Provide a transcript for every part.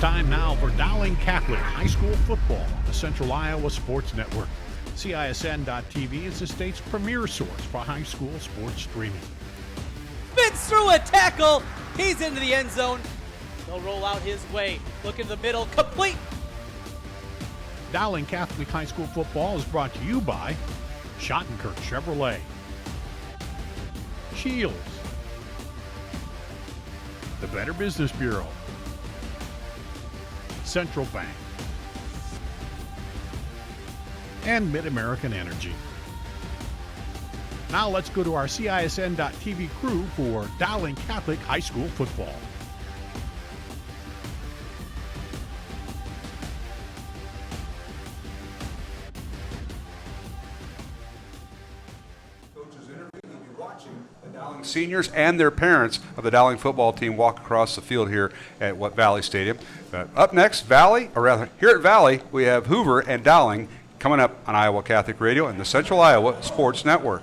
time now for Dowling Catholic High School football on the Central Iowa Sports Network. CISN.TV is the state's premier source for high school sports streaming. Spins through a tackle. He's into the end zone. He'll roll out his way. Look in the middle. Complete. Dowling Catholic High School football is brought to you by Schottenkirk Chevrolet, Shields, the Better Business Bureau, Central Bank, and Mid-American Energy. Now let's go to our CISN.TV crew for Dowling Catholic High School football. Seniors and their parents of the Dowling football team walk across the field here at Valley Stadium. Up next, here at Valley, we have Hoover and Dowling coming up on Iowa Catholic Radio and the Central Iowa Sports Network.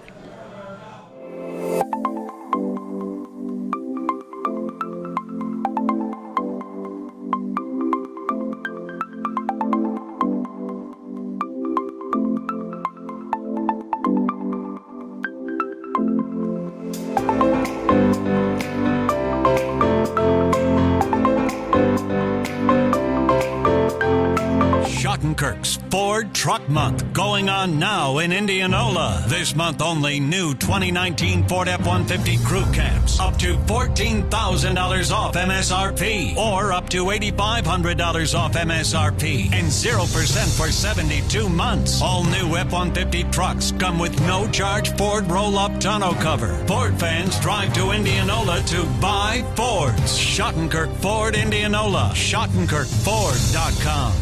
Schottenkirk's Ford Truck Month going on now in Indianola. This month only new 2019 Ford F-150 crew cabs up to $14,000 off MSRP or up to $8,500 off MSRP and 0% for 72 months. All new F-150 trucks come with no charge Ford roll-up tonneau cover. Ford fans drive to Indianola to buy Fords. Schottenkirk Ford Indianola. SchottenkirkFord.com.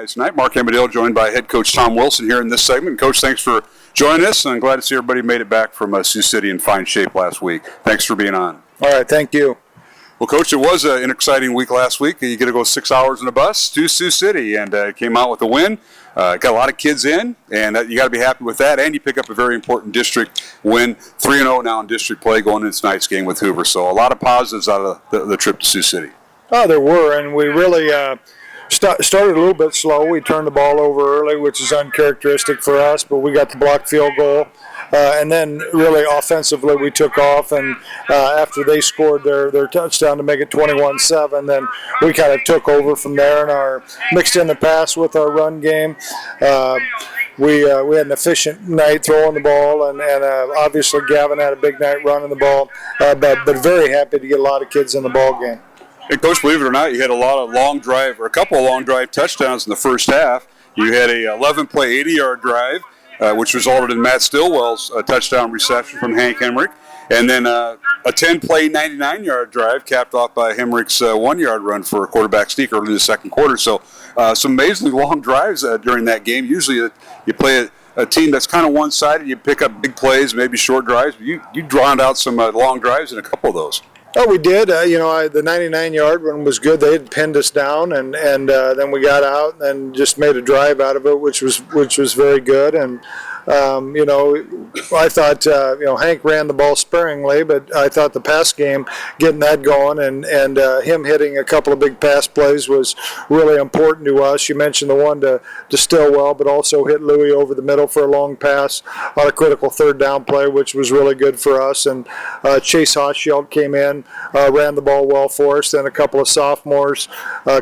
Tonight, Mark Amadale joined by head coach Tom Wilson here in this segment. Coach, thanks for joining us, and I'm glad to see everybody made it back from Sioux City in fine shape last week. Thanks for being on. All right, thank you. Well, Coach, it was an exciting week last week. You get to go 6 hours in a bus to Sioux City, and came out with a win. Got a lot of kids in, and you got to be happy with that. And you pick up a very important district win, 3-0 now in district play going into tonight's game with Hoover. So a lot of positives out of the trip to Sioux City. Oh, there were, and we really started a little bit slow. We turned the ball over early, which is uncharacteristic for us, but we got the blocked field goal. And then really offensively we took off, and after they scored their touchdown to make it 21-7, then we kind of took over from there and mixed in the pass with our run game. We had an efficient night throwing the ball, and obviously Gavin had a big night running the ball, but very happy to get a lot of kids in the ball game. Hey, Coach, believe it or not, you had a couple of long drive touchdowns in the first half. You had a 11-play, 80-yard drive, which resulted in Matt Stillwell's touchdown reception from Hank Hemrick, and then a 10-play, 99-yard drive capped off by Hemrick's 1-yard run for a quarterback sneak early in the second quarter. So some amazingly long drives during that game. Usually you play a team that's kind of one-sided. You pick up big plays, maybe short drives. But you drowned out some long drives in a couple of those. Oh, we did. The 99-yard one was good. They had pinned us down, and then we got out and just made a drive out of it, which was very good. And I thought Hank ran the ball sparingly, but I thought the pass game, getting that going, and him hitting a couple of big pass plays was really important to us. You mentioned the one to Stillwell, but also hit Louis over the middle for a long pass on a critical third down play, which was really good for us. And Chase Hochschild came in. Ran the ball well for us. Then a couple of sophomores,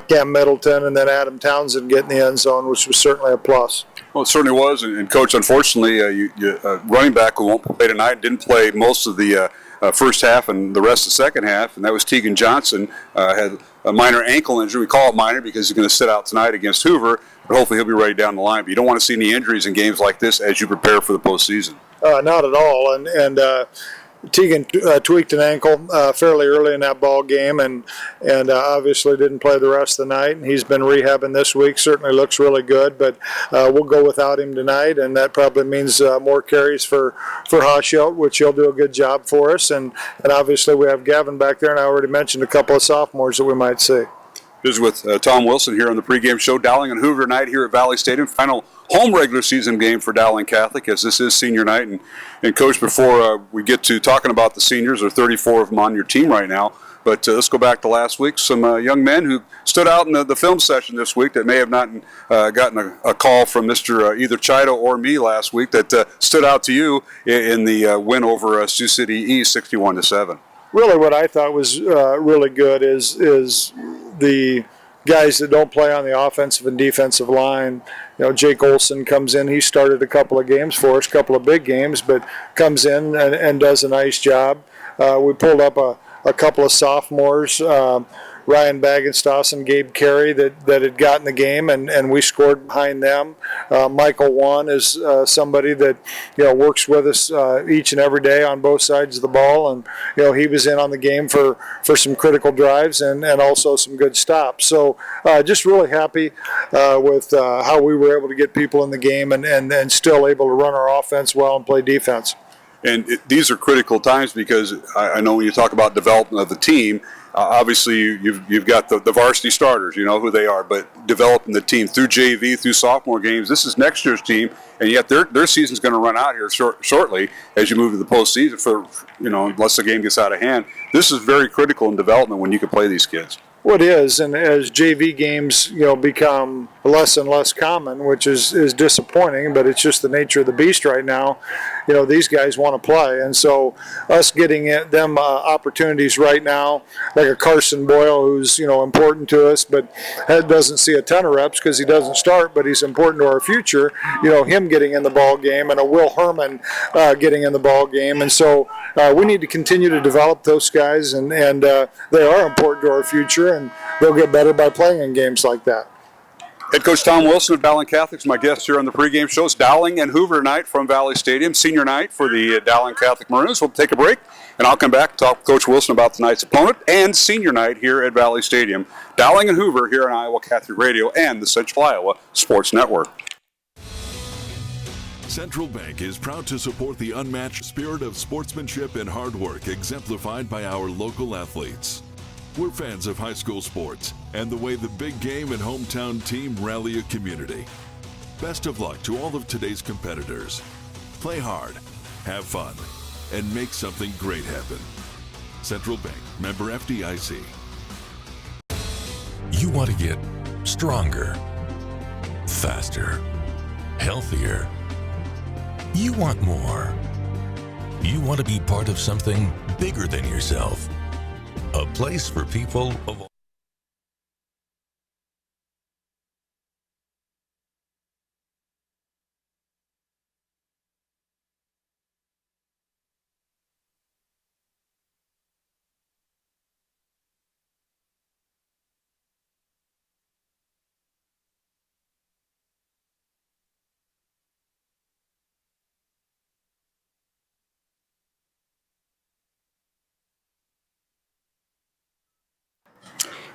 Cam Middleton, and then Adam Townsend getting the end zone, which was certainly a plus. Well, it certainly was. And Coach, unfortunately, running back who won't play tonight didn't play most of the first half and the rest of the second half, and that was Tegan Johnson. Had a minor ankle injury. We call it minor because he's going to sit out tonight against Hoover, but hopefully he'll be ready down the line. But you don't want to see any injuries in games like this as you prepare for the postseason. Not at all. And Tegan tweaked an ankle fairly early in that ball game, and obviously didn't play the rest of the night. And he's been rehabbing this week. Certainly looks really good, but we'll go without him tonight, and that probably means more carries for Hochschild, which he'll do a good job for us. And obviously we have Gavin back there, and I already mentioned a couple of sophomores that we might see. This is with Tom Wilson here on the pregame show. Dowling and Hoover night here at Valley Stadium. Final home regular season game for Dowling Catholic, as this is senior night. And Coach, before we get to talking about the seniors, there are 34 of them on your team right now. But let's go back to last week. Some young men who stood out in the film session this week that may have not gotten a call from Mr. Either Chido or me last week that stood out to you in the win over Sioux City East 61-7. Really what I thought was really good is the guys that don't play on the offensive and defensive line. You know, Jake Olson comes in. He started a couple of games for us, a couple of big games, but comes in and does a nice job. We pulled up a couple of sophomores, Ryan Bagenstoss and Gabe Carey, that had gotten the game, and we scored behind them. Michael Wan is somebody that works with us each and every day on both sides of the ball, and he was in on the game for some critical drives and also some good stops. So just really happy with how we were able to get people in the game and still able to run our offense well and play defense. And these are critical times because I know when you talk about development of the team, obviously you've got the varsity starters, you know who they are, but developing the team through JV, through sophomore games, this is next year's team, and yet their season's going to run out here shortly as you move to the postseason for, unless the game gets out of hand. This is very critical in development when you can play these kids. Well, it is, and as JV games, become less and less common, which is disappointing, but it's just the nature of the beast right now. These guys want to play, and so us getting them opportunities right now, like a Carson Boyle, who's important to us, but doesn't see a ton of reps because he doesn't start, but he's important to our future. Him getting in the ball game, and a Will Herman getting in the ball game, and so we need to continue to develop those guys, and they are important to our future, and they'll get better by playing in games like that. Head Coach Tom Wilson of Dowling Catholic, my guest here on the pregame show. It's Dowling and Hoover night from Valley Stadium, senior night for the Dowling Catholic Maroons. We'll take a break, and I'll come back and talk with Coach Wilson about tonight's opponent and senior night here at Valley Stadium. Dowling and Hoover here on Iowa Catholic Radio and the Central Iowa Sports Network. Central Bank is proud to support the unmatched spirit of sportsmanship and hard work exemplified by our local athletes. We're fans of high school sports and the way the big game and hometown team rally a community. Best of luck to all of today's competitors. Play hard, have fun, and make something great happen. Central Bank, member FDIC. You want to get stronger, faster, healthier. You want more. You want to be part of something bigger than yourself. A place for people of all.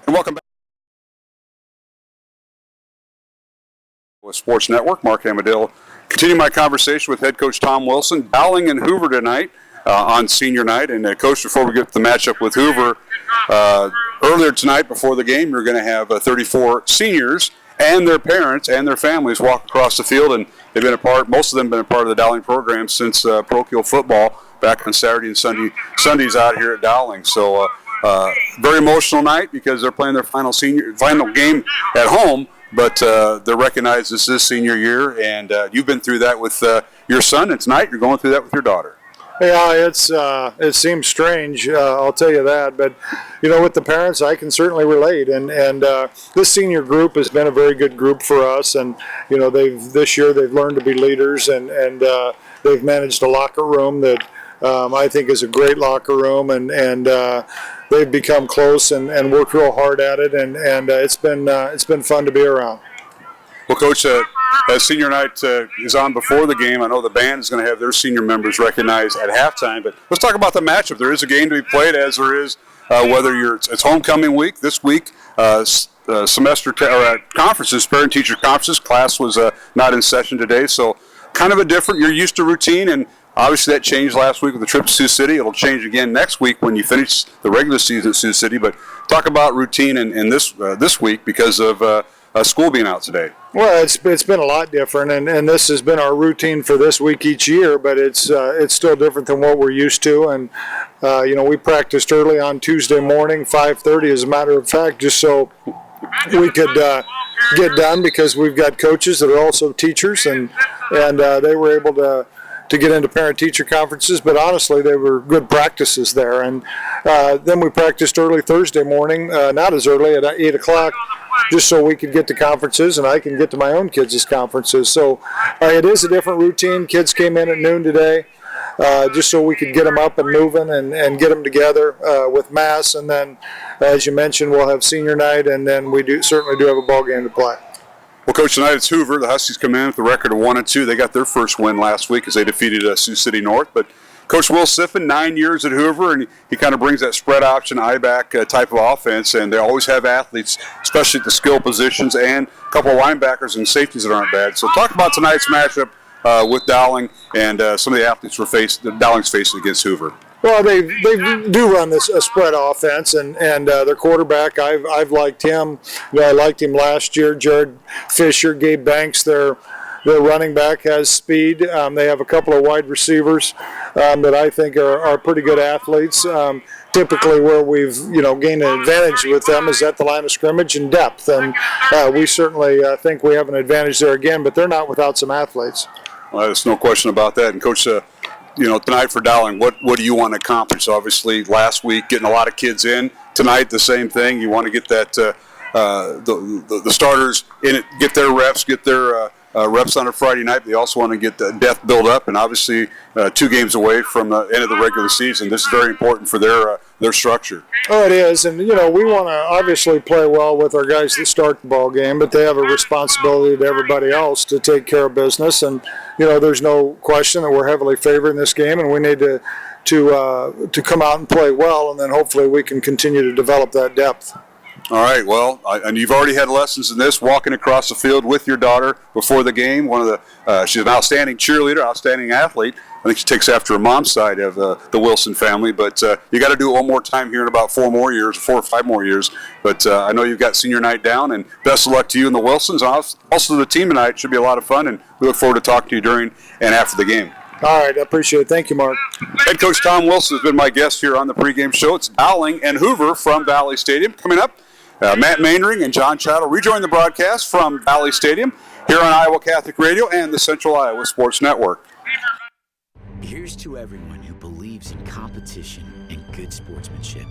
And welcome back with Sports Network. Mark Amadale. Continue my conversation with head coach Tom Wilson. Dowling and Hoover tonight on senior night. And coach, before we get to the matchup with Hoover, earlier tonight before the game, you're going to have 34 seniors and their parents and their families walk across the field, and they've been most of them have been a part of the Dowling program since parochial football back on Saturday and Sundays out here at Dowling. So very emotional night because they're playing their final game at home, but they're recognized this is senior year, and you've been through that with your son, and tonight you're going through that with your daughter. Yeah, it seems strange, I'll tell you that, but with the parents I can certainly relate, and this senior group has been a very good group for us, and this year they've learned to be leaders, and they've managed a locker room that I think is a great locker room, and they've become close and worked real hard at it, and it's been fun to be around. Well, Coach, as senior night is on before the game, I know the band is going to have their senior members recognized at halftime, but let's talk about the matchup. There is a game to be played, as there is whether it's homecoming week, this week, semester conferences, parent-teacher conferences. Class was not in session today, so kind of a different, you're used to routine, and obviously that changed last week with the trip to Sioux City. It'll change again next week when you finish the regular season at Sioux City, but talk about routine in this week because of school being out today. Well, it's been a lot different, and this has been our routine for this week each year, but it's still different than what we're used to. And we practiced early on Tuesday morning, 5:30, as a matter of fact, just so we could get done, because we've got coaches that are also teachers, and they were able to get into parent-teacher conferences, but honestly, they were good practices there. And then we practiced early Thursday morning, not as early, at 8 o'clock, just so we could get to conferences and I can get to my own kids' conferences. So it is a different routine. Kids came in at noon today, just so we could get them up and moving and get them together with mass. And then, as you mentioned, we'll have senior night, and then we certainly do have a ball game to play. Well, Coach, tonight it's Hoover. The Huskies come in with a record of 1-2. They got their first win last week as they defeated Sioux City North. But Coach Will Siffin, 9 years at Hoover, and he kind of brings that spread option, I-back type of offense, and they always have athletes, especially at the skill positions, and a couple of linebackers and safeties that aren't bad. So talk about tonight's matchup with Dowling and some of the athletes Dowling's facing against Hoover. Well, they do run this spread offense, and their quarterback, I've liked him. I liked him last year. Jared Fisher, Gabe Banks, their running back has speed. They have a couple of wide receivers that I think are pretty good athletes. Typically, where we've gained an advantage with them is at the line of scrimmage and depth, and we certainly think we have an advantage there again. But they're not without some athletes. Well, there's no question about that. And Coach, tonight for Dowling, what do you want to accomplish? Obviously, last week getting a lot of kids in. Tonight, the same thing. You want to get that the starters in it, get their reps, get their reps on a Friday night. But they also want to get the depth built up, and obviously 2 games away from the end of the regular season. This is very important for their structure. Oh, it is, and we want to obviously play well with our guys that start the ball game, but they have a responsibility to everybody else to take care of business. And there's no question that we're heavily favored in this game, and we need to come out and play well, and then hopefully we can continue to develop that depth. All right, well, and you've already had lessons in this, walking across the field with your daughter before the game. She's an outstanding cheerleader, outstanding athlete. I think she takes after her mom's side of the Wilson family, but you got to do it one more time here in about 4 or 5 more years. But I know you've got senior night down, and best of luck to you and the Wilsons. Also the team tonight. Should be a lot of fun, and we look forward to talking to you during and after the game. All right, I appreciate it. Thank you, Mark. Head Coach Tom Wilson has been my guest here on the pregame show. It's Dowling and Hoover from Valley Stadium. Coming up, Matt Mainring and John Chattel rejoin the broadcast from Valley Stadium here on Iowa Catholic Radio and the Central Iowa Sports Network. Here's to everyone who believes in competition and good sportsmanship,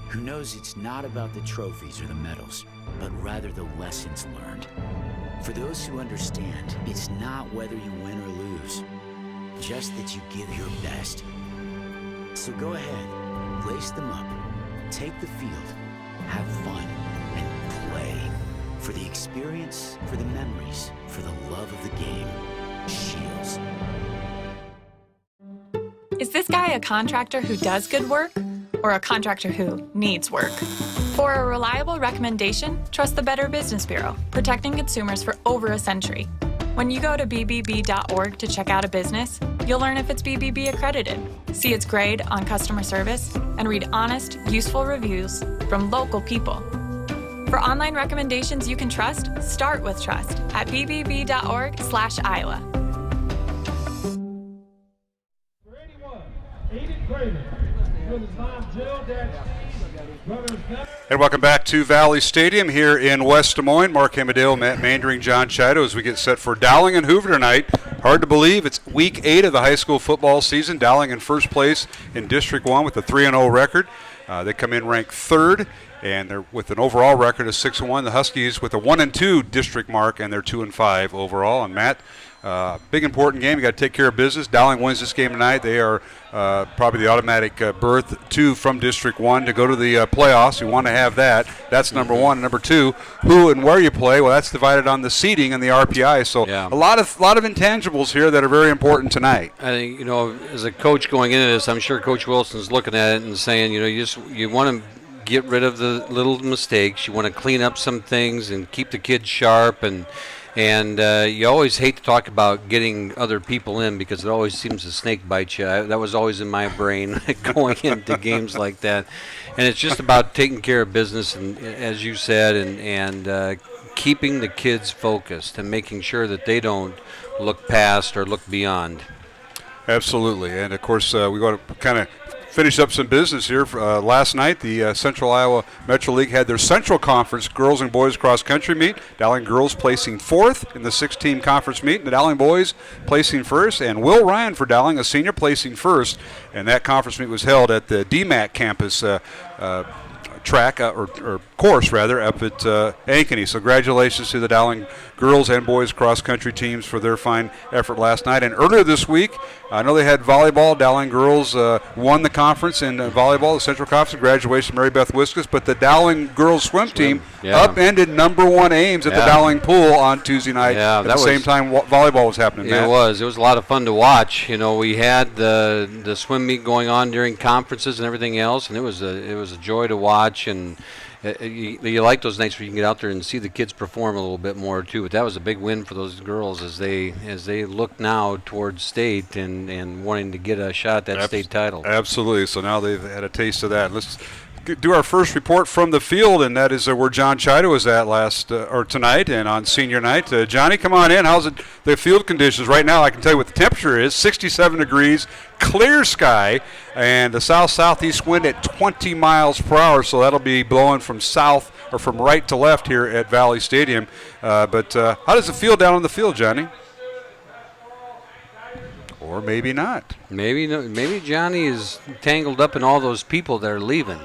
who knows it's not about the trophies or the medals, but rather the lessons learned. For those who understand, it's not whether you win or lose, just that you give your best. So go ahead, lace them up, take the field, have fun, and play. For the experience, for the memories, for the love of the game. Shields. Is this guy a contractor who does good work or a contractor who needs work? For a reliable recommendation, trust the Better Business Bureau, protecting consumers for over a century. When you go to bbb.org to check out a business, you'll learn if it's BBB accredited, see its grade on customer service, and read honest, useful reviews from local people. For online recommendations you can trust, start with trust at bbb.org/Iowa. And welcome back to Valley Stadium here in West Des Moines. Mark Hamadale, Matt Mandering, John Chido as we get set for Dowling and Hoover tonight. Hard to believe it's week 8 of the high school football season. Dowling in first place in District 1 with a 3-0 record. They come in ranked 3rd, and they're with an overall record of 6-1. The Huskies with a 1-2 district mark, and they're 2-5 overall. And Matt, Big important game. You got to take care of business. Dowling wins this game tonight. They are probably the automatic berth 2 from District 1 to go to the playoffs. You want to have that. That's number one. Number 2, who and where you play. Well, that's divided on the seeding and the RPI. So a lot of intangibles here that are very important tonight. I think, as a coach going into this, I'm sure Coach Wilson's looking at it and saying, you want to get rid of the little mistakes. You want to clean up some things and keep the kids sharp, and you always hate to talk about getting other people in because it always seems to snake bite you. That was always in my brain going into games like that. And it's just about taking care of business, and as you said, and keeping the kids focused and making sure that they don't look past or look beyond. Absolutely. And, of course, we want to kind of finish up some business here. Last night, the Central Iowa Metro League had their Central Conference girls and boys cross country meet. Dowling girls placing 4th in the 6-team conference meet. The Dowling boys placing 1st, and Will Ryan for Dowling, a senior, placing 1st. And that conference meet was held at the DMAC campus track or course rather up at Ankeny. So congratulations to the Dowling girls and boys cross country teams for their fine effort last night. And earlier this week, I know they had volleyball. Dowling girls won the conference in volleyball, the Central Conference. Congratulations, Mary Beth Wiskus. But the Dowling girls swim team upended number 1 Ames at the Dowling pool on Tuesday night. At the same time volleyball was happening. It was a lot of fun to watch. We had the swim meet going on during conferences and everything else, and it was a joy to watch. And you like those nights where you can get out there and see the kids perform a little bit more too. But that was a big win for those girls as they look now towards state and wanting to get a shot at that state title. Absolutely. So now they've had a taste of that. Let's do our first report from the field, and that is where John Chido was at tonight and on senior night. Johnny, come on in. How's the field conditions right now? I can tell you what the temperature is: 67 degrees, clear sky, and the south-southeast wind at 20 miles per hour. So that'll be blowing from south or from right to left here at Valley Stadium. But how does it feel down on the field, Johnny? Or maybe not. Maybe Johnny is tangled up in all those people that are leaving.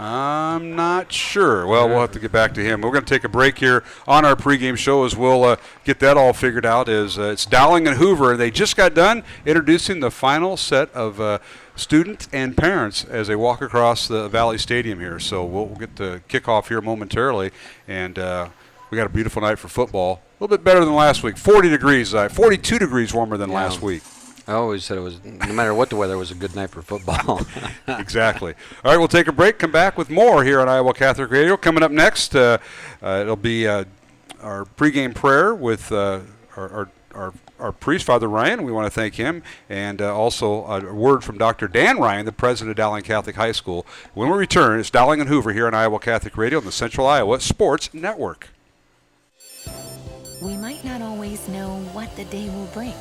I'm not sure. Well, we'll have to get back to him. We're going to take a break here on our pregame show as we'll get that all figured out. It's Dowling and Hoover. They just got done introducing the final set of students and parents as they walk across the Valley Stadium here. So we'll get the kickoff here momentarily. And we got a beautiful night for football. A little bit better than last week. 42 degrees warmer than last week. I always said it was, no matter what the weather, it was a good night for football. Exactly. All right, we'll take a break, come back with more here on Iowa Catholic Radio. Coming up next, it'll be our pregame prayer with our priest, Father Ryan. We want to thank him. And also a word from Dr. Dan Ryan, the president of Dowling Catholic High School. When we return, it's Dowling and Hoover here on Iowa Catholic Radio on the Central Iowa Sports Network. We might not always know what the day will bring,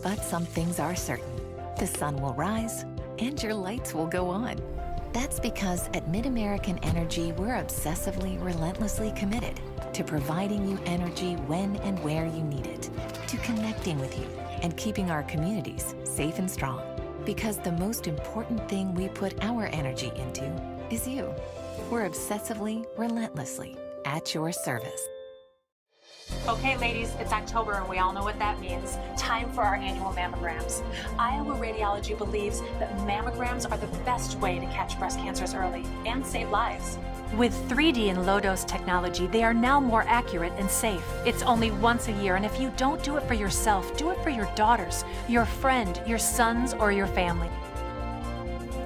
but some things are certain. The sun will rise and your lights will go on. That's because at MidAmerican Energy, we're obsessively, relentlessly committed to providing you energy when and where you need it, to connecting with you and keeping our communities safe and strong. Because the most important thing we put our energy into is you. We're obsessively, relentlessly at your service. Okay, ladies, it's October and we all know what that means. Time for our annual mammograms. Iowa Radiology believes that mammograms are the best way to catch breast cancers early and save lives. With 3D and low-dose technology, they are now more accurate and safe. It's only once a year, and if you don't do it for yourself, do it for your daughters, your friend, your sons, or your family.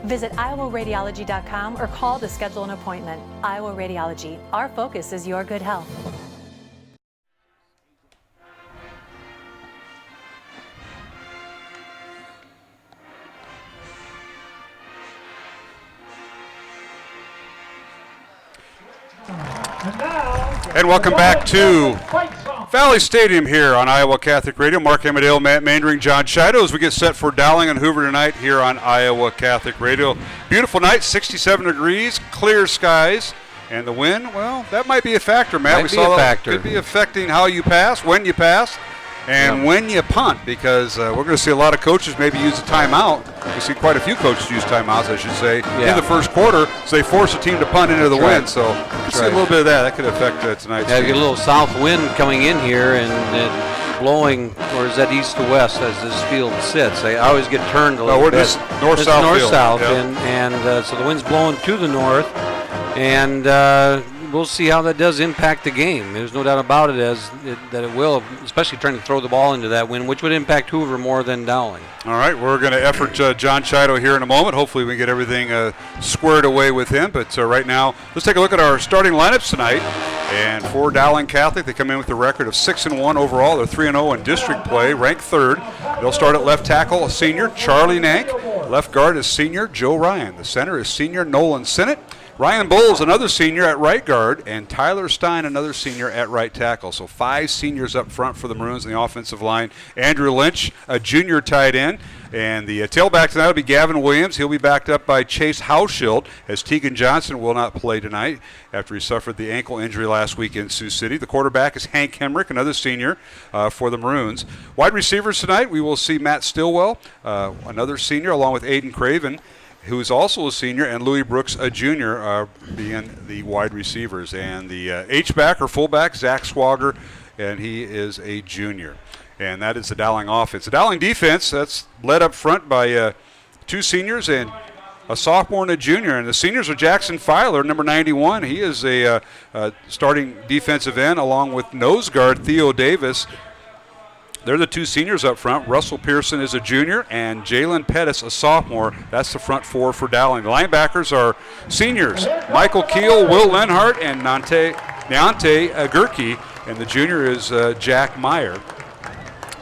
Visit iowaradiology.com or call to schedule an appointment. Iowa Radiology. Our focus is your good health. And welcome back to Valley Stadium here on Iowa Catholic Radio. Mark Amadale, Matt Mandering, John Chido as we get set for Dowling and Hoover tonight here on Iowa Catholic Radio. Beautiful night, 67 degrees, clear skies, and the wind, well, that might be a factor, Matt. We saw that could be affecting how you pass, when you pass, and when you punt, because we're going to see a lot of coaches maybe use a timeout. We see quite a few coaches use timeouts, I should say, in the first quarter, so they force a team to punt into the wind. So we'll see a little bit of that. That could affect tonight's game. You get a little south wind coming in here, and blowing, or is that east to west as this field sits? I always get turned a little we're bit. just north-south field. North-south, Yeah. and so the wind's blowing to the north, and we'll see how that does impact the game. There's no doubt about it that it will, especially trying to throw the ball into that wind, which would impact Hoover more than Dowling. All right, we're going to effort John Chido here in a moment. Hopefully we can get everything squared away with him. But right now, let's take a look at our starting lineups tonight. And for Dowling Catholic, they come in with a record of 6-1 overall. They're 3-0 in district play, ranked third. They'll start at left tackle, a senior, Charlie Nank. Left guard is senior Joe Ryan. The center is senior Nolan Sinnott. Ryan Bowles, another senior at right guard, and Tyler Stein, another senior at right tackle. So 5 seniors up front for the Maroons in the offensive line. Andrew Lynch, a junior tight end. And the tailback tonight will be Gavin Williams. He'll be backed up by Chase Hauschild, as Tegan Johnson will not play tonight after he suffered the ankle injury last week in Sioux City. The quarterback is Hank Hemrick, another senior for the Maroons. Wide receivers tonight, we will see Matt Stillwell, another senior, along with Aiden Craven, who is also a senior, and Louis Brooks, a junior, being the wide receivers. And the H-back or fullback, Zach Swager, and he is a junior. And that is the Dowling offense. The Dowling defense, that's led up front by 2 seniors and a sophomore and a junior. And the seniors are Jackson Filer, number 91. He is a starting defensive end, along with nose guard Theo Davis. They're the 2 seniors up front. Russell Pearson is a junior, and Jalen Pettis, a sophomore. That's the front 4 for Dowling. The linebackers are seniors Michael Keel, Will Lenhart, and Neonte Gurkey, and the junior is Jack Meyer.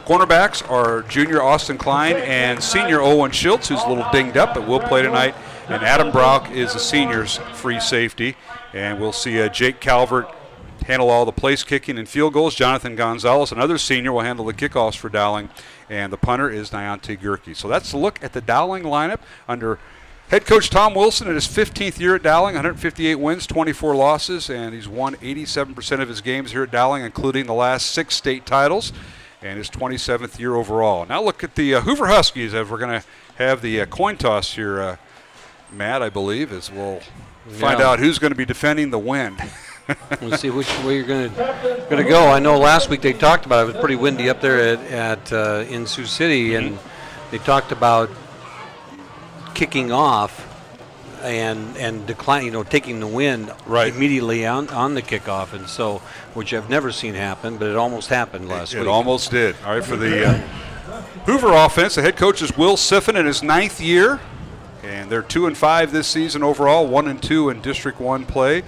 Cornerbacks are junior Austin Klein and senior Owen Schultz, who's a little dinged up but will play tonight. And Adam Brock is the senior's free safety. And we'll see Jake Calvert handle all the place kicking and field goals. Jonathan Gonzalez, another senior, will handle the kickoffs for Dowling. And the punter is Neonte Gurkey. So that's a look at the Dowling lineup under head coach Tom Wilson in his 15th year at Dowling, 158 wins, 24 losses, and he's won 87% of his games here at Dowling, including the last 6 state titles, and his 27th year overall. Now look at the Hoover Huskies, as we're going to have the coin toss here, Matt, I believe, as we'll find out who's going to be defending the win. We'll see which way you're going to go. I know last week they talked about it was pretty windy up there at in Sioux City, and they talked about kicking off and decline, taking the wind immediately on the kickoff, and so, which I've never seen happen, but it almost happened last week. It almost did. All right, for the Hoover offense, the head coach is Will Siffin in his 9th year, and they're 2-5 this season overall, 1-2 in District 1 play.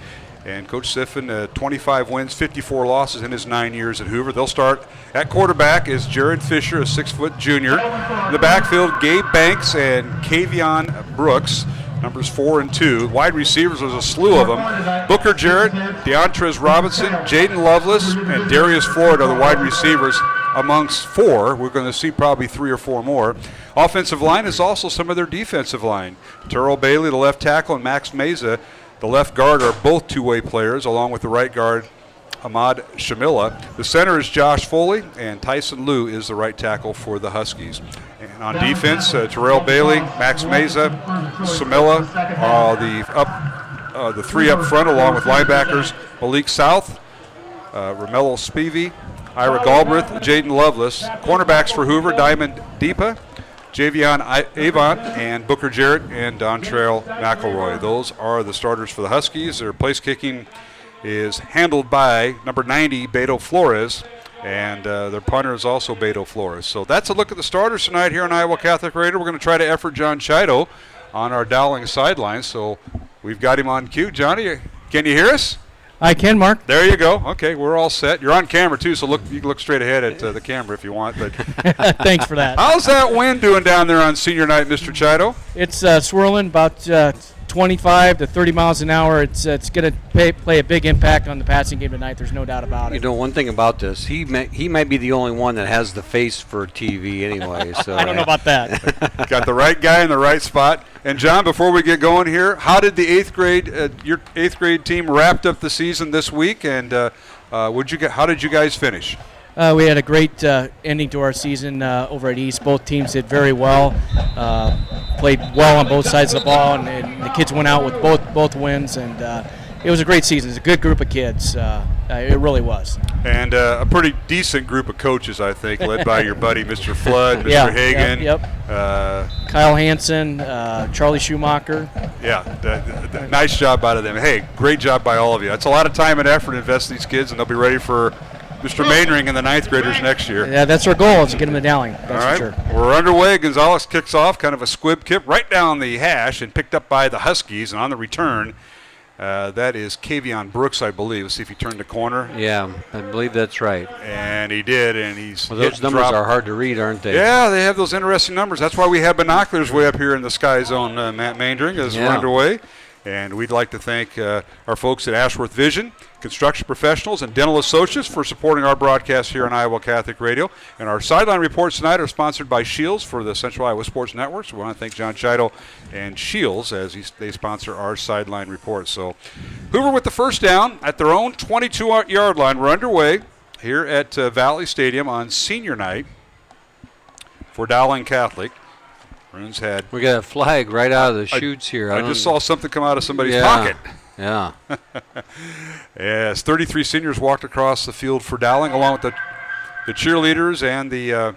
And Coach Siffin, 25 wins, 54 losses in his 9 years at Hoover. They'll start at quarterback is Jared Fisher, a 6-foot junior. In the backfield, Gabe Banks and Kavion Brooks, numbers 4 and 2. Wide receivers, there's a slew of them. Booker Jarrett, DeAntrez Robinson, Jaden Lovelace, and Darius Floyd are the wide receivers amongst 4. We're going to see probably 3 or 4 more. Offensive line is also some of their defensive line. Terrell Bailey, the left tackle, and Max Meza, the left guard, are both two-way players, along with the right guard, Ahmad Shamila. The center is Josh Foley, and Tyson Liu is the right tackle for the Huskies. And on defense, Terrell Bailey, Max Meza, Shamila are the 3 up front, along with linebackers Malik South, Romello Spivey, Ira Galbraith, Jaden Lovelace. Cornerbacks for Hoover, Diamond Deepa, Javion Avant, and Booker Jarrett, and Dontrell McElroy. Those are the starters for the Huskies. Their place kicking is handled by number 90, Beto Flores, and their punter is also Beto Flores. So that's a look at the starters tonight here on Iowa Catholic Radio. We're going to try to effort John Chido on our Dowling sideline, so we've got him on cue. Johnny, can you hear us? I can, Mark. There you go. Okay, we're all set. You're on camera, too, so you can look straight ahead at the camera if you want. But thanks for that. How's that wind doing down there on senior night, Mr. Chido? It's swirling about 25 to 30 miles an hour. It's going to play a big impact on the passing game tonight. There's no doubt about it. You know, one thing about this, he might be the only one that has the face for TV anyway. So I don't know about that. Got the right guy in the right spot. And John, before we get going here, how did the your 8th grade team wrapped up the season this week? And how did you guys finish? We had a great ending to our season over at East. Both teams did very well, played well on both sides of the ball, and the kids went out with both wins, and it was a great season. It's a good group of kids. It really was. And a pretty decent group of coaches, I think, led by your buddy, Mr. Flood, Mr. Hagan. Kyle Hansen, Charlie Schumacher. Yeah, nice job out of them. Hey, great job by all of you. It's a lot of time and effort to invest in these kids, and they'll be ready for Mr. Mainring and the 9th graders next year. Yeah, that's our goal, is to get them to Dowling. That's for sure. We're underway. Gonzalez kicks off, kind of a squib kick right down the hash and picked up by the Huskies. And on the return, that is Kavion Brooks, I believe. Let's see if he turned the corner. Yeah, I believe that's right. And he did, and he's those numbers are hard to read, aren't they? Yeah, they have those interesting numbers. That's why we have binoculars way up here in the sky zone, Matt Maindring, as we're underway. And we'd like to thank our folks at Ashworth Vision, Construction Professionals, and Dental Associates for supporting our broadcast here on Iowa Catholic Radio. And our sideline reports tonight are sponsored by Shields for the Central Iowa Sports Network. So we want to thank John Chido and Shields as they sponsor our sideline reports. So Hoover with the first down at their own 22-yard line. We're underway here at Valley Stadium on senior night for Dowling Catholic. We got a flag right out of the chutes here. I just saw something come out of somebody's pocket. Yeah. Yes, 33 seniors walked across the field for Dowling, along with the cheerleaders and the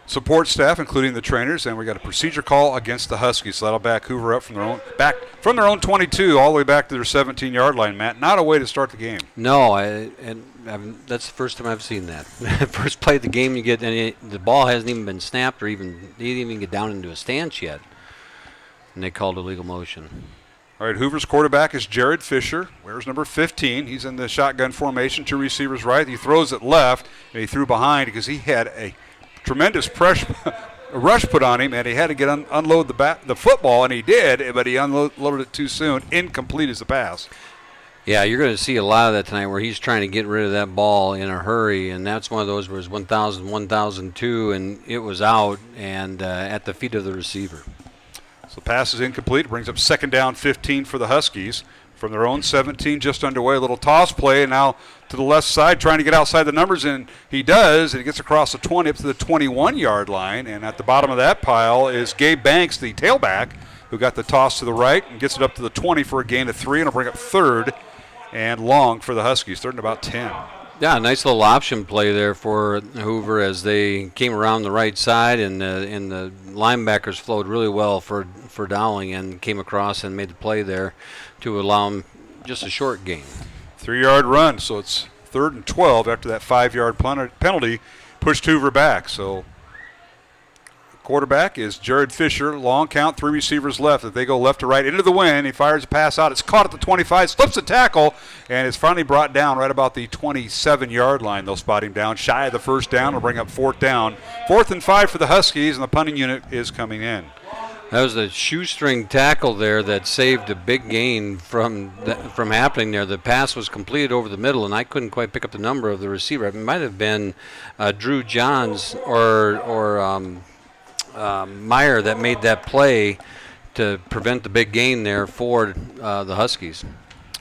support staff, including the trainers. And we got a procedure call against the Huskies. So that'll back Hoover up from their own 22 all the way back to their 17-yard line. Matt, not a way to start the game. No, that's the first time I've seen that. First play of the game, the ball hasn't even been snapped, or they didn't even get down into a stance yet, and they called illegal motion. All right, Hoover's quarterback is Jared Fisher. Wears number 15. He's in the shotgun formation, 2 receivers right. He throws it left, and he threw behind because he had a tremendous rush put on him, and he had to unload the football, and he did, but he unloaded it too soon. Incomplete as the pass. Yeah, you're going to see a lot of that tonight where he's trying to get rid of that ball in a hurry, and that's one of those where it's 1,000, 1,002, and it was out and at the feet of the receiver. So the pass is incomplete. It brings up 2nd down 15 for the Huskies. From their own 17, just underway. A little toss play, and now to the left side, trying to get outside the numbers, and he does, and he gets across the 20 up to the 21-yard line. And at the bottom of that pile is Gabe Banks, the tailback, who got the toss to the right and gets it up to the 20 for a gain of 3, and will bring up 3rd and long for the Huskies, 3rd and about 10. Yeah, nice little option play there for Hoover as they came around the right side, and the linebackers flowed really well for Dowling and came across and made the play there to allow them just a short gain. 3-yard run, so it's 3rd and 12 after that 5-yard penalty pushed Hoover back. So quarterback is Jared Fisher. Long count, 3 receivers left. If they go left to right into the wind, he fires a pass out. It's caught at the 25, slips the tackle, and it's finally brought down right about the 27-yard line. They'll spot him down shy of the first down. Will bring up 4th down. 4th and 5 for the Huskies, and the punting unit is coming in. That was a shoestring tackle there that saved a big gain from happening there. The pass was completed over the middle, and I couldn't quite pick up the number of the receiver. It might have been Drew Johns or Meyer that made that play to prevent the big gain there for the Huskies.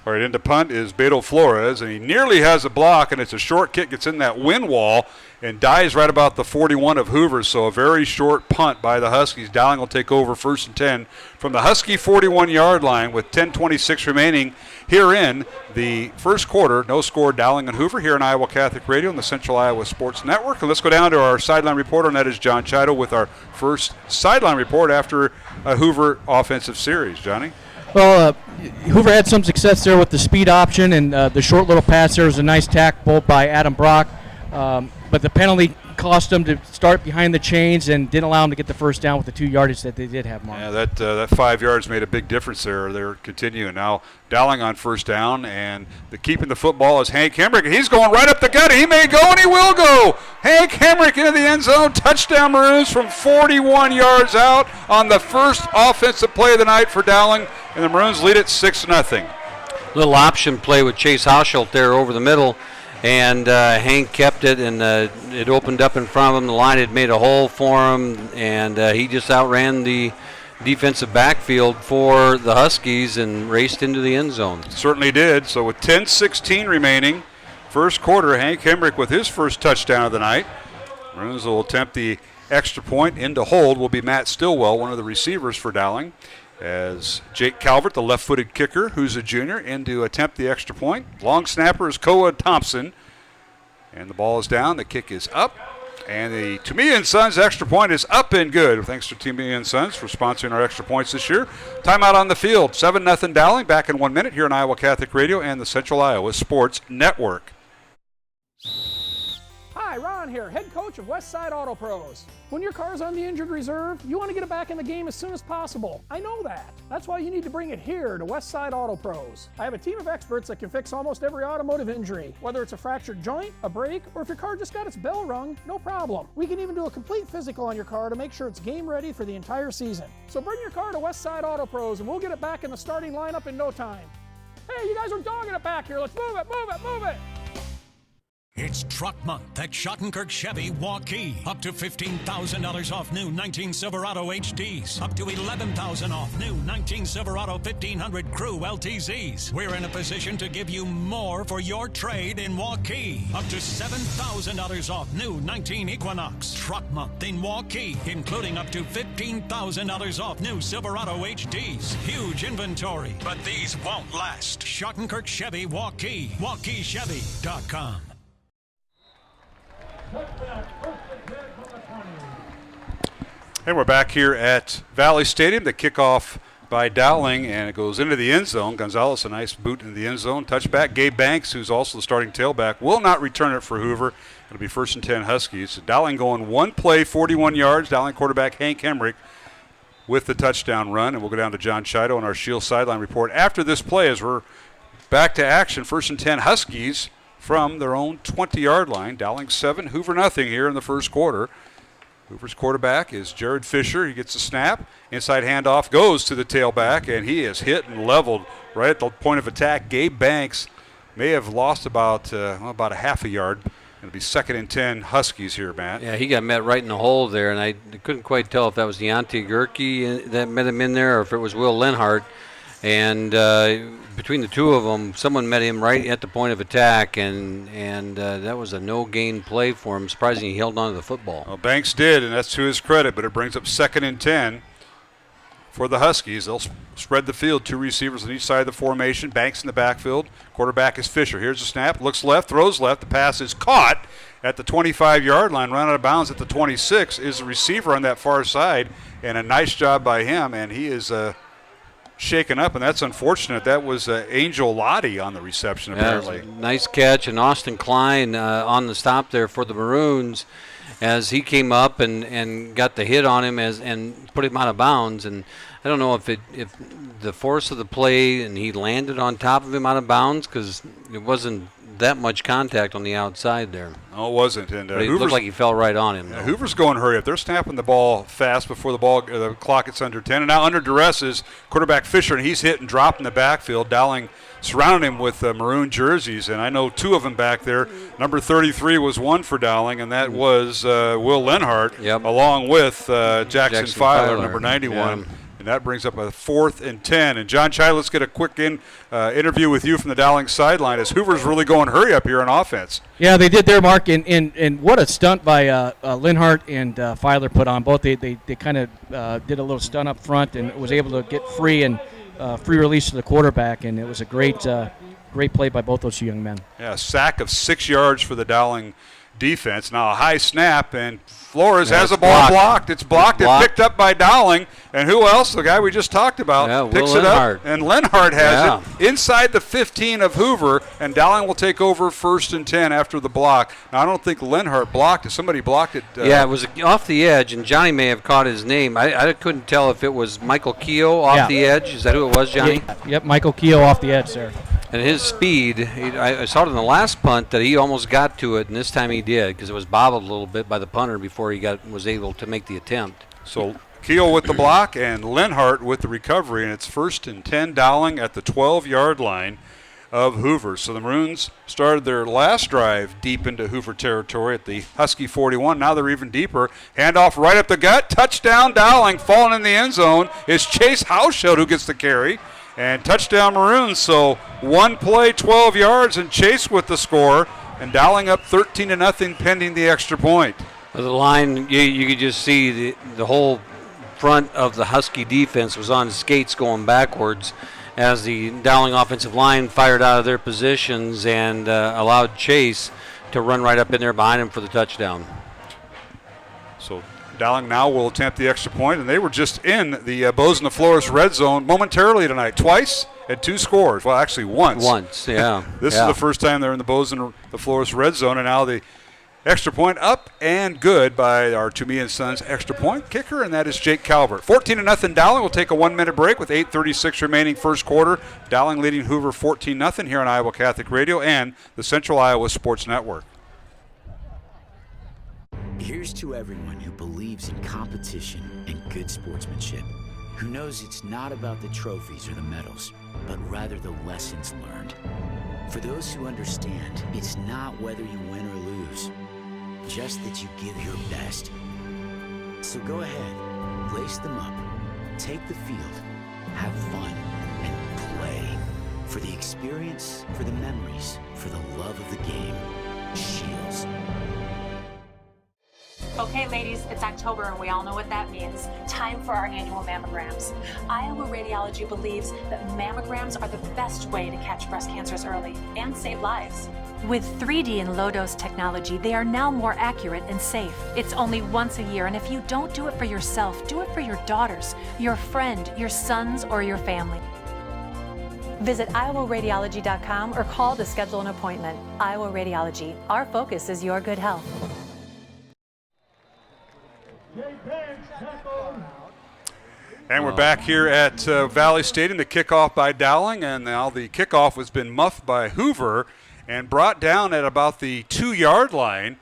All right, into punt is Beto Flores, and he nearly has a block, and it's a short kick. Gets in that wind wall and dies right about the 41 of Hoover, so a very short punt by the Huskies. Dowling will take over 1st and 10 from the Husky 41-yard line with 10:26 remaining here in the first quarter. No score, Dowling and Hoover here on Iowa Catholic Radio and the Central Iowa Sports Network. And let's go down to our sideline reporter, and that is John Chido with our first sideline report after a Hoover offensive series. Johnny? Well, Hoover had some success there with the speed option, and the short little pass there was a nice tackle by Adam Brock. But the penalty cost them to start behind the chains and didn't allow them to get the first down with the 2 yardage that they did have, Mark. Yeah, that 5 yards made a big difference there. They're continuing. Now Dowling on first down, and keeping the football is Hank Hemrick. He's going right up the gut. He may go, and he will go. Hank Hemrick into the end zone. Touchdown Maroons from 41 yards out on the first offensive play of the night for Dowling, and the Maroons lead it 6-0. Little option play with Chase Hauschelt there over the middle. And Hank kept it, and it opened up in front of him. The line had made a hole for him, and he just outran the defensive backfield for the Huskies and raced into the end zone. Certainly did. So with 10:16 remaining, first quarter, Hank Hemrick with his first touchdown of the night. Maroons will attempt the extra point. In to hold will be Matt Stillwell, one of the receivers for Dowling. as Jake Calvert, the left-footed kicker, who's a junior, in to attempt the extra point. Long snapper is Koa Thompson. And the ball is down. The kick is up. And the Tumia & Sons extra point is up and good. Thanks to Tumia & Sons for sponsoring our extra points this year. Timeout on the field. 7-0 Dowling. Back in 1 minute here on Iowa Catholic Radio and the Central Iowa Sports Network. Hi, Ron here, head coach of Westside Auto Pros. When your car's on the injured reserve, you want to get it back in the game as soon as possible. I know that. That's why you need to bring it here to Westside Auto Pros. I have a team of experts that can fix almost every automotive injury. Whether it's a fractured joint, a brake, or if your car just got its bell rung, no problem. We can even do a complete physical on your car to make sure it's game ready for the entire season. So bring your car to Westside Auto Pros and we'll get it back in the starting lineup in no time. Hey, you guys are dogging it back here. Let's move it, move it, move it. It's Truck Month at Schottenkirk Chevy Waukee. Up to $15,000 off new 19 Silverado HDs. Up to $11,000 off new 19 Silverado 1500 Crew LTZs. We're in a position to give you more for your trade in Waukee. Up to $7,000 off new 19 Equinox. Truck Month in Waukee, including up to $15,000 off new Silverado HDs. Huge inventory, but these won't last. Schottenkirk Chevy Waukee. WaukeeChevy.com. And we're back here at Valley Stadium. The kickoff by Dowling, and it goes into the end zone. Gonzalez, a nice boot into the end zone. Touchback. Gabe Banks, who's also the starting tailback, will not return it for Hoover. It'll be 1st and 10 Huskies. So Dowling going one play, 41 yards. Dowling quarterback Hank Hemrick with the touchdown run. And we'll go down to John Chido on our Shield sideline report after this play as we're back to action. 1st and 10 Huskies from their own 20-yard line. Dowling 7, Hoover nothing here in the first quarter. Hoover's quarterback is Jared Fisher. He gets a snap. Inside handoff goes to the tailback, and he is hit and leveled right at the point of attack. Gabe Banks may have lost about a half a yard. It'll be 2nd and 10 Huskies here, Matt. Yeah, he got met right in the hole there, and I couldn't quite tell if that was Deontay Gerke that met him in there or if it was Will Lenhart. And between the two of them, someone met him right at the point of attack, and that was a no-gain play for him. Surprising he held on to the football. Well, Banks did, and that's to his credit, but it brings up 2nd and 10 for the Huskies. They'll spread the field, 2 receivers on each side of the formation. Banks in the backfield. Quarterback is Fisher. Here's the snap. Looks left, throws left. The pass is caught at the 25-yard line, run out of bounds at the 26. Is the receiver on that far side, and a nice job by him, and he is shaken up, and that's unfortunate. That was Angel Lottie on the reception, apparently. Yeah, nice catch, and Austin Klein on the stop there for the Maroons as he came up and got the hit on him and put him out of bounds. And I don't know if the force of the play and he landed on top of him out of bounds because it wasn't that much contact on the outside there. No, it wasn't. And it looked like he fell right on him. Hoover's going hurry up. They're snapping the ball fast before the clock gets under 10. And now under duress is quarterback Fisher, and he's hit and dropped in the backfield. Dowling surrounded him with maroon jerseys, and I know 2 of them back there. Number 33 was one for Dowling, and that was Will Lenhart, along with Jackson Filer, number 91. Yeah. And that brings up a 4th and 10. And John Chai, let's get a quick interview with you from the Dowling sideline as Hoover's really going hurry up here on offense. Yeah, they did there, Mark, and what a stunt by Lenhart and Filer put on. Both they kind of did a little stunt up front and was able to get free and free release to the quarterback, and it was a great play by both those 2 young men. Yeah, a sack of 6 yards for the Dowling defense. Now a high snap, and Flores has the ball blocked. It's blocked and picked up by Dowling. And who else? The guy we just talked about picks it up. And Lenhart has it inside the 15 of Hoover, and Dowling will take over 1st and 10 after the block. Now, I don't think Lenhart blocked it. Somebody blocked it. Yeah, it was off the edge, and Johnny may have caught his name. I couldn't tell if it was Michael Keogh off the edge. Is that who it was, Johnny? Yep, Michael Keogh off the edge there. And his speed, I saw it in the last punt that he almost got to it, and this time he did because it was bobbled a little bit by the punter before he was able to make the attempt. So Keogh with the block and Lenhart with the recovery, and it's 1st and 10 Dowling at the 12-yard line of Hoover. So the Maroons started their last drive deep into Hoover territory at the Husky 41. Now they're even deeper. Handoff right up the gut. Touchdown Dowling. Falling in the end zone is Chase Hauschild who gets the carry. And touchdown Maroons. So one play, 12 yards, and Chase with the score. And Dowling up 13-0 pending the extra point. The line, you could just see the whole front of the Husky defense was on skates going backwards as the Dowling offensive line fired out of their positions and allowed Chase to run right up in there behind him for the touchdown. So Dowling now will attempt the extra point, and they were just in the Bows and the Flores red zone momentarily tonight, twice and 2 scores. Well, actually once. Once, yeah. This is the first time they're in the Bows and the Flores red zone, and now the extra point up and good by our Toomey & Sons extra point kicker, and that is Jake Calvert. 14-0 Dowling. We'll take a 1-minute break with 8:36 remaining first quarter. Dowling leading Hoover 14-0 here on Iowa Catholic Radio and the Central Iowa Sports Network. Here's to everyone who believes in competition and good sportsmanship, who knows it's not about the trophies or the medals, but rather the lessons learned. For those who understand, it's not whether you win or lose, just that you give your best. So go ahead, lace them up, take the field, have fun, and play. For the experience, for the memories, for the love of the game. Shields. Okay, ladies, it's October and we all know what that means. Time for our annual mammograms. Iowa Radiology believes that mammograms are the best way to catch breast cancers early and save lives. With 3D and low-dose technology, they are now more accurate and safe. It's only once a year, and if you don't do it for yourself, do it for your daughters, your friend, your sons, or your family. Visit iowaradiology.com or call to schedule an appointment. Iowa Radiology. Our focus is your good health. And we're back here at Valley Stadium, the kickoff by Dowling, and now the kickoff has been muffed by Hoover and brought down at about the 2-yard line.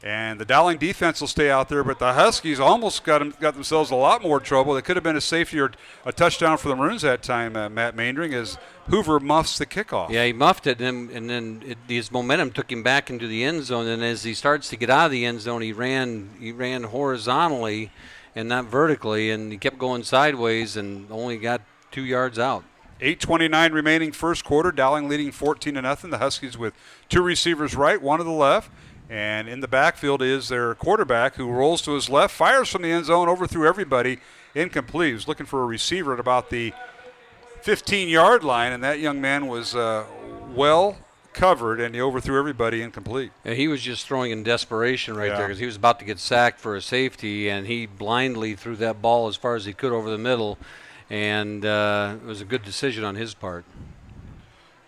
And the Dowling defense will stay out there, but the Huskies almost got themselves a lot more trouble. It could have been a safety or a touchdown for the Maroons that time, Matt Maindring, as Hoover muffs the kickoff. Yeah, he muffed it, and then his momentum took him back into the end zone. And as he starts to get out of the end zone, he ran horizontally and not vertically, and he kept going sideways and only got 2 yards out. 8:29 remaining first quarter. Dowling leading 14-0. The Huskies with 2 receivers right, 1 to the left. And in the backfield is their quarterback, who rolls to his left, fires from the end zone, overthrew everybody, incomplete. He was looking for a receiver at about the 15-yard line, and that young man was well covered, and he overthrew everybody, incomplete. Yeah, he was just throwing in desperation right there because he was about to get sacked for a safety, and he blindly threw that ball as far as he could over the middle, and it was a good decision on his part.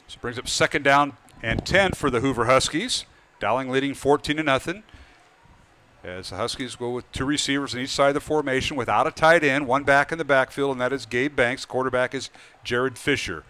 So it brings up 2nd down and 10 for the Hoover Huskies. Dowling leading 14-0. As the Huskies go with 2 receivers on each side of the formation without a tight end, 1 back in the backfield, and that is Gabe Banks. Quarterback is Jared Fisher.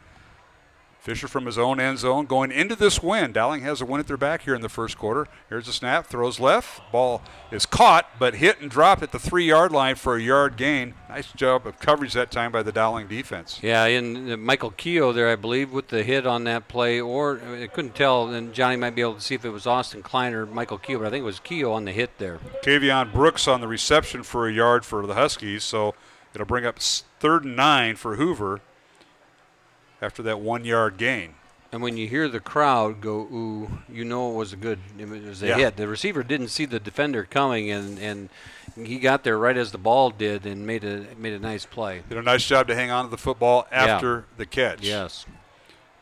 Fisher from his own end zone going into this win. Dowling has a win at their back here in the first quarter. Here's the snap, throws left. Ball is caught, but hit and dropped at the 3-yard line for a yard gain. Nice job of coverage that time by the Dowling defense. Yeah, and Michael Keogh there, I believe, with the hit on that play, or I couldn't tell, and Johnny might be able to see if it was Austin Klein or Michael Keogh, but I think it was Keogh on the hit there. Kavion Brooks on the reception for a yard for the Huskies, so it'll bring up 3rd and 9 for Hoover after that 1-yard gain. And when you hear the crowd go, ooh, you know it was a hit. The receiver didn't see the defender coming, and he got there right as the ball did and made a nice play. Did a nice job to hang on to the football after the catch. Yes.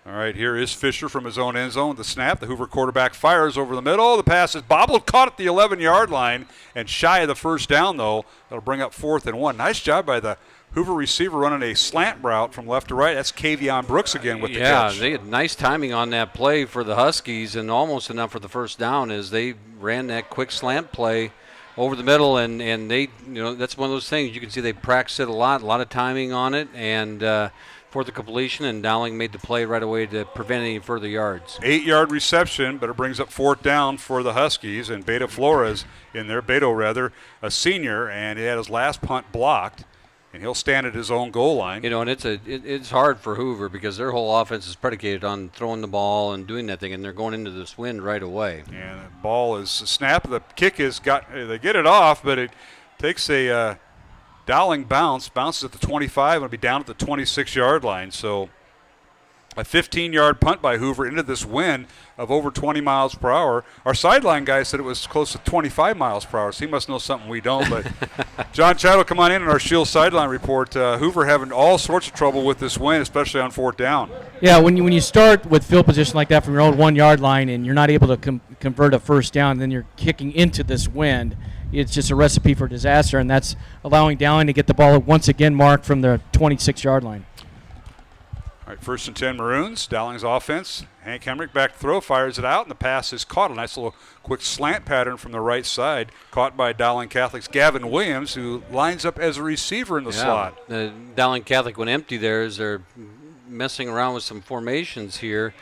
All right, here is Fisher from his own end zone. The snap, the Hoover quarterback fires over the middle. The pass is bobbled, caught at the 11-yard line, and shy of the first down, though. That'll bring up 4th and 1. Nice job by the Hoover receiver running a slant route from left to right. That's Kavion Brooks again with the catch. Yeah, they had nice timing on that play for the Huskies, and almost enough for the first down as they ran that quick slant play over the middle, and they, that's one of those things. You can see they practiced it a lot of timing on it, and for the completion, and Dowling made the play right away to prevent any further yards. 8-yard reception, but it brings up 4th down for the Huskies, and Beto, a senior, and he had his last punt blocked. And he'll stand at his own goal line. And it's hard for Hoover because their whole offense is predicated on throwing the ball and doing that thing, and they're going into this wind right away. And the ball is snapped. The kick is they get it off, but it takes a Dowling bounces at the 25, and it'll be down at the 26-yard line. So a 15-yard punt by Hoover into this wind of over 20 miles per hour. Our sideline guy said it was close to 25 miles per hour, so he must know something we don't. But John Chido, come on in on our Shield sideline report. Hoover having all sorts of trouble with this win, especially on fourth down. Yeah, when you start with field position like that from your own 1 yard line and you're not able to convert a first down, and then you're kicking into this wind, it's just a recipe for disaster, and that's allowing Dowling to get the ball once again marked from the 26-yard line. All right, 1st and 10 Maroons. Dowling's offense. Hank Hemrick back to throw, fires it out, and the pass is caught. A nice little quick slant pattern from the right side, caught by Dowling Catholic's Gavin Williams, who lines up as a receiver in the slot. Dowling Catholic went empty there as they're messing around with some formations here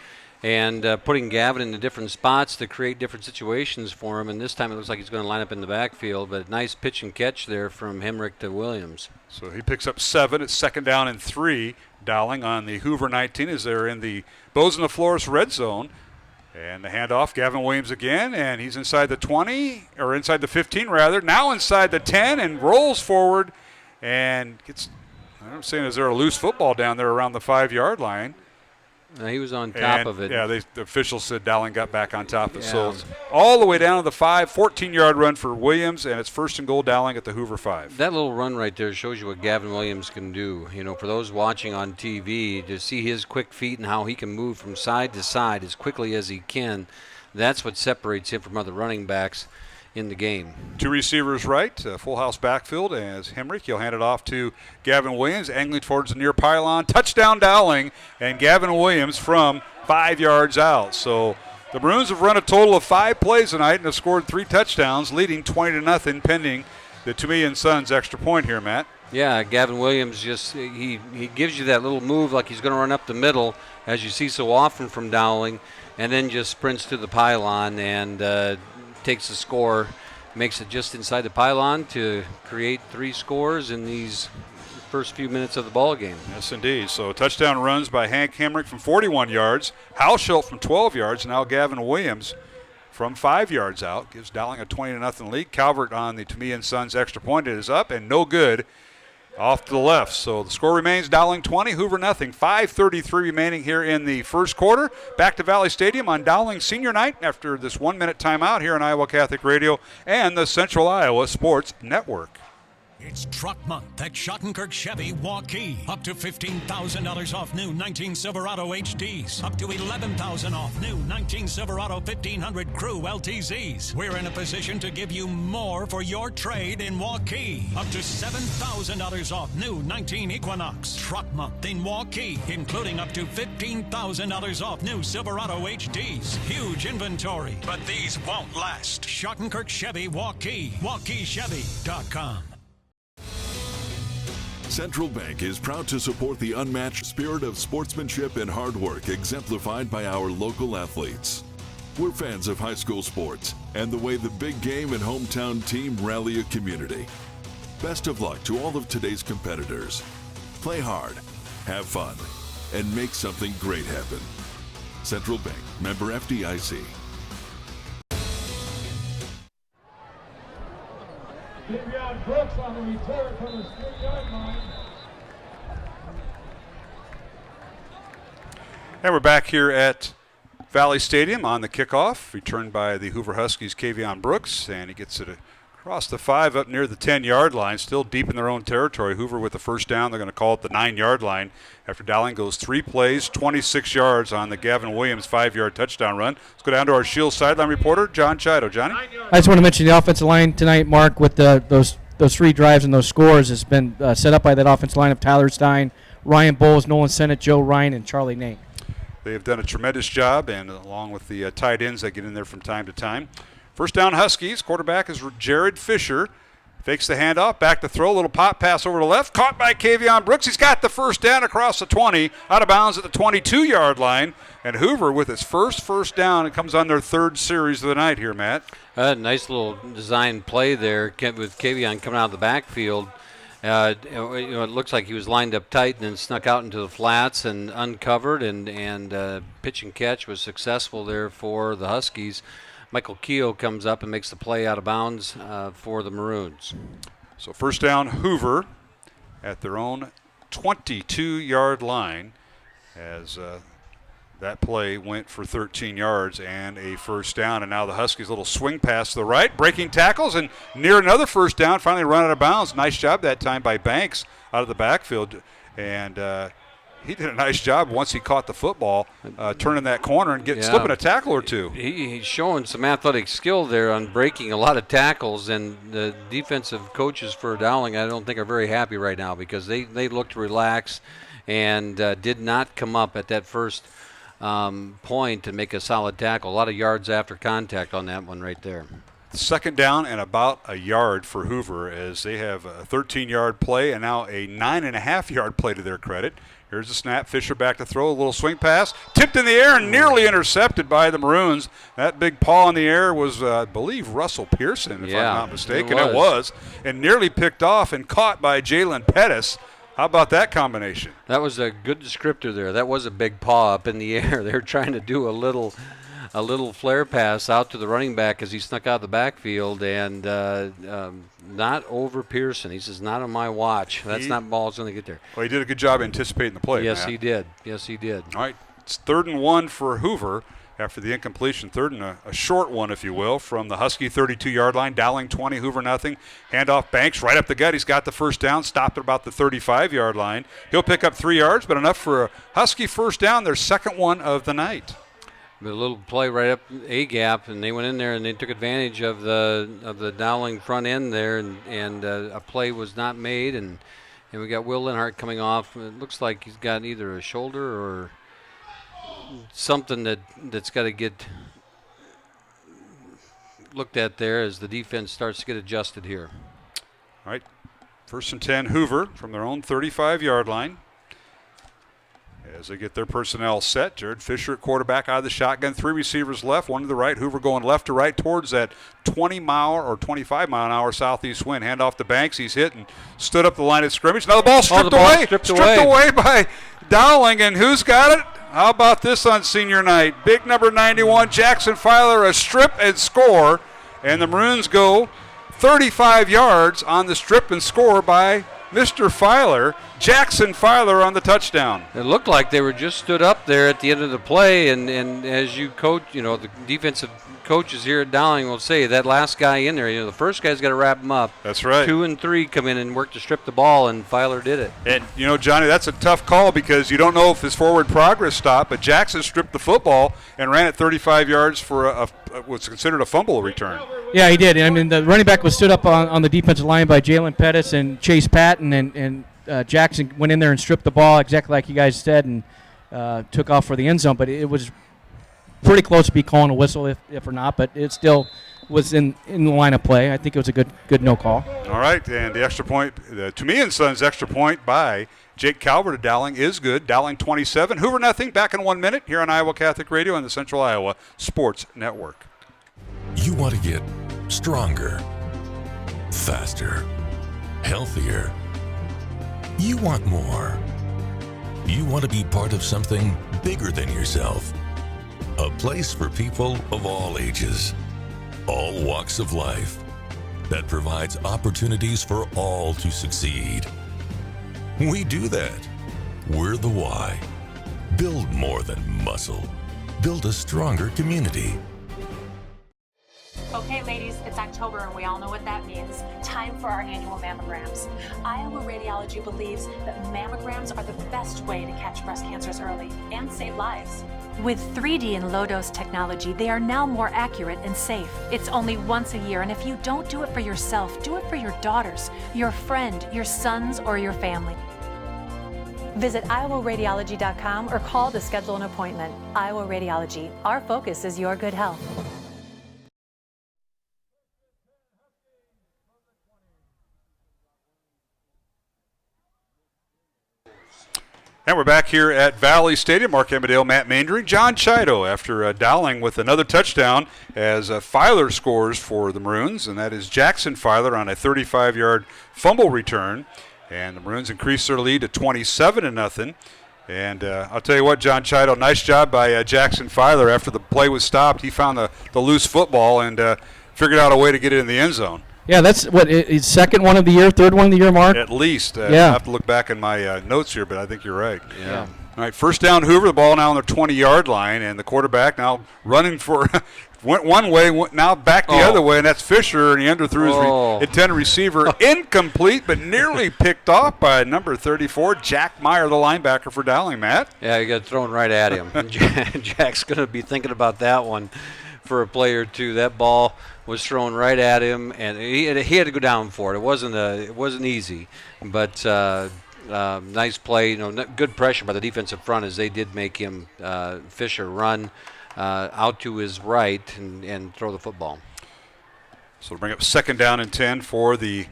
and putting Gavin into different spots to create different situations for him. And this time it looks like he's going to line up in the backfield, but nice pitch and catch there from Hemrick to Williams. So he picks up 7. It's 2nd down and 3. Dowling on the Hoover 19 as they're in the Bows in the Flores red zone. And the handoff, Gavin Williams again, and he's inside the 20, or inside the 15 rather, now inside the 10 and rolls forward and gets, I'm saying, is there a loose football down there around the 5-yard line? He was on top of it. Yeah, the officials said Dowling got back on top of it. So it's all the way down to the 5, 14-yard run for Williams, and it's 1st and goal Dowling at the Hoover 5. That little run right there shows you what Gavin Williams can do. You know, for those watching on TV, to see his quick feet and how he can move from side to side as quickly as he can, that's what separates him from other running backs in the game. 2 receivers right, full house backfield as Hemrick. He'll hand it off to Gavin Williams, angling towards the near pylon. Touchdown Dowling, and Gavin Williams from 5 yards out. So the Maroons have run a total of 5 plays tonight and have scored 3 touchdowns, leading 20-0 pending the Tomei & Sons extra point here, Matt. Yeah, Gavin Williams just he gives you that little move like he's going to run up the middle, as you see so often from Dowling, and then just sprints to the pylon and takes the score, makes it just inside the pylon to create 3 scores in these first few minutes of the ball game. Yes, indeed. So touchdown runs by Hank Hemrick from 41 yards, Hauschild from 12 yards, now Gavin Williams from 5 yards out. Gives Dowling a 20-0 lead. Calvert on the Tomei & Sons extra point. It is up and no good. Off to the left. So the score remains Dowling 20, Hoover nothing. 5:33 remaining here in the first quarter. Back to Valley Stadium on Dowling Senior Night after this 1-minute timeout here on Iowa Catholic Radio and the Central Iowa Sports Network. It's Truck Month at Schottenkirk Chevy Waukee. Up to $15,000 off new 19 Silverado HDs. Up to $11,000 off new 19 Silverado 1500 Crew LTZs. We're in a position to give you more for your trade in Waukee. Up to $7,000 off new 19 Equinox. Truck Month in Waukee, including up to $15,000 off new Silverado HDs. Huge inventory, but these won't last. Schottenkirk Chevy Waukee. WaukeeChevy.com. Central Bank is proud to support the unmatched spirit of sportsmanship and hard work exemplified by our local athletes. We're fans of high school sports and the way the big game and hometown team rally a community. Best of luck to all of today's competitors. Play hard, have fun, and make something great happen. Central Bank, member FDIC. Kevion Brooks on the return from the 3-yard line. And we're back here at Valley Stadium on the kickoff, returned by the Hoover Huskies' Kevion Brooks, and he gets it across the 5 up near the 10-yard line, still deep in their own territory. Hoover with the first down. They're going to call it the 9-yard line after Dowling goes 3 plays, 26 yards on the Gavin Williams 5-yard touchdown run. Let's go down to our Shield sideline reporter, John Chido. Johnny? I just want to mention the offensive line tonight, Mark, with those 3 drives and those scores has been set up by that offensive line of Tyler Stein, Ryan Bowles, Nolan Sennett, Joe Ryan, and Charlie Nate. They have done a tremendous job, and along with the tight ends that get in there from time to time. First down Huskies. Quarterback is Jared Fisher. Fakes the handoff. Back to throw. A little pop pass over to left. Caught by Kevion Brooks. He's got the first down across the 20. Out of bounds at the 22-yard line. And Hoover with his first down. It comes on their 3rd series of the night here, Matt. Nice little design play there with Kevion coming out of the backfield. It looks like he was lined up tight and then snuck out into the flats and uncovered. And pitch and catch was successful there for the Huskies. Michael Keogh comes up and makes the play out of bounds for the Maroons. So first down, Hoover at their own 22-yard line as That play went for 13 yards and a first down, and now the Huskies' little swing pass to the right, breaking tackles, and near another first down, finally run out of bounds. Nice job that time by Banks out of the backfield, and he did a nice job once he caught the football, turning that corner and slipping a tackle or two. He's showing some athletic skill there on breaking a lot of tackles, and the defensive coaches for Dowling I don't think are very happy right now because they looked relaxed and did not come up at that first point to make a solid tackle. A lot of yards after contact on that one right there. Second down and about a yard for Hoover as they have a 13-yard play and now a 9.5-yard play to their credit. Here's the snap. Fisher back to throw. A little swing pass. Tipped in the air and nearly intercepted by the Maroons. That big paw in the air was, I believe, Russell Pearson, if I'm not mistaken. It was. And nearly picked off and caught by Jalen Pettis. How about that combination? That was a good descriptor there. That was a big paw up in the air. They're trying to do a little flare pass out to the running back as he snuck out the backfield and not over Pearson. He says, not on my watch. That's not ball's going to get there. Well, he did a good job anticipating the play. Yes, Matt. he did. Yes, he did. All right, it's 3rd and 1 for Hoover after the incompletion. 3rd and a short one, if you will, from the Husky 32-yard line. Dowling 20, Hoover nothing. Handoff Banks right up the gut. He's got the first down, stopped at about the 35-yard line. He'll pick up 3 yards, but enough for a Husky first down, their second one of the night. A little play right up a gap, and they went in there and they took advantage of the Dowling front end there, and a play was not made, and we got Will Linhart coming off. It looks like he's got either a shoulder or something that's got to get looked at there as the defense starts to get adjusted here. All right, 1st and 10, Hoover from their own 35-yard line. As they get their personnel set, Jared Fisher at quarterback out of the shotgun. 3 receivers left, 1 to the right. Hoover going left to right towards that 20-mile or 25-mile-an-hour southeast wind. Handoff to Banks. He's hit and stood up the line of scrimmage. Now the ball stripped away. Stripped away by Dowling, and who's got it? How about this on senior night? Big number 91, Jackson Filer, a strip and score. And the Maroons go 35 yards on the strip and score by Mr. Filer. Jackson Filer on the touchdown. It looked like they were just stood up there at the end of the play, and as you coach, the defensive coaches here at Dowling will say that last guy in there, the first guy's got to wrap him up. That's right. 2 and 3 come in and work to strip the ball, and Filer did it. And, Johnny, that's a tough call because you don't know if his forward progress stopped, but Jackson stripped the football and ran it 35 yards for what's considered a fumble return. Yeah, he did. I mean, the running back was stood up on the defensive line by Jalen Pettis and Chase Patton, and Jackson went in there and stripped the ball exactly like you guys said and took off for the end zone. But it was pretty close to be calling a whistle if or not, but it still was in the line of play. I think it was a good no call. All right, and the extra point, to me and Sons extra point by Jake Calvert of Dowling is good. Dowling 27, Hoover nothing. Back in 1 minute here on Iowa Catholic Radio and the Central Iowa Sports Network. You want to get stronger, faster, healthier. You want more. You want to be part of something bigger than yourself. A place for people of all ages, all walks of life, that provides opportunities for all to succeed. We do that. We're the why. Build more than muscle. Build a stronger community. Okay, ladies, it's October and we all know what that means. Time for our annual mammograms. Iowa Radiology believes that mammograms are the best way to catch breast cancers early and save lives. With 3D and low-dose technology, they are now more accurate and safe. It's only once a year, and if you don't do it for yourself, do it for your daughters, your friend, your sons, or your family. Visit iowaradiology.com or call to schedule an appointment. Iowa Radiology. Our focus is your good health. And we're back here at Valley Stadium. Mark Emmerdale, Matt Maindring, John Chido after Dowling with another touchdown as Filer scores for the Maroons, and that is Jackson Filer on a 35-yard fumble return. And the Maroons increase their lead to 27-0. And I'll tell you what, John Chido, nice job by Jackson Filer. After the play was stopped, he found the loose football and figured out a way to get it in the end zone. Yeah, that's his second one of the year, third one of the year, Mark? At least. Yeah. I have to look back in my notes here, but I think you're right. Yeah. All right, first down Hoover, the ball now on their 20-yard line, and the quarterback now running for went one way, now back the other way, and that's Fisher, and he underthrew his intended receiver. Incomplete, but nearly picked off by number 34, Jack Meyer, the linebacker for Dowling, Matt. Yeah, he got thrown right at him. Jack's going to be thinking about that one for a play or two. That ball was thrown right at him, and he had to go down for it. It wasn't easy, but nice play. Good pressure by the defensive front as they did make him Fisher run out to his right and throw the football. So we'll bring up second down and 10 for the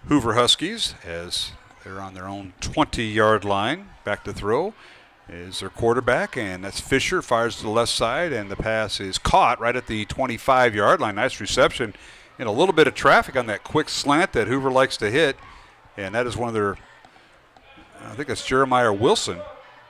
Hoover Huskies as they're on their own 20-yard line. Back to throw is their quarterback, and that's Fisher. Fires to the left side, and the pass is caught right at the 25-yard line. Nice reception and a little bit of traffic on that quick slant that Hoover likes to hit, and that is one of their, I think it's Jeremiah Wilson.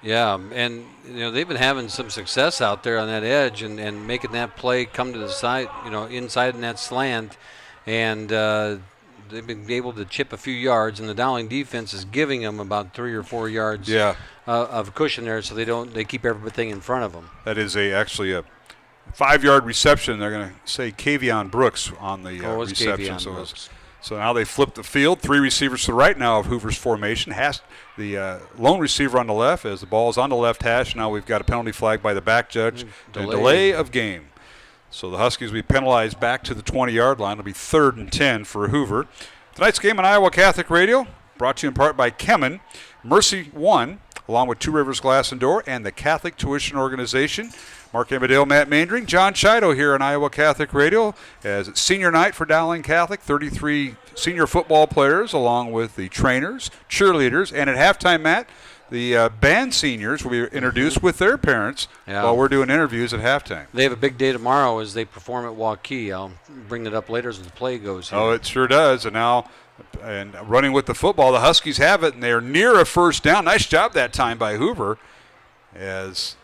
Yeah, and they've been having some success out there on that edge and making that play come to the side, inside in that slant, and they've been able to chip a few yards, and the Dowling defense is giving them about 3 or 4 yards of cushion there, so they keep everything in front of them. That is actually a 5-yard reception. They're going to say Kavion Brooks on the reception. So now they flip the field. 3 receivers to the right now of Hoover's formation. The lone receiver on the left as the ball is on the left hash. Now we've got a penalty flag by the back judge. Delay of game. So the Huskies will be penalized back to the 20-yard line. It'll be 3rd and 10 for Hoover. Tonight's game on Iowa Catholic Radio brought to you in part by Kemen, Mercy One, along with Two Rivers Glass and Door, and the Catholic Tuition Organization. Mark Amadale, Matt Maindring, John Chido here on Iowa Catholic Radio as it's senior night for Dowling Catholic. 33 senior football players along with the trainers, cheerleaders, and at halftime, Matt, the band seniors will be introduced with their parents while we're doing interviews at halftime. They have a big day tomorrow as they perform at Waukee. I'll bring it up later as the play goes here. Oh, it sure does. And now running with the football, the Huskies have it, and they're near a first down. Nice job that time by Hoover as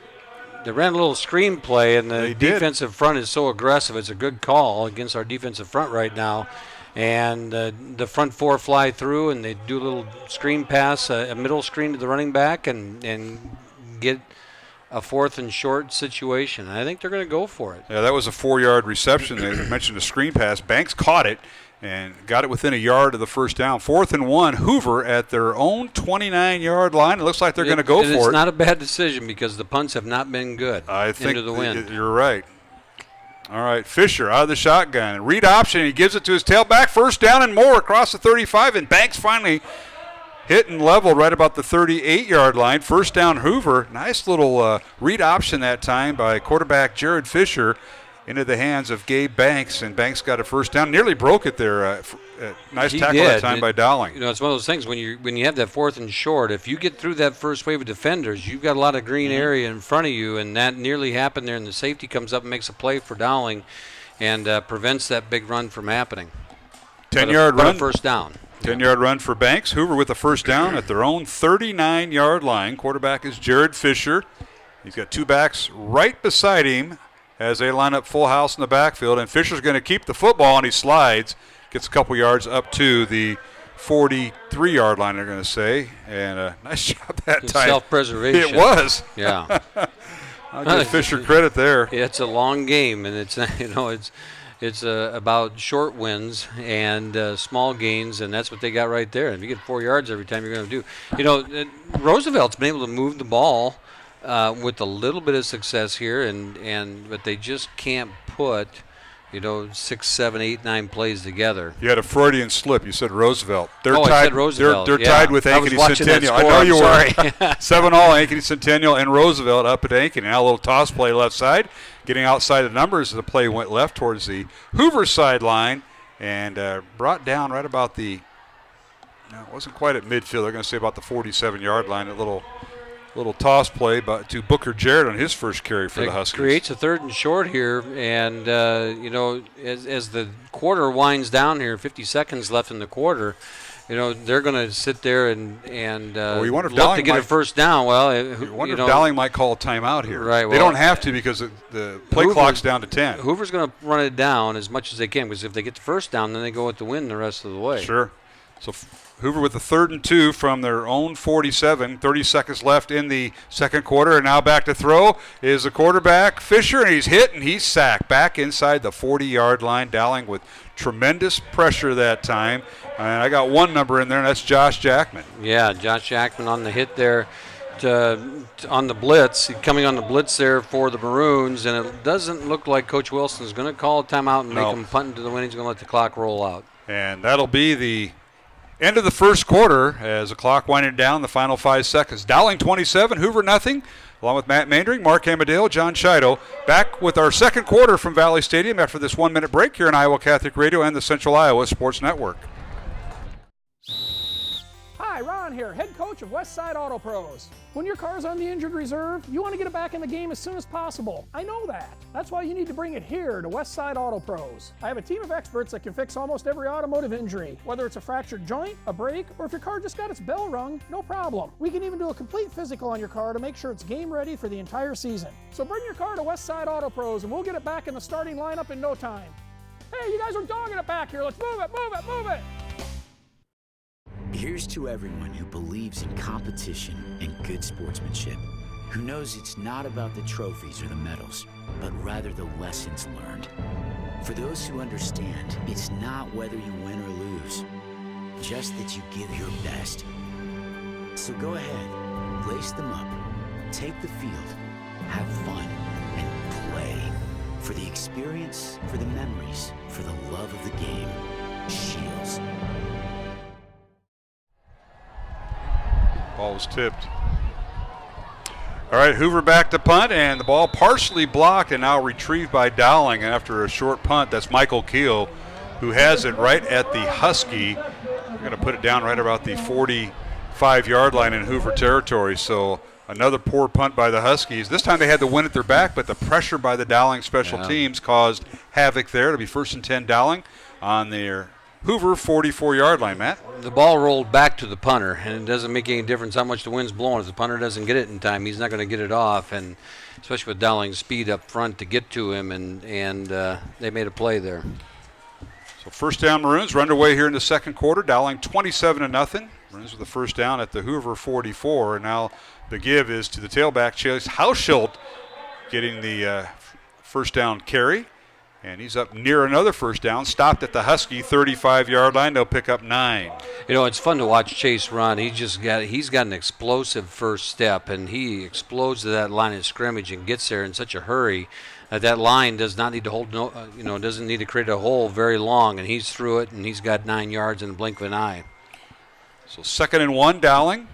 they ran a little screen play, and the defensive front is so aggressive. It's a good call against our defensive front right now. And the front 4 fly through, and they do a little screen pass, a middle screen to the running back, and get a 4th and short situation. And I think they're going to go for it. Yeah, that was a 4-yard reception. They mentioned a screen pass. Banks caught it and got it within a yard of the first down. 4th and 1, Hoover at their own 29-yard line. It looks like they're going to go for it. It's not a bad decision because the punts have not been good I think into the wind. You're right. All right, Fisher out of the shotgun. Read option, he gives it to his tailback. First down and more across the 35, and Banks finally hit and leveled right about the 38-yard line. First down, Hoover. Nice little read option that time by quarterback Jared Fisher into the hands of Gabe Banks, and Banks got a first down. Nearly broke it there. Nice tackle that time by Dowling. It's one of those things when you have that 4th and short, if you get through that first wave of defenders, you've got a lot of green area in front of you, and that nearly happened there, and the safety comes up and makes a play for Dowling and prevents that big run from happening. 10-yard run. First down. 10-yard run for Banks. Hoover with a first down at their own 39-yard line. Quarterback is Jared Fisher. He's got 2 backs right beside him as they line up full house in the backfield, and Fisher's going to keep the football, and he slides. Gets a couple yards up to the 43-yard line, they're going to say. And nice job that time. Self-preservation. It was. Yeah. I'll give Fisher credit there. It's a long game, and it's it's about short wins and small gains, and that's what they got right there. If you get 4 yards every time, you're going to do. Roosevelt's been able to move the ball with a little bit of success here, but they just can't put 6, 7, 8, 9 plays together. You had a Freudian slip. You said Roosevelt. I said Roosevelt. They're tied with Ankeny Centennial. I know you were. 7-all Ankeny Centennial and Roosevelt up at Ankeny. Now a little toss play left side. Getting outside the numbers, the play went left towards the Hoover sideline and brought down right about it wasn't quite at midfield. They're going to say about the 47-yard line. A little toss play to Booker Jarrett on his first carry for the Huskies. Creates a 3rd and short here, and as the quarter winds down here, 50 seconds left in the quarter, they're going to sit there and look to get a first down. Well, you wonder if Dowling might call a timeout here. Right. They don't have to because the play clock's down to 10. Hoover's going to run it down as much as they can because if they get the first down, then they go with the win the rest of the way. Sure. So Hoover with the 3rd and 2 from their own 47. 30 seconds left in the second quarter. And now back to throw is the quarterback, Fisher, and he's hit and he's sacked back inside the 40-yard line. Dowling with tremendous pressure that time. And I got one number in there, and that's Josh Jackman. Yeah, Josh Jackman on the hit there. On the blitz, coming on the blitz there for the Maroons, and it doesn't look like Coach Wilson's going to call a timeout and make them punt into the wind. He's going to let the clock roll out. And that'll be the end of the first quarter as the clock winding down, the final 5 seconds. Dowling 27, Hoover nothing. Along with Matt Mandring, Mark Amadale, John Chido. Back with our second quarter from Valley Stadium after this 1-minute break here on Iowa Catholic Radio and the Central Iowa Sports Network. Hi, Ron here, head coach of Westside Auto Pros. When your car's on the injured reserve, you want to get it back in the game as soon as possible. I know that. That's why you need to bring it here to Westside Auto Pros. I have a team of experts that can fix almost every automotive injury, whether it's a fractured joint, a brake, or if your car just got its bell rung, no problem. We can even do a complete physical on your car to make sure it's game ready for the entire season. So bring your car to Westside Auto Pros and we'll get it back in the starting lineup in no time. Hey, you guys are dogging it back here. Let's move it, move it, move it. Here's to everyone who believes in competition and good sportsmanship, who knows it's not about the trophies or the medals, but rather the lessons learned. For those who understand, it's not whether you win or lose, just that you give your best. So go ahead, lace them up, take the field, have fun, and play. For the experience, for the memories, for the love of the game. Shields. Ball was tipped. All right, Hoover back to punt, and the ball partially blocked and now retrieved by Dowling after a short punt. That's Michael Keel, who has it right at the Husky. We're going to put it down right about the 45-yard line in Hoover territory. So another poor punt by the Huskies. This time they had the wind at their back, but the pressure by the Dowling special teams caused havoc there. It'll be 1st and 10 Dowling on their Hoover 44-yard line, Matt. The ball rolled back to the punter, and it doesn't make any difference how much the wind's blowing. If the punter doesn't get it in time, he's not going to get it off, and especially with Dowling's speed up front to get to him, and they made a play there. So first down Maroons. We're underway here in the second quarter. Dowling 27-0. Maroons with the first down at the Hoover 44, and now the give is to the tailback, Chase Hauschild, getting the first down carry. And he's up near another first down, stopped at the Husky 35-yard line. They'll pick up 9. You know, it's fun to watch Chase run. He's got an explosive first step, and he explodes to that line of scrimmage and gets there in such a hurry that line does not need to hold doesn't need to create a hole very long, and he's through it, and he's got 9 yards in the blink of an eye. So 2nd and 1, Dowling.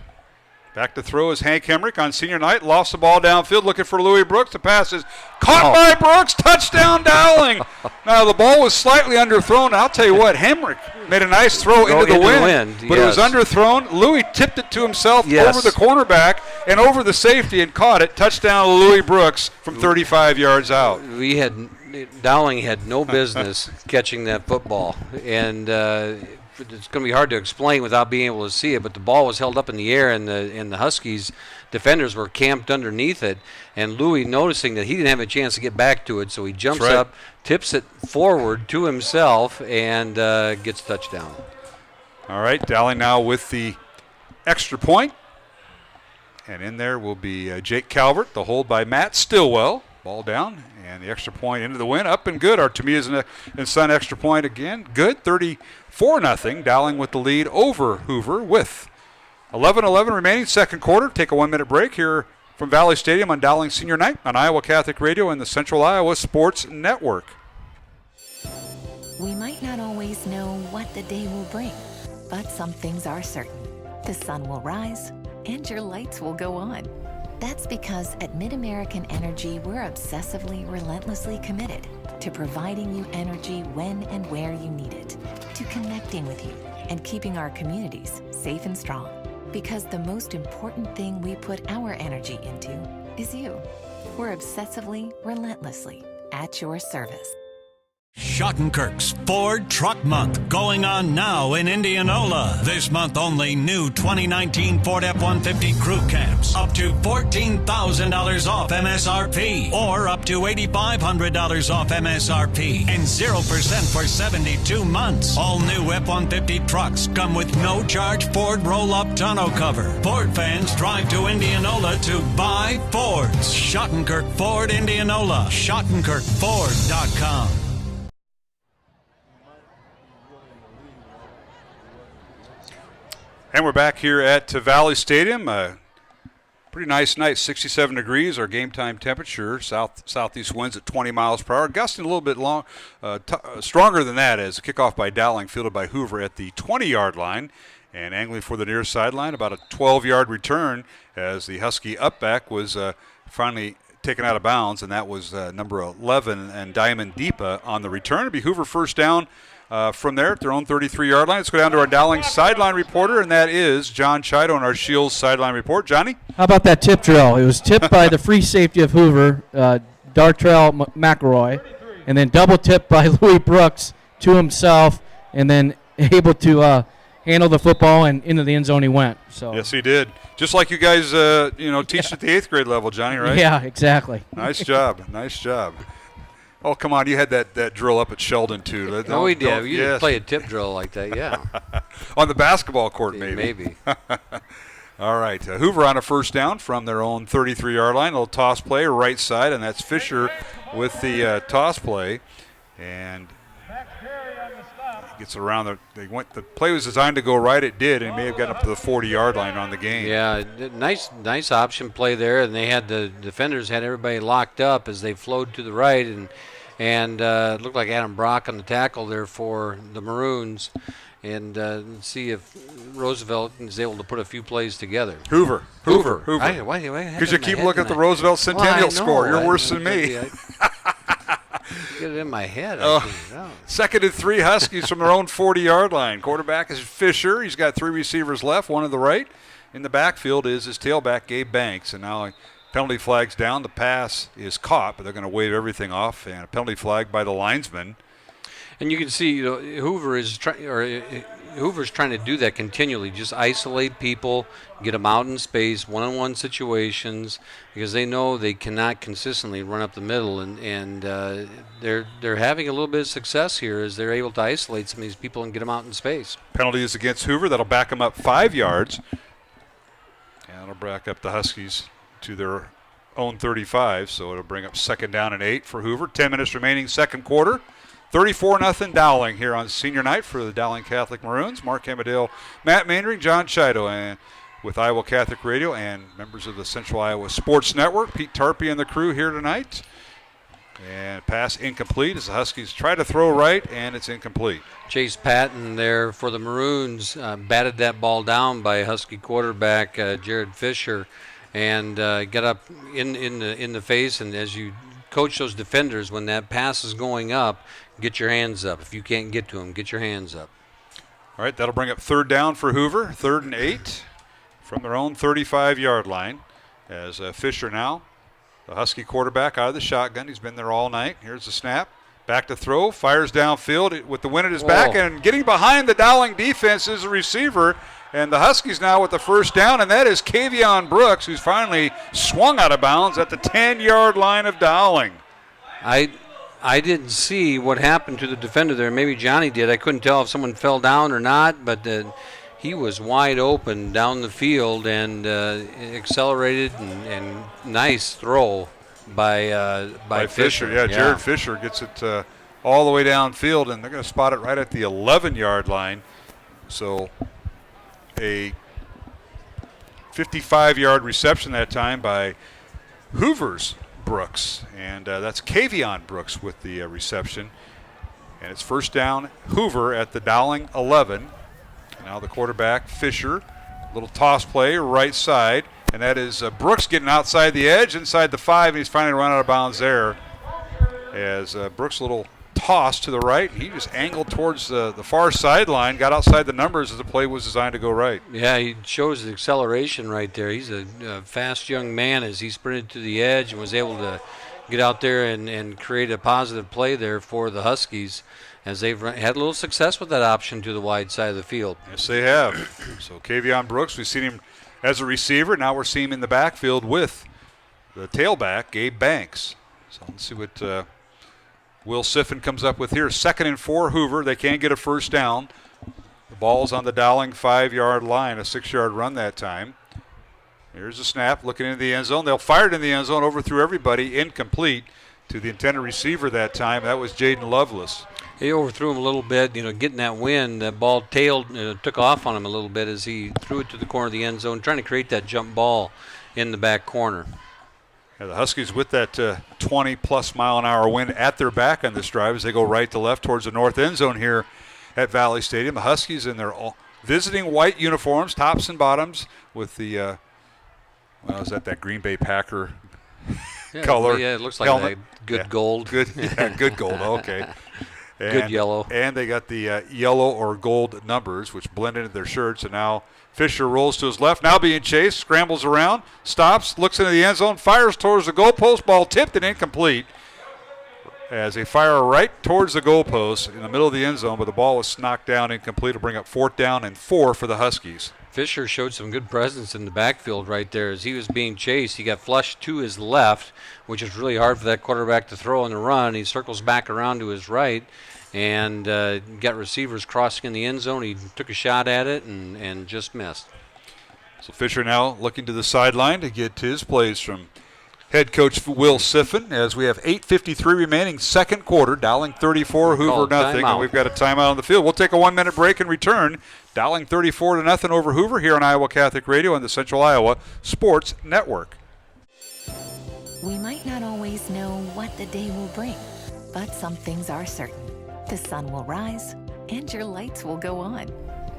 Back to throw is Hank Hemrick on senior night. Lost the ball downfield looking for Louis Brooks. The pass is caught by Brooks. Touchdown, Dowling. Now, the ball was slightly underthrown. I'll tell you what, Hemrick made a nice throw into the wind. But it was underthrown. Louis tipped it to himself over the cornerback and over the safety and caught it. Touchdown to Louis Brooks from 35 yards out. Dowling had no business catching that football. And it's going to be hard to explain without being able to see it, but the ball was held up in the air, and the Huskies defenders were camped underneath it, and Louis, noticing that he didn't have a chance to get back to it, so he jumps up, tips it forward to himself, and gets a touchdown. All right, Dowling now with the extra point, and in there will be Jake Calvert, the hold by Matt Stillwell. Ball down, and the extra point into the wind, up and good. Artemia's and Son extra point again, good, 34-0. Dowling with the lead over Hoover with 11:11 remaining, second quarter. Take a 1-minute break here from Valley Stadium on Dowling Senior Night on Iowa Catholic Radio and the Central Iowa Sports Network. We might not always know what the day will bring, but some things are certain. The sun will rise, and your lights will go on. That's because at MidAmerican Energy, we're obsessively, relentlessly committed to providing you energy when and where you need it, to connecting with you and keeping our communities safe and strong. Because the most important thing we put our energy into is you. We're obsessively, relentlessly at your service. Schottenkirk's Ford Truck Month going on now in Indianola. This month only new 2019 Ford F-150 crew cabs up to $14,000 off MSRP or up to $8,500 off MSRP and 0% for 72 months. All new F-150 trucks come with no charge Ford roll-up tonneau cover. Ford fans drive to Indianola to buy Fords. Schottenkirk Ford Indianola. SchottenkirkFord.com. And we're back here at Valley Stadium. Pretty nice night, 67 degrees. Our game time temperature, southeast winds at 20 miles per hour. Gusting a little bit stronger than that as a kickoff by Dowling, fielded by Hoover at the 20-yard line. And angling for the near sideline, about a 12-yard return as the Husky upback was finally taken out of bounds, and that was number 11 and Diamond Deepa on the return. It'll be Hoover first down. From there at their own 33-yard line. Let's go down to our Dowling sideline reporter, and that is John Chido on our Shields sideline report. Johnny? How about that tip drill? It was tipped by the free safety of Hoover, Dartrell McElroy, and then double tipped by Louis Brooks to himself, and then able to handle the football, and into the end zone he went. So yes, he did. Just like you guys teach at the 8th grade level, Johnny, right? Yeah, exactly. Nice job. Nice job. Oh, come on. You had that drill up at Sheldon, too. Oh, we did. You didn't play a tip drill like that, yeah. On the basketball court, yeah, maybe. Maybe. All right. Hoover on a first down from their own 33-yard line. A little toss play right side, and that's Fisher with the toss play. And he gets around. The play was designed to go right. It did, and it may have gotten up to the 40-yard line on the game. Yeah, nice option play there, and they had the defenders had everybody locked up as they flowed to the right, and it looked like Adam Brock on the tackle there for the Maroons. And let's see if Roosevelt is able to put a few plays together. Hoover. Because you keep looking at the Roosevelt Centennial score. You're worse than me. Get it in my head. Second and 3 Huskies from their own 40-yard line. Quarterback is Fisher. He's got 3 receivers left, one to the right. In the backfield is his tailback, Gabe Banks. And now penalty flag's down. The pass is caught, but they're going to wave everything off. And a penalty flag by the linesman. And you can see, Hoover's trying to do that continually. Just isolate people, get them out in space, one-on-one situations, because they know they cannot consistently run up the middle, and they're having a little bit of success here as they're able to isolate some of these people and get them out in space. Penalty is against Hoover. That'll back them up 5 yards, and it'll back up the Huskies to their own 35. So it'll bring up second down and 8 for Hoover. 10 minutes remaining, second quarter. 34-0 Dowling here on senior night for the Dowling Catholic Maroons. Mark Hamadale, Matt Mandring, John Chido, and with Iowa Catholic Radio and members of the Central Iowa Sports Network. Pete Tarpey and the crew here tonight. And pass incomplete as the Huskies try to throw right, and it's incomplete. Chase Patton there for the Maroons batted that ball down by Husky quarterback Jared Fisher, and got up in the face. And as you coach those defenders, when that pass is going up, get your hands up. If you can't get to them, get your hands up. All right, that'll bring up third down for Hoover. 3rd and 8 from their own 35-yard line. As Fisher now, the Husky quarterback, out of the shotgun. He's been there all night. Here's the snap. Back to throw. Fires downfield with the wind at his back. And getting behind the Dowling defense is a receiver. And the Huskies now with the first down, and that is Kavion Brooks, who's finally swung out of bounds at the 10-yard line of Dowling. I didn't see what happened to the defender there. Maybe Johnny did. I couldn't tell if someone fell down or not, but he was wide open down the field and accelerated and nice throw by Fisher. Yeah, Jared Fisher gets it all the way downfield, and they're going to spot it right at the 11-yard line. So a 55-yard reception that time by Hoover's Brooks, and that's Kavion Brooks with the reception. And it's first down, Hoover at the Dowling 11. Now the quarterback, Fisher, little toss play right side, and that is Brooks getting outside the edge, inside the 5, and he's finally run out of bounds there. As Brooks' little toss to the right, he just angled towards the far sideline, got outside the numbers as the play was designed to go right. Yeah, he shows the acceleration right there. He's a fast young man as he sprinted to the edge and was able to get out there and create a positive play there for the Huskies, as they've had a little success with that option to the wide side of the field. Yes, they have. So Kavion Brooks, we've seen him as a receiver. Now we're seeing him in the backfield with the tailback, Gabe Banks. So let's see what Will Siffin comes up with here. 2nd and 4, Hoover. They can't get a first down. The ball's on the Dowling 5-yard line, a 6-yard run that time. Here's a snap, looking into the end zone. They'll fire it in the end zone, overthrew everybody, incomplete to the intended receiver that time. That was Jaden Lovelace. He overthrew him a little bit, getting that wind. That ball took off on him a little bit as he threw it to the corner of the end zone, trying to create that jump ball in the back corner. Yeah, the Huskies with that 20-plus mile-an-hour wind at their back on this drive as they go right to left towards the north end zone here at Valley Stadium. The Huskies in their visiting white uniforms, tops and bottoms, with the, is that Green Bay Packer color? Yeah, it looks like helmet. Good gold. Good gold, okay. Good yellow. And they got the yellow or gold numbers, which blend into their shirts. And now Fisher rolls to his left, now being chased, scrambles around, stops, looks into the end zone, fires towards the goalpost, ball tipped and incomplete. As they fire right towards the goalpost in the middle of the end zone, but the ball was knocked down incomplete to bring up 4th down and 4 for the Huskies. Fisher showed some good presence in the backfield right there. As he was being chased, he got flushed to his left, which is really hard for that quarterback to throw on the run. He circles back around to his right and got receivers crossing in the end zone. He took a shot at it and just missed. So Fisher now looking to the sideline to get his plays from head coach Will Siffin, as we have 8:53 remaining, second quarter. Dowling 34, Hoover nothing, and we've got a timeout on the field. We'll take a 1-minute break and return. Dowling 34-0 over Hoover here on Iowa Catholic Radio and the Central Iowa Sports Network. We might not always know what the day will bring, but some things are certain. The sun will rise and your lights will go on.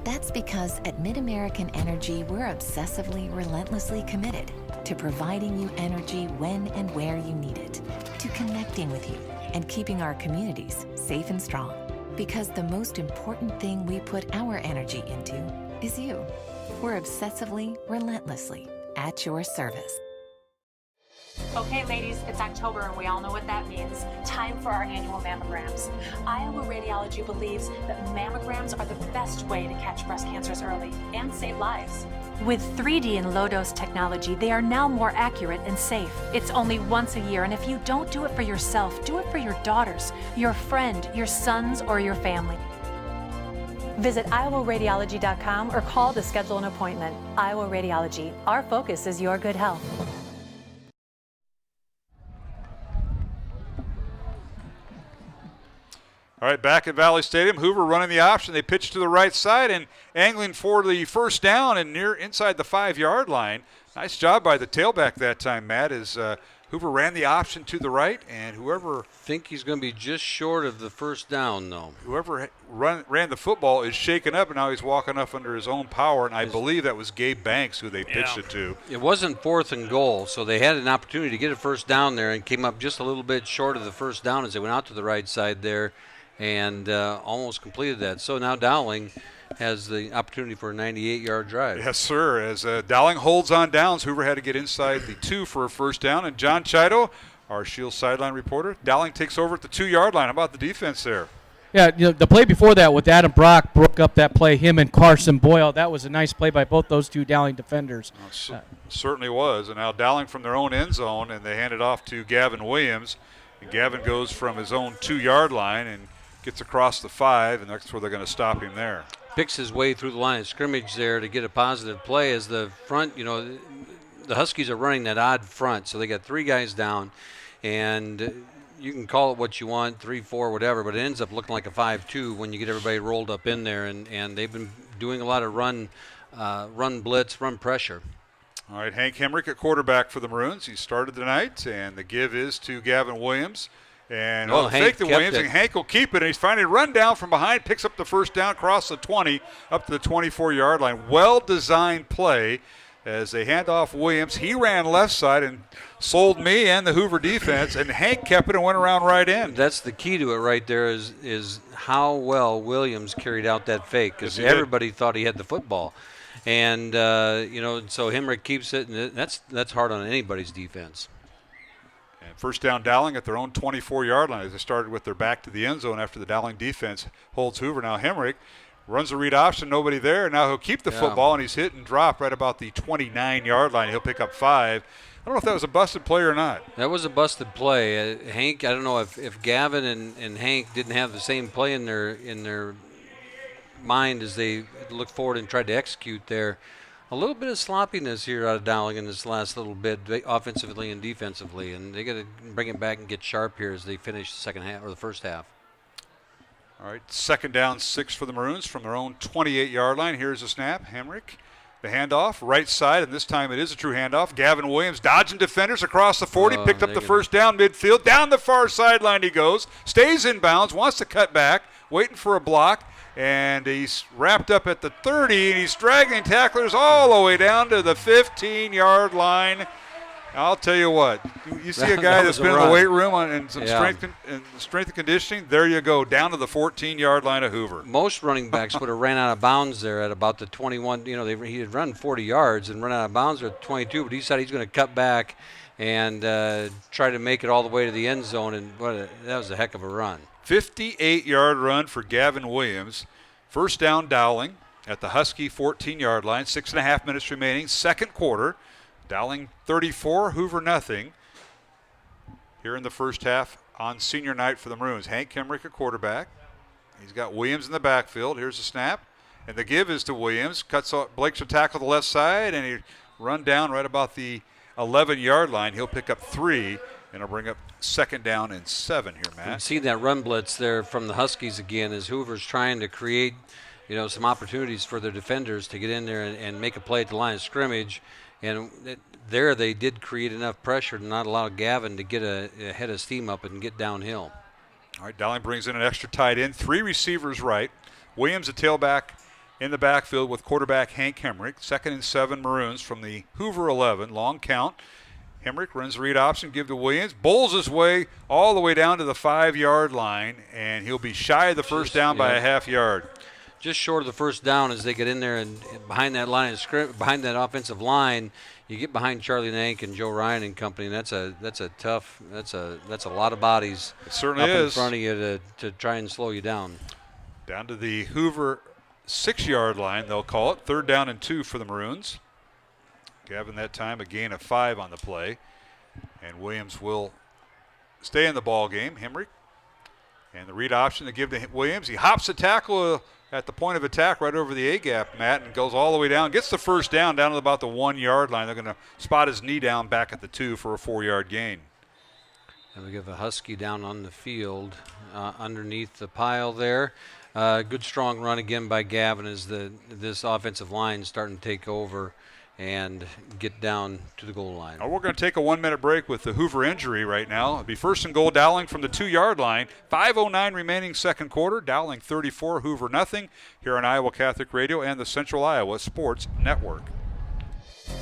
That's because at MidAmerican Energy, we're obsessively, relentlessly committed to providing you energy when and where you need it, to connecting with you and keeping our communities safe and strong. Because the most important thing we put our energy into is you. We're obsessively, relentlessly at your service. Okay, ladies, it's October and we all know what that means. Time for our annual mammograms. Iowa Radiology believes that mammograms are the best way to catch breast cancers early and save lives. With 3D and low-dose technology, they are now more accurate and safe. It's only once a year, and if you don't do it for yourself, do it for your daughters, your friend, your sons, or your family. Visit iowaradiology.com or call to schedule an appointment. Iowa Radiology. Our focus is your good health. All right, back at Valley Stadium, Hoover running the option. They pitch to the right side and angling for the first down and near inside the 5-yard line. Nice job by the tailback that time, Matt, as Hoover ran the option to the right, and whoever... think he's going to be just short of the first down, though. Whoever ran the football is shaken up, and now he's walking up under his own power, and I believe that was Gabe Banks who they pitched it to. It wasn't 4th and goal, so they had an opportunity to get a first down there and came up just a little bit short of the first down as they went out to the right side there and almost completed that. So now Dowling has the opportunity for a 98-yard drive. Yes, sir. As Dowling holds on downs, Hoover had to get inside the 2 for a first down. And John Chido, our Shield sideline reporter, Dowling takes over at the 2-yard line. How about the defense there? Yeah, the play before that with Adam Brock broke up that play, him and Carson Boyle. That was a nice play by both those two Dowling defenders. Certainly was. And now Dowling from their own end zone, and they hand it off to Gavin Williams. And Gavin goes from his own 2-yard line and gets across the 5, and that's where they're going to stop him there. Picks his way through the line of scrimmage there to get a positive play as the front, the Huskies are running that odd front, so they got 3 guys down, and you can call it what you want, 3-4, whatever, but it ends up looking like a 5-2 when you get everybody rolled up in there, and they've been doing a lot of run blitz, run pressure. All right, Hank Hemrick at quarterback for the Maroons. He started tonight, and the give is to Gavin Williams. And fake to Williams, and Hank will keep it, and he's finally run down from behind, picks up the first down, across the 20, up to the 24-yard line. Well-designed play as they hand off Williams. He ran left side and sold me and the Hoover defense, and Hank kept it and went around right in. That's the key to it right there is how well Williams carried out that fake, because everybody thought he had the football. And, so Hemrick keeps it, and that's hard on anybody's defense. And First down Dowling at their own 24-yard line as they started with their back to the end zone after the Dowling defense holds Hoover. Now Hemrick runs the read option, nobody there. Now he'll keep the football, and he's hit and dropped right about the 29-yard line. He'll pick up 5. I don't know if that was a busted play or not. That was a busted play. Hank, I don't know if Gavin and Hank didn't have the same play in their mind as they looked forward and tried to execute there. A little bit of sloppiness here out of Dowling in this last little bit, offensively and defensively, and they got to bring it back and get sharp here as they finish the second half or the first half. All right, second down 6 for the Maroons from their own 28-yard line. Here's a snap. Hemrick, the handoff, right side, and this time it is a true handoff. Gavin Williams dodging defenders across the 40, picked up the first down midfield. Down the far sideline he goes, stays in bounds, wants to cut back, waiting for a block. And he's wrapped up at the 30, and he's dragging tacklers all the way down to the 15-yard line. I'll tell you what, you see a guy that's been in the weight room and some strength and conditioning, there you go, down to the 14-yard line of Hoover. Most running backs would have ran out of bounds there at about the 21. You know, he had run 40 yards and run out of bounds at 22, but he said he's going to cut back and try to make it all the way to the end zone, and that was a heck of a run. 58-yard run for Gavin Williams. First down Dowling at the Husky 14-yard line. 6.5 minutes remaining. Second quarter. Dowling 34, Hoover nothing. Here in the first half on senior night for the Maroons. Hank Hemrick, a quarterback. He's got Williams in the backfield. Here's a snap. And the give is to Williams. Cuts off Blake's a tackle to the left side, and he run down right about the 11-yard line. He'll pick up 3. And it'll bring up second down and 7 here, Matt. You've seen that run blitz there from the Huskies again as Hoover's trying to create, some opportunities for their defenders to get in there and make a play at the line of scrimmage. And there they did create enough pressure to not allow Gavin to get a head of steam up and get downhill. All right, Dowling brings in an extra tight end. 3 receivers right. Williams, a tailback in the backfield with quarterback Hank Hemrick. 2nd and 7 Maroons from the Hoover 11. Long count. Hemrick runs the read option, give to Williams, bowls his way all the way down to the 5-yard line, and he'll be shy of the first down by a half yard. Just short of the first down as they get in there and behind that line of script, behind that offensive line, you get behind Charlie Nank and Joe Ryan and company, and that's a lot of bodies. It certainly up is. in front of you to try and slow you down. Down to the Hoover 6-yard line, they'll call it. 3rd down and 2 for the Maroons. Gavin that time a gain of 5 on the play. And Williams will stay in the ball game. Hemrick. And the read option to give to Williams. He hops the tackle at the point of attack right over the A-gap, Matt, and goes all the way down. Gets the first down to about the 1-yard line. They're going to spot his knee down back at the 2 for a 4-yard gain. And we give a Husky down on the field underneath the pile there. Good strong run again by Gavin as this offensive line starting to take over and get down to the goal line. We're going to take a 1-minute break with the Hoover injury right now. It'll be 1st and goal, Dowling from the 2-yard line. 5:09 remaining second quarter. Dowling 34, Hoover nothing. Here on Iowa Catholic Radio and the Central Iowa Sports Network.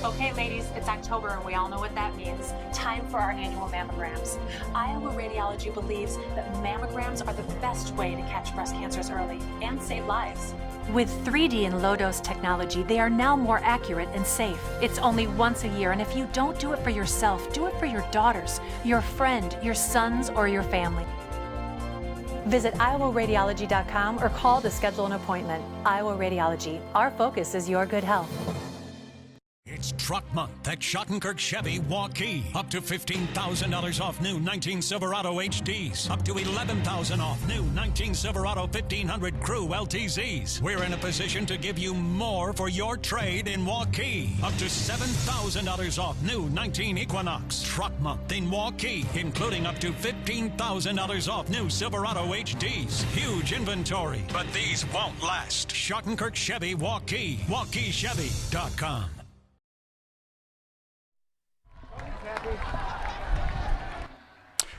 Okay, ladies, it's October and we all know what that means. Time for our annual mammograms. Iowa Radiology believes that mammograms are the best way to catch breast cancers early and save lives. With 3D and low-dose technology, they are now more accurate and safe. It's only once a year, and if you don't do it for yourself, do it for your daughters, your friend, your sons, or your family. Visit iowaradiology.com or call to schedule an appointment. Iowa Radiology. Our focus is your good health. It's Truck Month at Schottenkirk Chevy Waukee. Up to $15,000 off new 19 Silverado HDs. Up to $11,000 off new 19 Silverado 1500 Crew LTZs. We're in a position to give you more for your trade in Waukee. Up to $7,000 off new 19 Equinox. Truck Month in Waukee, including up to $15,000 off new Silverado HDs. Huge inventory, but these won't last. Schottenkirk Chevy Waukee. WaukeeChevy.com.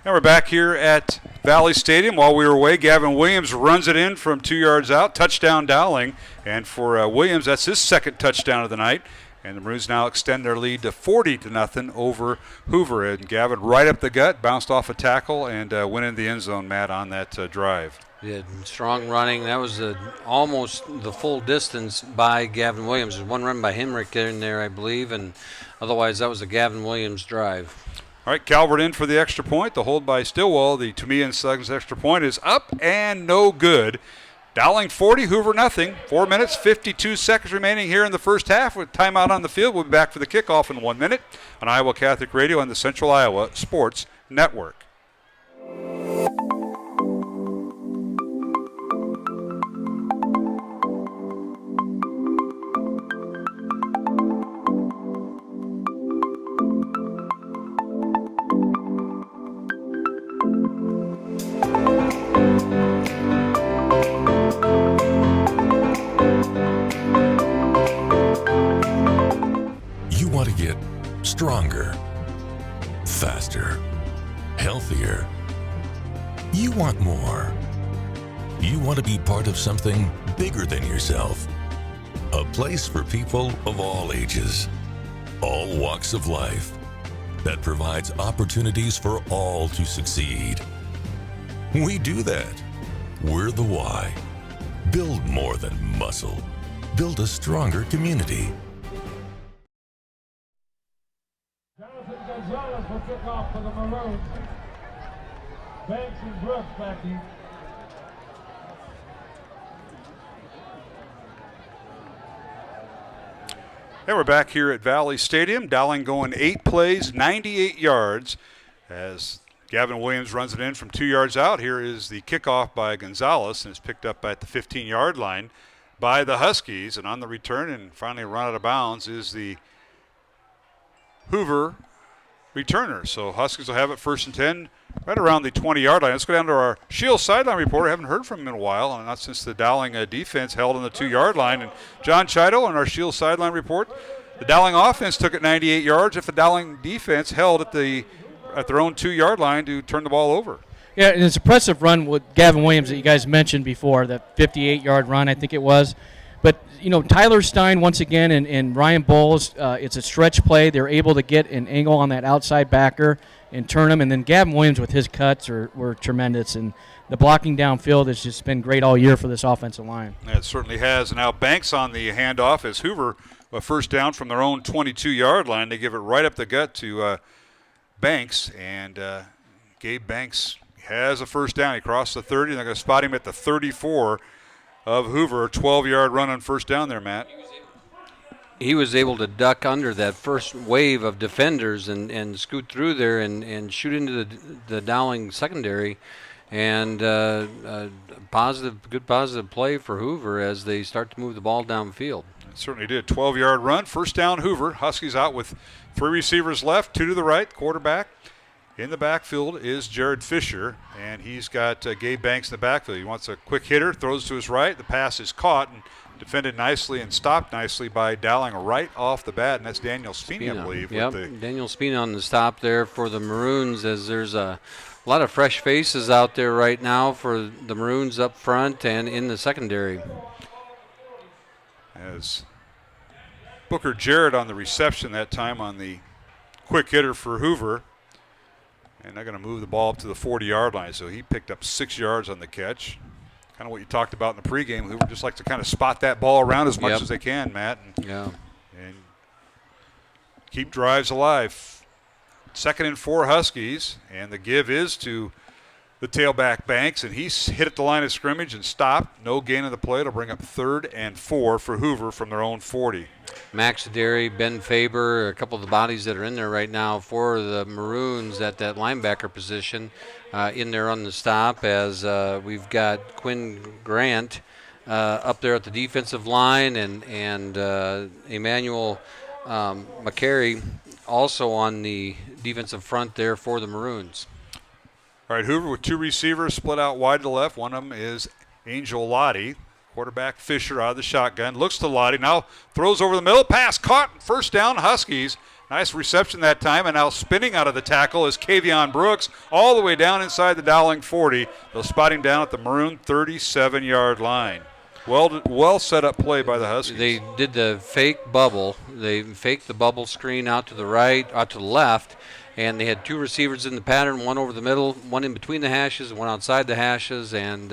And we're back here at Valley Stadium. While we were away, Gavin Williams runs it in from 2 yards out. Touchdown Dowling. And for Williams, that's his second touchdown of the night. And the Maroons now extend their lead to 40-0 over Hoover. And Gavin right up the gut, bounced off a tackle, and went in the end zone, Matt, on that drive. Yeah, strong running. That was almost the full distance by Gavin Williams. There's one run by Hemrick in there, I believe, and otherwise that was a Gavin Williams drive. All right, Calvert in for the extra point. The hold by Stillwell. The Tomia and Suggs extra point is up and no good. Dowling 40, Hoover nothing. 4 minutes, 52 seconds remaining here in the first half with timeout on the field. We'll be back for the kickoff in 1 minute on Iowa Catholic Radio and the Central Iowa Sports Network. You want to get stronger, faster, healthier. You want more. You want to be part of something bigger than yourself. A place for people of all ages, all walks of life, that provides opportunities for all to succeed. We do that. We're the why. Build more than muscle. Build a stronger community. Gonzalez will kick off for the Maroons. Banks and Brooks back in. And we're back here at Valley Stadium. Dowling going 8 plays, 98 yards as Gavin Williams runs it in from 2 yards out. Here is the kickoff by Gonzalez, and it's picked up at the 15-yard line by the Huskies. And on the return and finally run out of bounds is the Hoover returner. So Huskies will have it 1st and 10 right around the 20-yard line. Let's go down to our Shield sideline reporter. I haven't heard from him in a while, not since the Dowling defense held on the 2-yard line. And John Chido on our Shield sideline report. The Dowling offense took it 98 yards if the Dowling defense held at their own 2-yard line to turn the ball over. Yeah, and it's an impressive run with Gavin Williams that you guys mentioned before, that 58-yard run, I think it was. But, you know, Tyler Stein once again and Ryan Bowles, it's a stretch play. They're able to get an angle on that outside backer and turn him. And then Gavin Williams with his cuts were tremendous. And the blocking downfield has just been great all year for this offensive line. Yeah, it certainly has. And now Banks on the handoff as Hoover, a first down from their own 22-yard line. They give it right up the gut to Banks. And Gabe Banks has a first down. He crossed the 30, and they're going to spot him at the 34 of Hoover. 12-yard run on first down there, Matt. He was able to duck under that first wave of defenders and scoot through there and shoot into the Dowling secondary. And good positive play for Hoover as they start to move the ball downfield. It certainly did. 12-yard run. First down, Hoover. Huskies out with 3 receivers left, 2 to the right, quarterback. In the backfield is Jared Fisher, and he's got Gabe Banks in the backfield. He wants a quick hitter, throws to his right. The pass is caught and defended nicely and stopped nicely by Dowling right off the bat, and that's Daniel Spina, I believe. Yep, Daniel Spina on the stop there for the Maroons, as there's a lot of fresh faces out there right now for the Maroons up front and in the secondary. As Booker Jarrett on the reception that time on the quick hitter for Hoover. And they're going to move the ball up to the 40-yard line. So he picked up 6 yards on the catch. Kind of what you talked about in the pregame. Hoover just likes to kind of spot that ball around as much as they can, Matt. And keep drives alive. 2nd and 4 Huskies. And the give is to the tailback Banks. And he's hit at the line of scrimmage and stopped. No gain of the play. It'll bring up 3rd and 4 for Hoover from their own 40. Max Derry, Ben Faber, a couple of the bodies that are in there right now for the Maroons at that linebacker position in there on the stop, as we've got Quinn Grant up there at the defensive line and Emmanuel McCary also on the defensive front there for the Maroons. All right, Hoover with 2 receivers split out wide to the left. One of them is Angel Lottie. Quarterback Fisher out of the shotgun. Looks to Lottie. Now throws over the middle. Pass caught. First down, Huskies. Nice reception that time. And now spinning out of the tackle is Kavion Brooks all the way down inside the Dowling 40. They'll spot him down at the Maroon 37-yard line. Well set up play by the Huskies. They did the fake bubble. They faked the bubble screen out to the right, out to the left. And they had 2 receivers in the pattern, one over the middle, one in between the hashes, one outside the hashes. And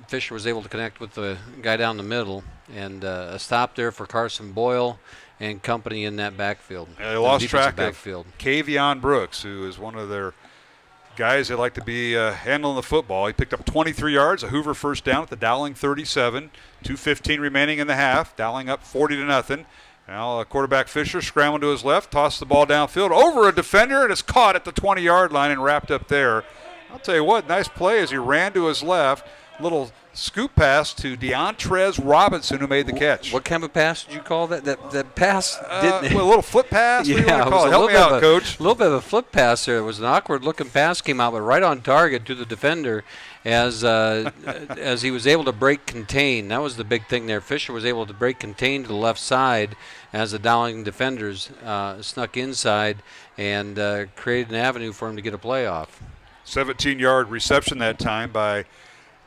Fisher was able to connect with the guy down the middle, and a stop there for Carson Boyle, and company in that backfield. They lost track backfield. of Kavion Brooks, who is one of their guys that like to be handling the football. He picked up 23 yards, a Hoover first down at the Dowling 37. 2:15 remaining in the half. Dowling up 40-0. Now quarterback Fisher scrambling to his left, tossed the ball downfield over a defender, and it's caught at the 20-yard line and wrapped up there. I'll tell you what, nice play as he ran to his left. Little scoop pass to Deontrez Robinson, who made the catch. What kind of pass did you call that? That pass didn't. A little flip pass. What do you want to call it? Help me out, Coach. A little bit of a flip pass there. It was an awkward-looking pass, came out, but right on target to the defender as he was able to break contain. That was the big thing there. Fisher was able to break contain to the left side as the Dowling defenders snuck inside and created an avenue for him to get a play off. 17-yard reception that time by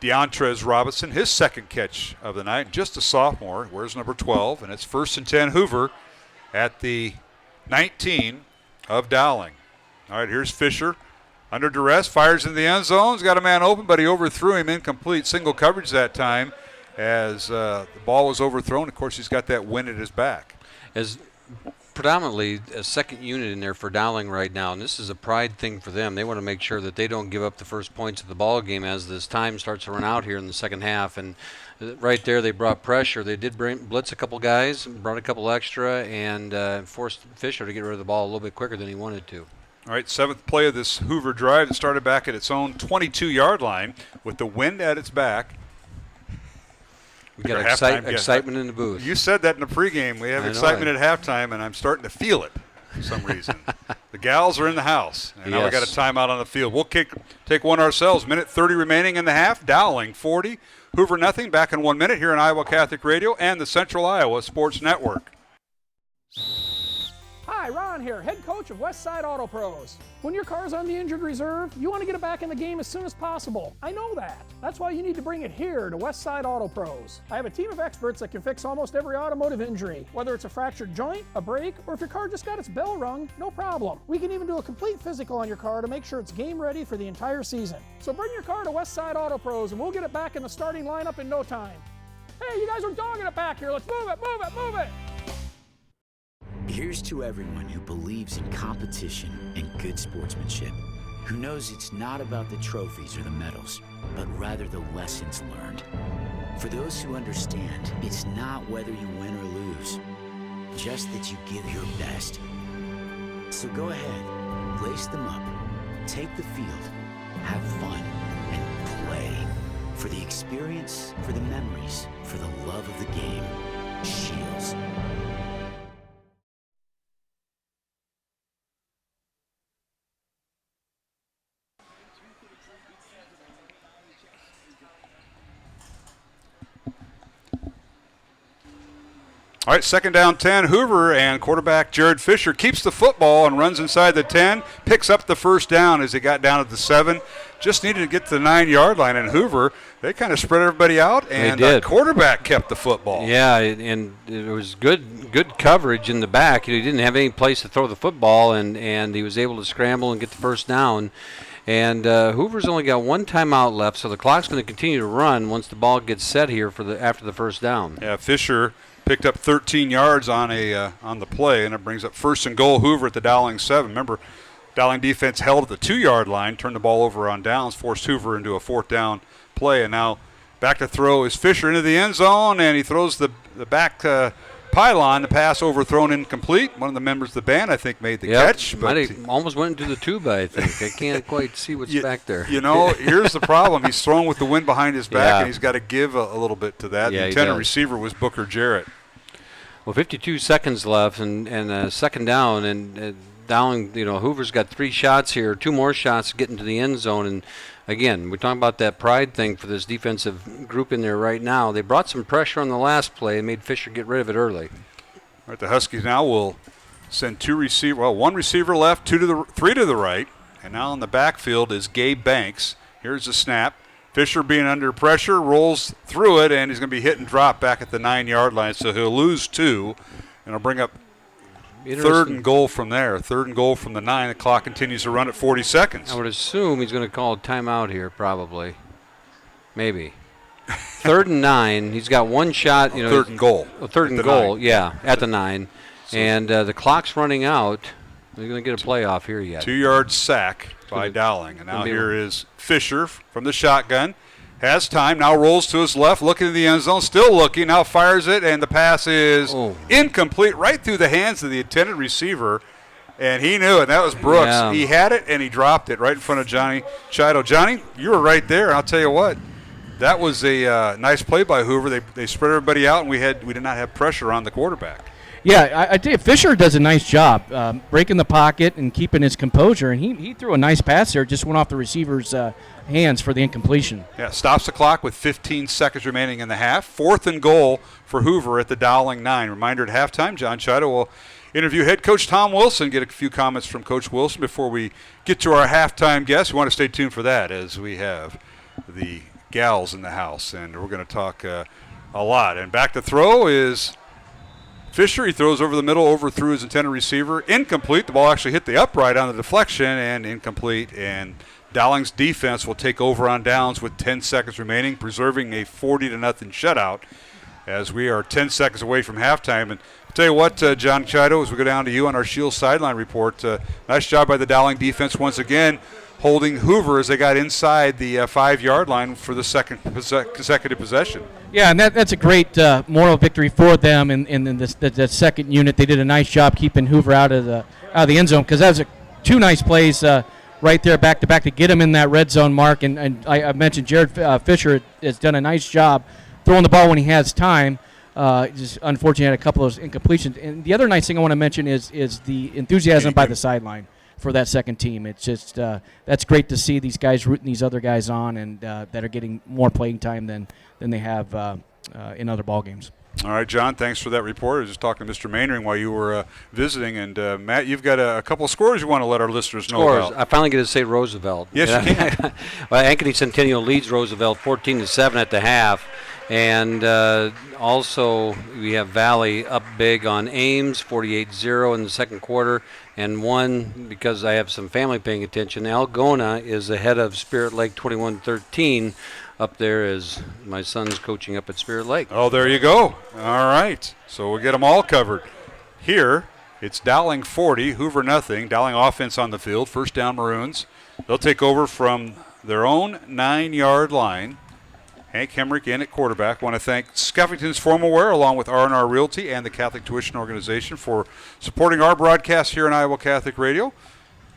Deontrez Robinson, his second catch of the night, just a sophomore. Where's number 12? And it's 1st and 10 Hoover at the 19 of Dowling. All right, here's Fisher. Under duress, fires into the end zone. He's got a man open, but he overthrew him. Incomplete. Single coverage that time as the ball was overthrown. Of course, he's got that wind at his back. As predominantly a second unit in there for Dowling right now, and this is a pride thing for them. They want to make sure that they don't give up the first points of the ball game as this time starts to run out here in the second half. And right there, they brought pressure. They did blitz a couple guys, brought a couple extra, and forced Fisher to get rid of the ball a little bit quicker than he wanted to. All right, seventh play of this Hoover drive. It started back at its own 22-yard line with the wind at its back. We got excitement in the booth. You said that in the pregame. We have excitement at halftime, and I'm starting to feel it for some reason. The gals are in the house, and now we got a timeout on the field. We'll take one ourselves. Minute 30 remaining in the half. Dowling 40, Hoover nothing. Back in 1 minute here on Iowa Catholic Radio and the Central Iowa Sports Network. Hi, Ron here, head coach of Westside Auto Pros. When your car's on the injured reserve, you want to get it back in the game as soon as possible. I know that. That's why you need to bring it here to Westside Auto Pros. I have a team of experts that can fix almost every automotive injury. Whether it's a fractured joint, a brake, or if your car just got its bell rung, no problem. We can even do a complete physical on your car to make sure it's game ready for the entire season. So bring your car to Westside Auto Pros and we'll get it back in the starting lineup in no time. Hey, you guys are dogging it back here. Let's move it, move it, move it. Here's to everyone who believes in competition and good sportsmanship, who knows it's not about the trophies or the medals, but rather the lessons learned. For those who understand, it's not whether you win or lose, just that you give your best. So go ahead, lace them up, take the field, have fun, and play. For the experience, for the memories, for the love of the game. Shields. All right, second down 10, Hoover, and quarterback Jared Fisher keeps the football and runs inside the 10, picks up the first down as he got down at the 7. Just needed to get to the 9-yard line, and Hoover, they kind of spread everybody out, and the quarterback kept the football. Yeah, and it was good coverage in the back. He didn't have any place to throw the football, and he was able to scramble and get the first down. And Hoover's only got one timeout left, so the clock's going to continue to run once the ball gets set here after the first down. Yeah, Fisher picked up 13 yards on the play, and it brings up 1st and goal Hoover at the Dowling 7. Remember, Dowling defense held at the 2-yard line, turned the ball over on downs, forced Hoover into a 4th down play, and now back to throw is Fisher into the end zone, and he throws the back pylon. The pass overthrown, incomplete. One of the members of the band, I think, made the catch. But he almost went into the tuba, I think. I can't quite see what's back there. You know, here's the problem. He's thrown with the wind behind his back, and he's got to give a little bit to that. The intended receiver was Booker Jarrett. Well, 52 seconds left, and second down, and Dowling, Hoover's got 3 shots here, 2 more shots to get into the end zone. And again, we're talking about that pride thing for this defensive group in there right now. They brought some pressure on the last play and made Fisher get rid of it early. All right, the Huskies now will send 1 receiver left, 3 to the right, and now in the backfield is Gabe Banks. Here's the snap. Fisher being under pressure, rolls through it, and he's going to be hit and drop back at the 9-yard line, so he'll lose 2, and he'll bring up 3rd and goal from there. 3rd and goal from the 9. The clock continues to run at 40 seconds. I would assume he's going to call a timeout here, probably. Maybe. 3rd and 9. He's got 1 shot. 3rd and goal. 3rd and goal, at the 9. And the clock's running out. They're going to get a playoff here yet. 2-yard sack by Dowling. And now here is Fisher from the shotgun. Has time, now rolls to his left, looking at the end zone, still looking, now fires it, and the pass is incomplete, right through the hands of the intended receiver. And he knew it. That was Brooks. Yeah. He had it, and he dropped it right in front of Johnny Chido. Johnny, you were right there. I'll tell you what, that was a nice play by Hoover. They spread everybody out, and we did not have pressure on the quarterback. Yeah, I tell you, Fisher does a nice job breaking the pocket and keeping his composure. And he threw a nice pass there, just went off the receiver's hands for the incompletion. Yeah, stops the clock with 15 seconds remaining in the half. 4th and goal for Hoover at the Dowling 9. Reminder at halftime, John Chido will interview head coach Tom Wilson, get a few comments from Coach Wilson before we get to our halftime guest. We want to stay tuned for that as we have the gals in the house, and we're going to talk a lot. And back to throw is Fisher. He throws over the middle, overthrew his intended receiver. Incomplete. The ball actually hit the upright on the deflection and incomplete. And Dowling's defense will take over on downs with 10 seconds remaining, preserving a 40-0 shutout as we are 10 seconds away from halftime. And I'll tell you what, John Chido, as we go down to you on our Shields sideline report, nice job by the Dowling defense once again, holding Hoover as they got inside the 5-yard line for the second consecutive possession. Yeah, and that's a great moral victory for them in the second unit. They did a nice job keeping Hoover out of the end zone, because that was two nice plays right there back-to-back to get him in that red zone mark. And I mentioned Jared Fisher has done a nice job throwing the ball when he has time. Just unfortunately had a couple of those incompletions. And the other nice thing I want to mention is the enthusiasm by the sideline for that second team. It's just that's great to see these guys rooting these other guys on, and that are getting more playing time than they have in other ball games. All right, John, thanks for that report. I was just talking to Mr. Mainring while you were visiting. And, Matt, you've got a couple of scores you want to let our listeners know about. I finally get to say Roosevelt. Yes, you can. Well, Ankeny Centennial leads Roosevelt 14-7 at the half. And also we have Valley up big on Ames, 48-0 in the second quarter. And one, because I have some family paying attention, Algona is ahead of Spirit Lake 21-13. Up there as my son's coaching up at Spirit Lake. Oh, there you go. All right. So we'll get them all covered. Here, it's Dowling 40, Hoover nothing. Dowling offense on the field. First down, Maroons. They'll take over from their own 9-yard line. Hank Hemrick in at quarterback. Want to thank Skeffington's Formal Wear along with R&R Realty and the Catholic Tuition Organization for supporting our broadcast here on Iowa Catholic Radio.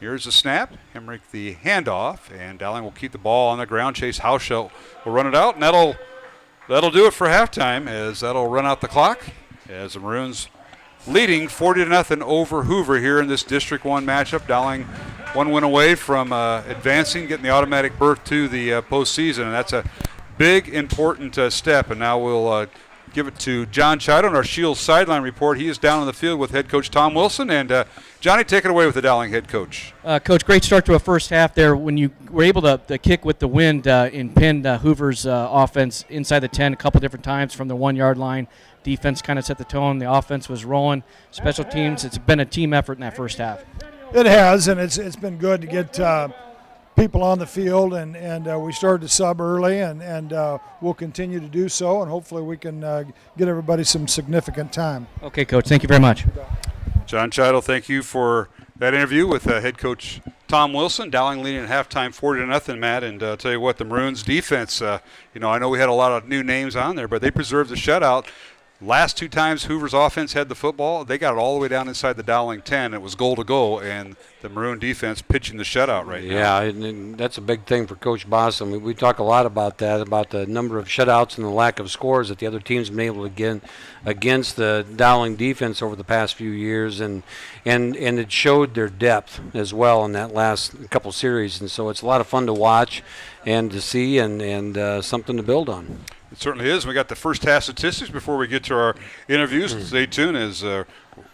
Here's the snap. Hemrick the handoff, and Dowling will keep the ball on the ground. Chase Hauschel will run it out, and that'll do it for halftime, as that'll run out the clock as the Maroons leading 40-0 over Hoover here in this District 1 matchup. Dowling one win away from advancing, getting the automatic berth to the postseason, and that's a big, important step. And now we'll give it to John Chido on our Shields sideline report. He is down on the field with head coach Tom Wilson. And Johnny, take it away with the Dowling head coach. Coach, great start to a first half there. When you were able to kick with the wind and pin Hoover's offense inside the 10 a couple different times from the 1-yard line. Defense kind of set the tone. The offense was rolling. Special teams, it's been a team effort in that first half. It has, and it's been good to get people on the field, and we started to sub early, and we'll continue to do so, and hopefully we can get everybody some significant time. Okay, Coach. Thank you very much. John Chido, thank you for that interview with head coach Tom Wilson. Dowling leading at halftime 40-0, Matt. And I'll tell you what, the Maroons defense, I know we had a lot of new names on there, but they preserved the shutout. Last two times Hoover's offense had the football, they got it all the way down inside the Dowling 10. It was goal to go, and the Maroon defense pitching the shutout right now. Yeah, and that's a big thing for Coach Boston. We talk a lot about that, about the number of shutouts and the lack of scores that the other teams have been able to get against the Dowling defense over the past few years, and it showed their depth as well in that last couple series. And so it's a lot of fun to watch and to see, and something to build on. It certainly is. We got the first half statistics before we get to our interviews. Stay tuned, as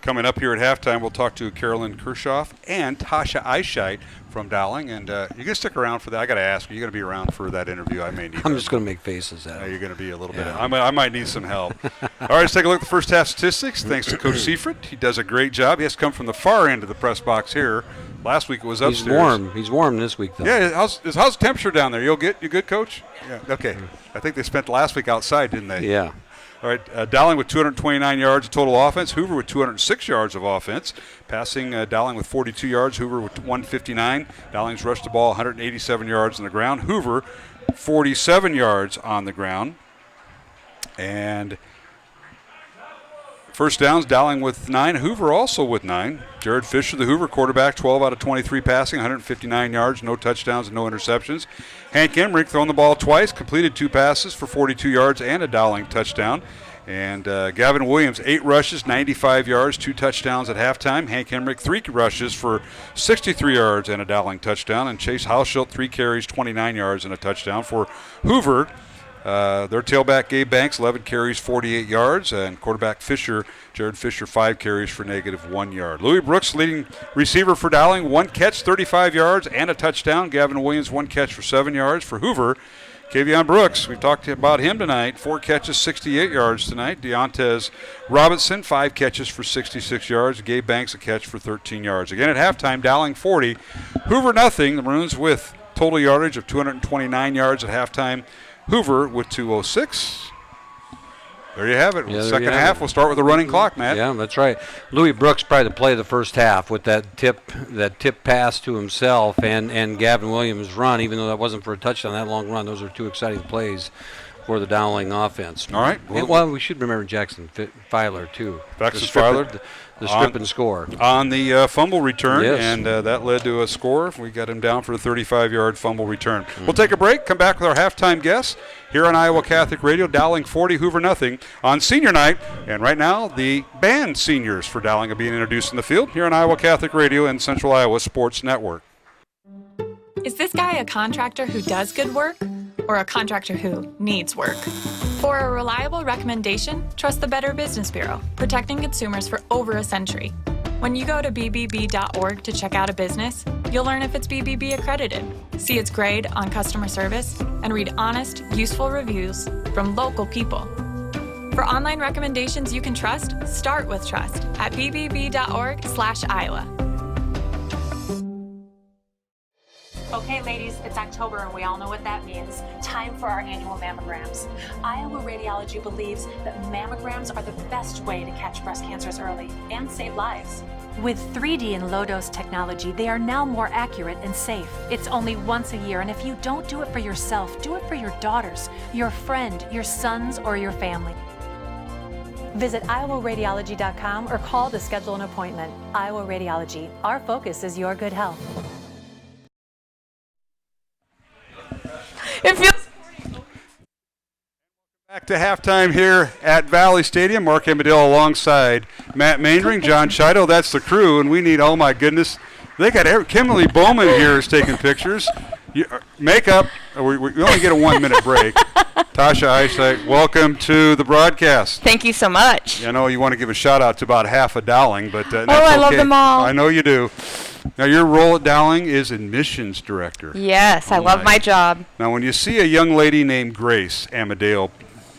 coming up here at halftime, we'll talk to Carolyn Kershoff and Tasha Eichheit from Dowling. And you're going to stick around for that. I got to ask, are you going to be around for that interview? I may need I'm just going to make faces at it. You're going to be a little bit. I might need some help. All right, let's take a look at the first half statistics. Thanks to Coach Seifert. He does a great job. He has to come from the far end of the press box here. Last week it was upstairs. He's warm this week, though. Yeah, how's the temperature down there? You good, Coach? Yeah. Okay. I think they spent last week outside, didn't they? Yeah. All right, Dowling with 229 yards of total offense. Hoover with 206 yards of offense. Passing, Dowling with 42 yards. Hoover with 159. Dowling's rushed the ball 187 yards on the ground. Hoover 47 yards on the ground. And first downs, Dowling with 9. Hoover also with 9. Jared Fisher, the Hoover quarterback, 12 out of 23 passing, 159 yards, no touchdowns and no interceptions. Hank Emmerich throwing the ball twice, completed 2 passes for 42 yards and a Dowling touchdown. And Gavin Williams, 8 rushes, 95 yards, 2 touchdowns at halftime. Hank Emmerich, 3 rushes for 63 yards and a Dowling touchdown. And Chase Hauschild, 3 carries, 29 yards and a touchdown for Hoover. Their tailback, Gabe Banks, 11 carries, 48 yards. And quarterback Jared Fisher, 5 carries for -1 yard. Louis Brooks, leading receiver for Dowling, 1 catch, 35 yards, and a touchdown. Gavin Williams, 1 catch for 7 yards. For Hoover, Kavion Brooks, we've talked about him tonight, 4 catches, 68 yards tonight. Deontez Robinson, 5 catches for 66 yards. Gabe Banks, a catch for 13 yards. Again at halftime, Dowling 40, Hoover nothing. The Maroons with total yardage of 229 yards at halftime. Hoover with 206. There you have it. Yeah, Second half, we'll start with the running clock, Matt. Yeah, that's right. Louis Brooks probably the play of the first half with that tip pass to himself and Gavin Williams' run, even though that wasn't for a touchdown, that long run. Those are 2 exciting plays for the Dowling offense. All right. Well, we should remember Jackson Filer, too. Jackson Filer. The strip and score. On the fumble return, yes. And that led to a score. We got him down for a 35-yard fumble return. We'll take a break, come back with our halftime guests here on Iowa Catholic Radio. Dowling 40, Hoover nothing on senior night. And right now, the band seniors for Dowling are being introduced in the field here on Iowa Catholic Radio and Central Iowa Sports Network. Is this guy a contractor who does good work or a contractor who needs work? For a reliable recommendation, trust the Better Business Bureau, protecting consumers for over a century. When you go to bbb.org to check out a business, you'll learn if it's BBB accredited, see its grade on customer service, and read honest, useful reviews from local people. For online recommendations you can trust, start with trust at bbb.org/Iowa. Okay, ladies, it's October and we all know what that means. Time for our annual mammograms. Iowa Radiology believes that mammograms are the best way to catch breast cancers early and save lives. With 3D and low-dose technology, they are now more accurate and safe. It's only once a year, and if you don't do it for yourself, do it for your daughters, your friend, your sons, or your family. Visit iowaradiology.com or call to schedule an appointment. Iowa Radiology. Our focus is your good health. It feels Back to halftime here at Valley Stadium. Mark Amadale alongside Matt Maindring, John Chido. That's the crew, and we need, oh my goodness, they got Kimberly Bowman here is taking pictures. Makeup, we only get a 1-minute break. Tasha Eyesight, welcome to the broadcast. Thank you so much. I know you want to give a shout out to about half of Dowling, but that's I love them all. I know you do. Now, your role at Dowling is admissions director. Yes, I love my job. Now, when you see a young lady named Grace Amadale,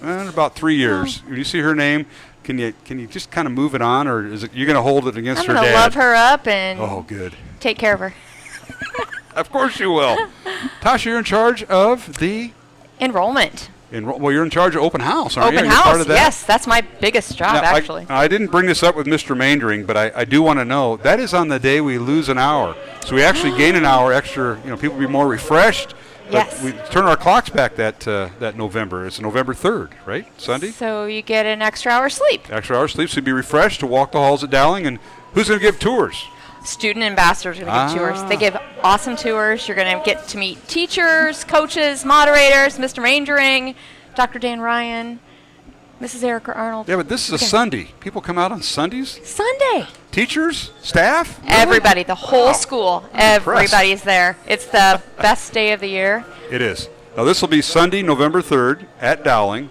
in about 3 years, when you see her name, can you just kind of move it on, or is it you're going to hold it against her dad? I'm going to love her up and good. Take care of her. Of course you will. Tasha, you're in charge of the enrollment. Well, you're in charge of open house, aren't you? Open house, yes. That's my biggest job, actually. I didn't bring this up with Mr. Maindring, but I do want to know, that is on the day we lose an hour. So we actually gain an hour extra. People will be more refreshed. Yes. We turn our clocks back that November. It's November 3rd, right? Sunday? So you get an extra hour sleep. Extra hour sleep, so you'll be refreshed to walk the halls at Dowling. And who's going to give tours? Student ambassadors are going to give tours. They give awesome tours. You're going to get to meet teachers, coaches, moderators, Mr. Maindring, Dr. Dan Ryan, Mrs. Erica Arnold. Yeah, but this is a Sunday. People come out on Sundays? Sunday. Teachers? Staff? Really? Everybody. The whole school. Everybody's there. It's the best day of the year. It is. Now, this will be Sunday, November 3rd at Dowling.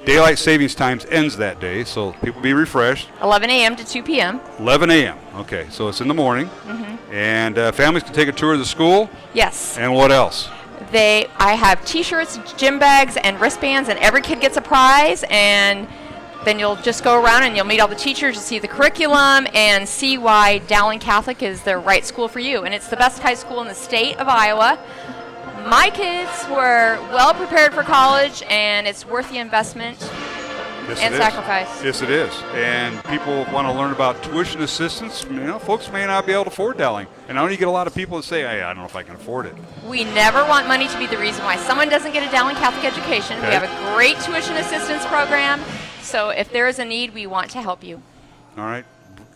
Daylight savings times ends that day, so people be refreshed. 11 a.m. to 2 p.m. 11 a.m. Okay, so it's in the morning. Mm-hmm. And families can take a tour of the school? Yes. And what else? I have T-shirts, gym bags, and wristbands, and every kid gets a prize. And then you'll just go around and you'll meet all the teachers, you'll see the curriculum, and see why Dowling Catholic is the right school for you. And it's the best high school in the state of Iowa. My kids were well prepared for college, and it's worth the investment. Yes, and it is. sacrifice. Yes, it is. And people want to learn about tuition assistance. Folks may not be able to afford Dowling. And I know you get a lot of people that say, hey, I don't know if I can afford it. We never want money to be the reason why someone doesn't get a Dowling Catholic education. Okay. We have a great tuition assistance program. So if there is a need, we want to help you. All right.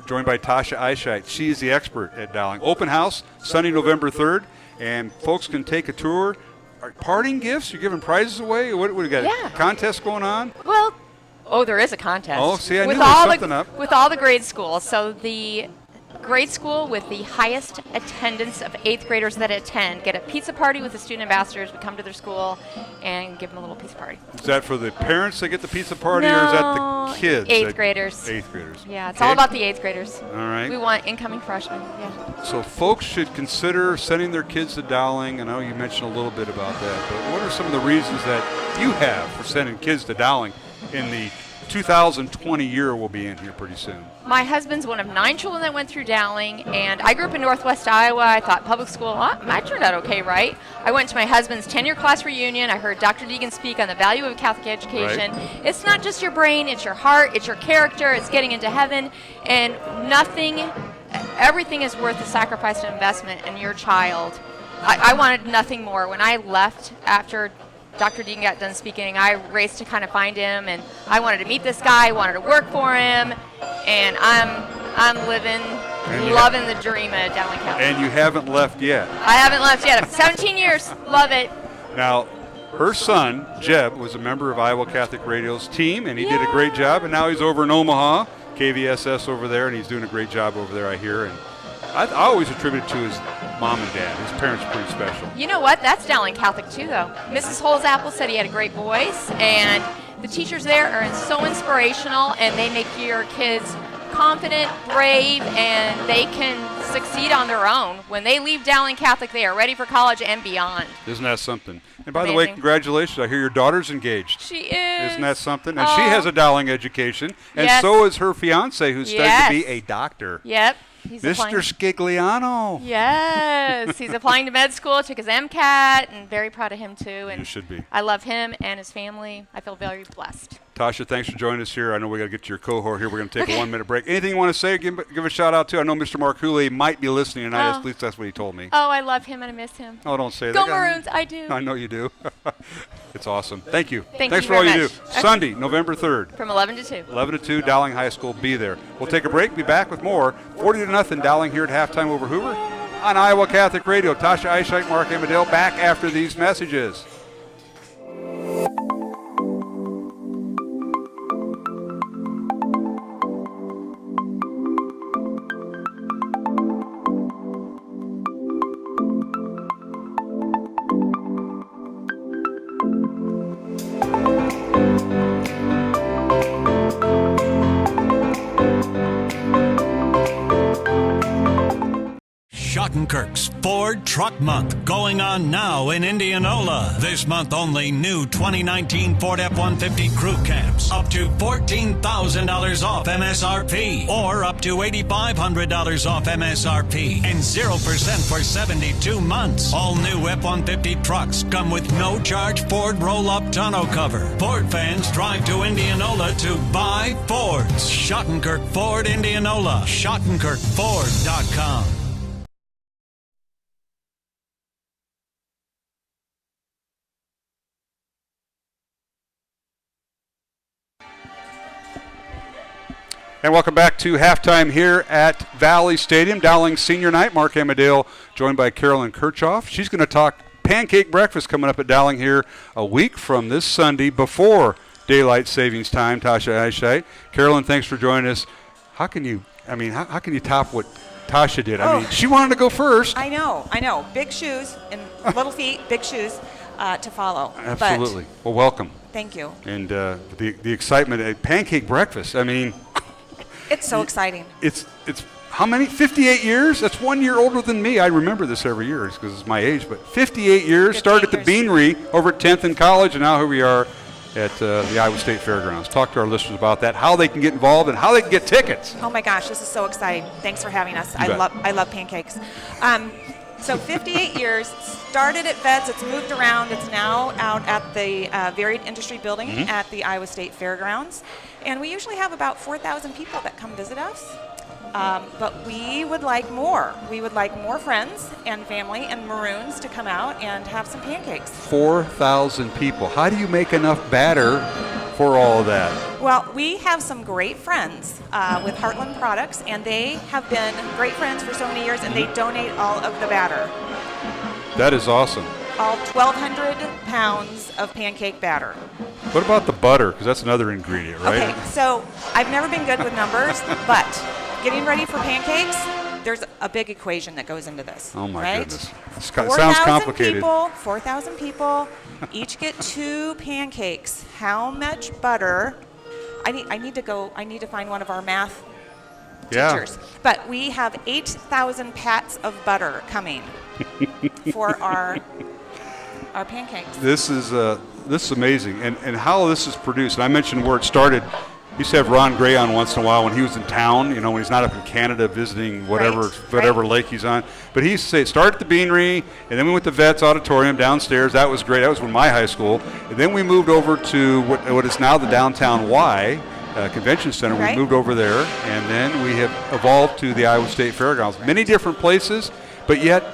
Joined by Tasha Eichheit. She is the expert at Dowling. Open house, Sunday, November 3rd. And folks can take a tour. Are parting gifts? You're giving prizes away? What do we got? Yeah. A contest going on? Well, there is a contest. Oh, see, I knew with there was all something up. With all the grade schools. So the grade school with the highest attendance of 8th graders that attend get a pizza party with the student ambassadors. We come to their school and give them a little pizza party. Is that for the parents that get the pizza party, or is that the kids? 8th graders. 8th graders. Yeah, it's Okay. all about the 8th graders. All right. We want incoming freshmen. Yeah. So folks should consider sending their kids to Dowling. I know you mentioned a little bit about that, but what are some of the reasons that you have for sending kids to Dowling in the 2020 year we'll be in here pretty soon? My husband's one of 9 children that went through Dowling, and I grew up in Northwest Iowa. I thought public school, I turned out okay, right? I went to my husband's 10-year class reunion. I heard Dr. Deegan speak on the value of Catholic education. Right. It's not just your brain, it's your heart, it's your character, it's getting into heaven, and everything is worth the sacrifice and investment in your child. I wanted nothing more. When I left after Dr. Deegan got done speaking, I raced to kind of find him, and I wanted to meet this guy, wanted to work for him, and I'm living, loving the dream at Dowling Catholic. And you haven't left yet. I haven't left yet. 17 years, love it. Now, her son, Jeb, was a member of Iowa Catholic Radio's team, and he did a great job, and now he's over in Omaha, KVSS over there, and he's doing a great job over there, I hear. And I always attribute it to his mom and dad. His parents are pretty special. You know what? That's Dowling Catholic too, though. Mrs. Holzapfel said he had a great voice, and the teachers there are so inspirational, and they make your kids confident, brave, and they can succeed on their own. When they leave Dowling Catholic, they are ready for college and beyond. Isn't that something? And by the way, congratulations. I hear your daughter's engaged. She is. Isn't that something? And she has a Dowling education, and Yes. so is her fiance, who's studying to be a doctor. Yep. He's Mr. applying. Scigliano. Yes, he's applying to med school, took his MCAT, and very proud of him too. And You should be. I love him and his family. I feel very blessed. Tasha, thanks for joining us here. I know we got to get to your cohort here. We're going to take a 1-minute break. Anything you want to say? Give a shout out to. I know Mr. Mark Hooley might be listening tonight. At least that's what he told me. Oh, I love him and I miss him. Oh, don't say that. Go Maroons, I do. I know you do. It's awesome. Thank you. Thanks for all very you much. do. Sunday, November 3rd. From 11 to 2. 11 to 2, Dowling High School. Be there. We'll take a break. Be back with more. 40-0 Dowling here at halftime over Hoover on Iowa Catholic Radio. Tasha Eichheit, Mark Amadale back after these messages. Schottenkirk's Ford Truck Month going on now in Indianola. This month only new 2019 Ford F-150 crew cabs up to $14,000 off MSRP or up to $8,500 off MSRP and 0% for 72 months. All new F-150 trucks come with no charge Ford roll-up tonneau cover. Ford fans drive to Indianola to buy Fords. Schottenkirk Ford Indianola. SchottenkirkFord.com. And welcome back to halftime here at Valley Stadium. Dowling Senior Night. Mark Amadale joined by Carolyn Kirchhoff. She's going to talk pancake breakfast coming up at Dowling here a week from this Sunday before daylight savings time. Tasha Eichheit. Carolyn, thanks for joining us. How can you top what Tasha did? I mean, she wanted to go first. I know. Big shoes and little feet, big shoes to follow. Absolutely. Well, welcome. Thank you. And the excitement at pancake breakfast. I mean, it's so exciting. It's how many? 58 years? That's 1 year older than me. I remember this every year because it's my age. But 58 years. Started at the Beanery over at 10th and College, and now here we are at the Iowa State Fairgrounds. Talk to our listeners about that, how they can get involved, and how they can get tickets. Oh my gosh, this is so exciting! Thanks for having us. You bet. I love pancakes. So 58 years, started at Vets, it's moved around, it's now out at the Varied Industry Building at the Iowa State Fairgrounds. And we usually have about 4,000 people that come visit us. But we would like more. We would like more friends and family and Maroons to come out and have some pancakes. 4,000 people. How do you make enough batter for all of that? Well, we have some great friends with Heartland Products, and they have been great friends for so many years, and they donate all of the batter. That is awesome. All 1,200 pounds of pancake batter. What about the butter? Because that's another ingredient, right? Okay, so I've never been good with numbers, but getting ready for pancakes, there's a big equation that goes into this. Oh my right? goodness. It sounds complicated. 4,000 people, each get 2 pancakes. How much butter? I need to find one of our math teachers. But we have 8,000 pats of butter coming for our pancakes. This is amazing, and how this is produced. And I mentioned where it started. I used to have Ron Gray on once in a while when he was in town, when he's not up in Canada visiting whatever lake he's on. But he used to say, start at the Beanery, and then we went to Vets Auditorium downstairs. That was great. That was when my high school. And then we moved over to what is now the Downtown Y Convention Center. We moved over there, and then we have evolved to the Iowa State Fairgrounds. Many different places, but yet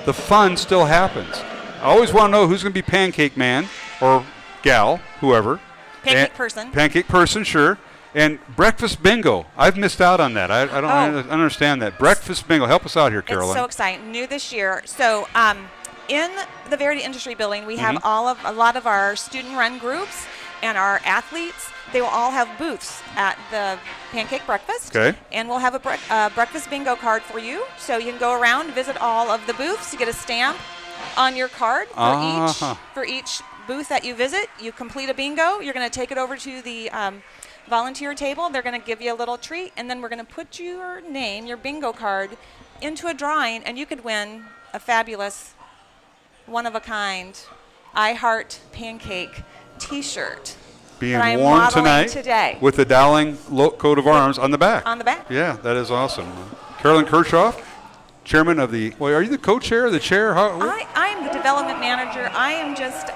the fun still happens. I always want to know who's going to be Pancake Man or gal, whoever. Pancake person, sure. And breakfast bingo. I've missed out on that. I don't understand that. Breakfast bingo. Help us out here, Carolyn. It's so exciting. New this year. So in the Verity Industry Building, we have a lot of our student-run groups and our athletes. They will all have booths at the pancake breakfast. Okay. And we'll have a breakfast bingo card for you. So you can go around, visit all of the booths. You get a stamp on your card for each booth that you visit. You complete a bingo. You're going to take it over to the volunteer table. They're going to give you a little treat, and then we're going to put your name, your bingo card, into a drawing, and you could win a fabulous, one-of-a-kind I Heart Pancake T-shirt. Being worn tonight today. With the Dowling coat of arms on the back. On the back. Yeah, that is awesome. Carolyn Kirchhoff, chairman of the, are you the co-chair or the chair? I am the development manager. I am just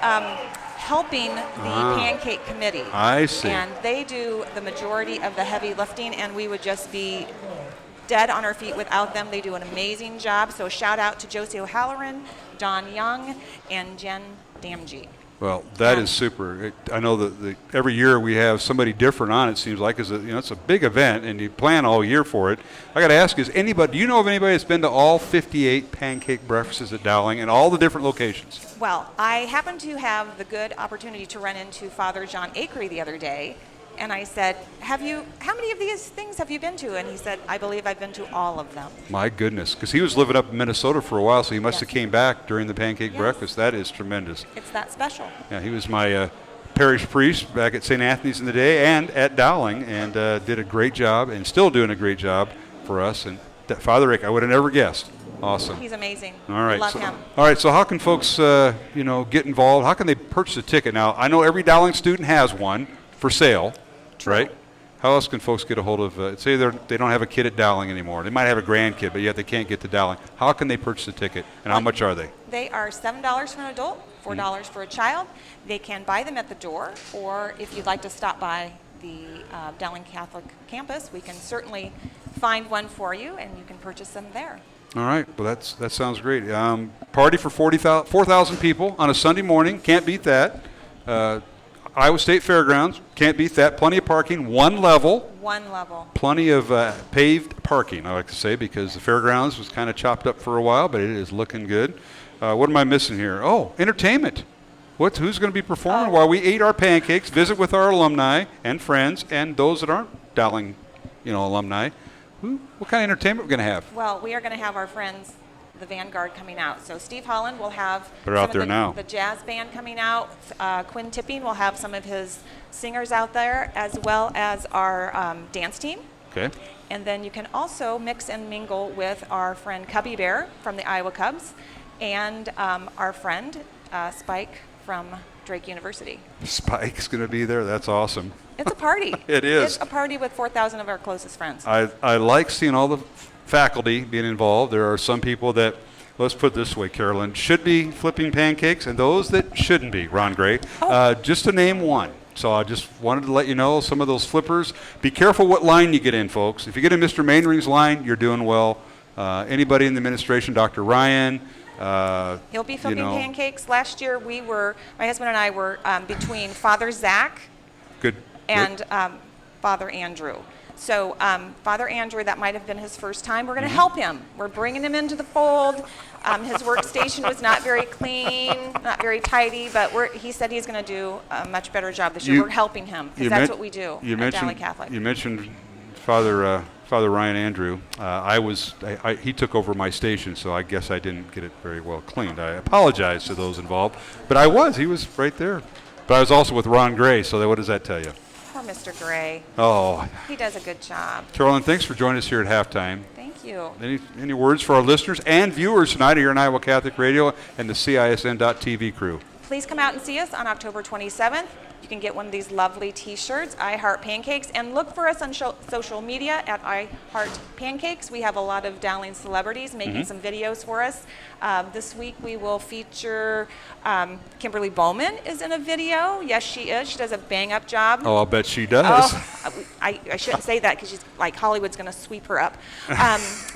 helping the pancake committee. I see. And they do the majority of the heavy lifting, and we would just be dead on our feet without them. They do an amazing job. So shout out to Josie O'Halloran, Don Young, and Jen Damgee. Well, that is super. I know that every year we have somebody different on. It seems like it's a big event, and you plan all year for it. I got to ask: do you know of anybody that's been to all 58 pancake breakfasts at Dowling and all the different locations? Well, I happened to have the good opportunity to run into Father John Akery the other day, and I said, how many of these things have you been to? And he said, I believe I've been to all of them. My goodness, because he was living up in Minnesota for a while, so he must have came back during the pancake breakfast. That is tremendous. It's that special. Yeah, he was my parish priest back at St. Anthony's in the day and at Dowling, and did a great job and still doing a great job for us. And Father Rick, I would have never guessed. Awesome. He's amazing. All right. Love him. All right. So how can folks, get involved? How can they purchase a ticket? Now, I know every Dowling student has one for sale, right? How else can folks get a hold of? Say they don't have a kid at Dowling anymore. They might have a grandkid, but yet they can't get to Dowling. How can they purchase a ticket, and how much are they? They are $7 for an adult, $4 for a child. They can buy them at the door, or if you'd like to stop by the Dowling Catholic campus, we can certainly find one for you, and you can purchase them there. All right. Well, that sounds great. Party for 4,000 people on a Sunday morning. Can't beat that. Iowa State Fairgrounds. Can't beat that. Plenty of parking. One level. Plenty of paved parking, I like to say, because the fairgrounds was kind of chopped up for a while, but it is looking good. What am I missing here? Oh, entertainment. Who's going to be performing while we ate our pancakes, visit with our alumni and friends and those that aren't Dowling, alumni? What kind of entertainment are we going to have? Well, we are going to have our friends, the Vanguard, coming out. So Steve Holland will have the jazz band coming out. Quinn Tipping will have some of his singers out there, as well as our dance team. Okay. And then you can also mix and mingle with our friend Cubby Bear from the Iowa Cubs and our friend Spike from Drake University. Spike's going to be there. That's awesome. It's a party. It is. It's a party with 4,000 of our closest friends. I like seeing all the faculty being involved. There are some people that let's put it this way, Carolyn, should be flipping pancakes and those that shouldn't be, Ron Gray. Just to name one. So I just wanted to let you know some of those flippers. Be careful what line you get in, folks. If you get in Mr. Mainring's line, you're doing well. Anybody in the administration, Dr. Ryan. He'll be flipping pancakes. Last year, my husband and I were between Father Zach and Father Andrew. So Father Andrew, that might have been his first time. We're going to help him. We're bringing him into the fold. His workstation was not very clean, not very tidy, but he said he's going to do a much better job this year. We're helping him because that's what we do at Dowling Catholic. You mentioned Father Ryan Andrew. He took over my station, so I guess I didn't get it very well cleaned. I apologize to those involved, but he was right there. But I was also with Ron Gray, so what does that tell you? Poor Mr. Gray. Oh. He does a good job. Carolyn, thanks for joining us here at halftime. Thank you. Any words for our listeners and viewers tonight here on Iowa Catholic Radio and the CISN.TV crew? Please come out and see us on October 27th. You can get one of these lovely T-shirts, I Heart Pancakes, and look for us on social media at I Heart Pancakes. We have a lot of Dowling celebrities making some videos for us. This week we will feature Kimberly Bowman is in a video. Yes, she is. She does a bang-up job. Oh, I'll bet she does. I shouldn't say that because she's like Hollywood's going to sweep her up.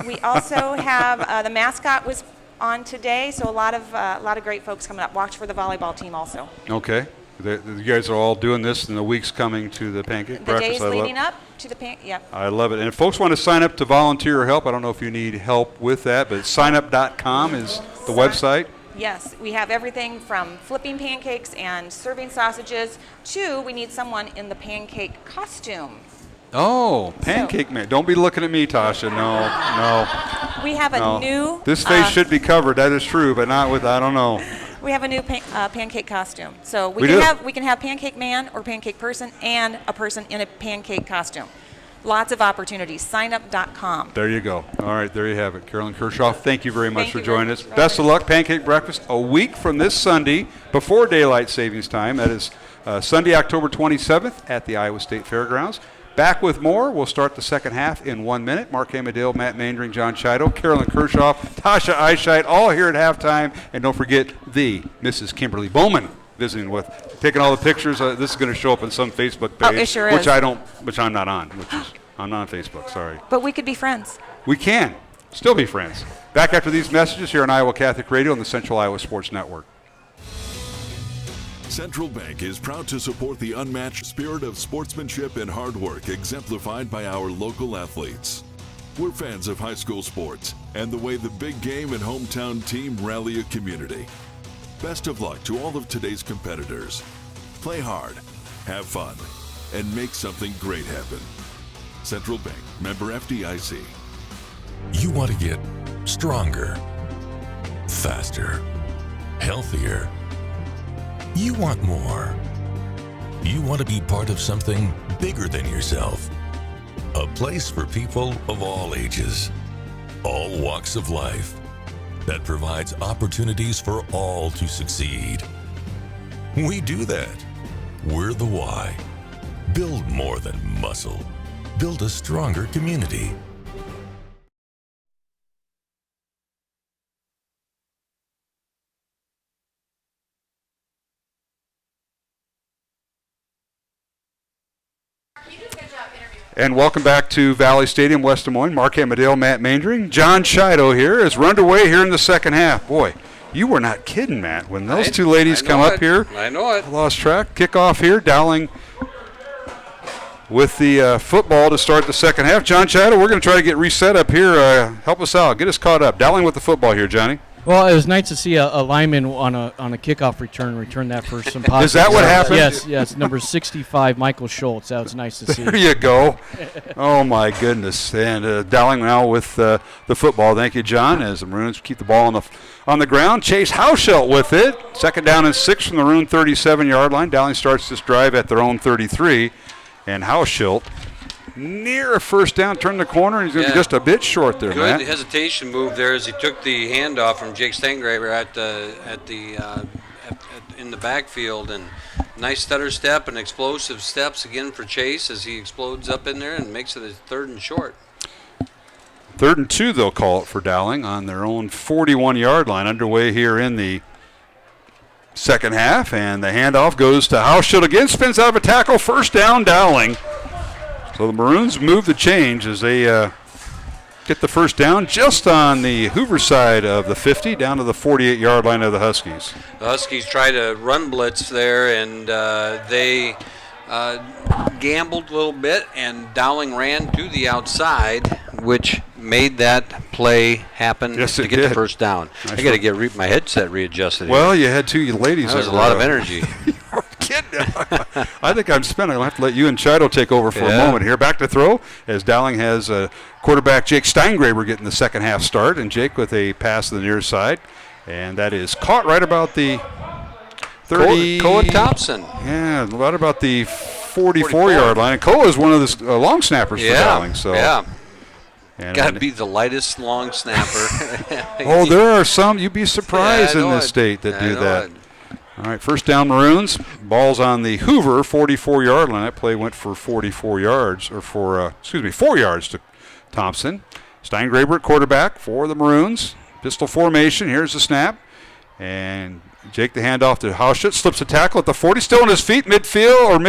We also have the mascot was on today, so a lot of great folks coming up. Watch for the volleyball team also. Okay. You guys are all doing this in the weeks coming to the pancake breakfast. The days leading up to the yep. I love it. And if folks want to sign up to volunteer or help, I don't know if you need help with that, but signup.com is the website. Yes, we have everything from flipping pancakes and serving sausages to we need someone in the pancake costume. Oh, pancake man. Don't be looking at me, Tasha. No. We have a new... This face should be covered. That is true, but not with, I don't know. We have a new pancake costume. So we can have pancake man or pancake person and a person in a pancake costume. Lots of opportunities. Signup.com. There you go. All right, there you have it. Carolyn Kershaw, thank you very much for joining us. Best of luck, Pancake Breakfast, a week from this Sunday before Daylight Savings Time. That is Sunday, October 27th at the Iowa State Fairgrounds. Back with more. We'll start the second half in 1 minute. Mark Amadale, Matt Mandring, John Chido, Carolyn Kershaw, Tasha Eichheit, all here at halftime. And don't forget the Mrs. Kimberly Bowman visiting with, taking all the pictures. This is going to show up on some Facebook page, it sure is. which I'm not on. I'm not on Facebook. Sorry. But we could be friends. We can still be friends. Back after these messages here on Iowa Catholic Radio and the Central Iowa Sports Network. Central Bank is proud to support the unmatched spirit of sportsmanship and hard work exemplified by our local athletes. We're fans of high school sports and the way the big game and hometown team rally a community. Best of luck to all of today's competitors. Play hard, have fun, and make something great happen. Central Bank, member FDIC. You want to get stronger, faster, healthier. You want more. You want to be part of something bigger than yourself. A place for people of all ages, all walks of life, that provides opportunities for all to succeed. We do that. We're the why. Build more than muscle. Build a stronger community. And welcome back to Valley Stadium, West Des Moines. Mark Amadale, Matt Mandring. John Chido here as we're underway here in the second half. Boy, you were not kidding, Matt. When those two ladies come up here. I know it. Lost track. Kickoff here. Dowling with the football to start the second half. John Chido, we're going to try to get reset up here. Help us out. Get us caught up. Dowling with the football here, Johnny. Well, it was nice to see a lineman on a kickoff return that for some positive. Is that what happened? Yes, number 65, Michael Schultz. That was nice to see. There you go. Oh, my goodness. And Dowling now with the football. Thank you, John, as the Maroons keep the ball on the ground. Chase Hauschelt with it. Second down and 6 from the Maroon 37-yard line. Dowling starts this drive at their own 33. And Hauschelt near a first down, turned the corner, and he's going to be just a bit short there, Matt. Good hesitation move there as he took the handoff from Jake Stangraber in the backfield, and nice stutter step and explosive steps again for Chase as he explodes up in there and makes it a 3rd and short. 3rd and 2, they'll call it for Dowling on their own 41-yard line, underway here in the second half. And the handoff goes to Hauschild again, spins out of a tackle, first down, Dowling. So the Maroons move the change as they get the first down just on the Hoover side of the 50, down to the 48-yard line of the Huskies. The Huskies try to run blitz there, and they gambled a little bit, and Dowling ran to the outside, which made that play happen to get the first down. I got to get my headset readjusted. Well, you had two ladies. That was a lot of energy. I think I'm spent. I'll have to let you and Chido take over for a moment here. Back to throw as Dowling has quarterback Jake Steingraber getting the second half start, and Jake with a pass to the near side, and that is caught right about the 30. Koa Thompson. Yeah, right about the 44-yard line. And Koa is one of the long snappers for Dowling. So got to be the lightest long snapper. Oh, there are some. You'd be surprised in this state that do that. All right, first down Maroons. Ball's on the Hoover 44-yard line. That play went for 44 yards, or for 4 yards to Thompson. Steingraber at quarterback for the Maroons. Pistol formation. Here's the snap, and Jake the handoff to Hauschild, slips a tackle at the 40, still on his feet, midfield or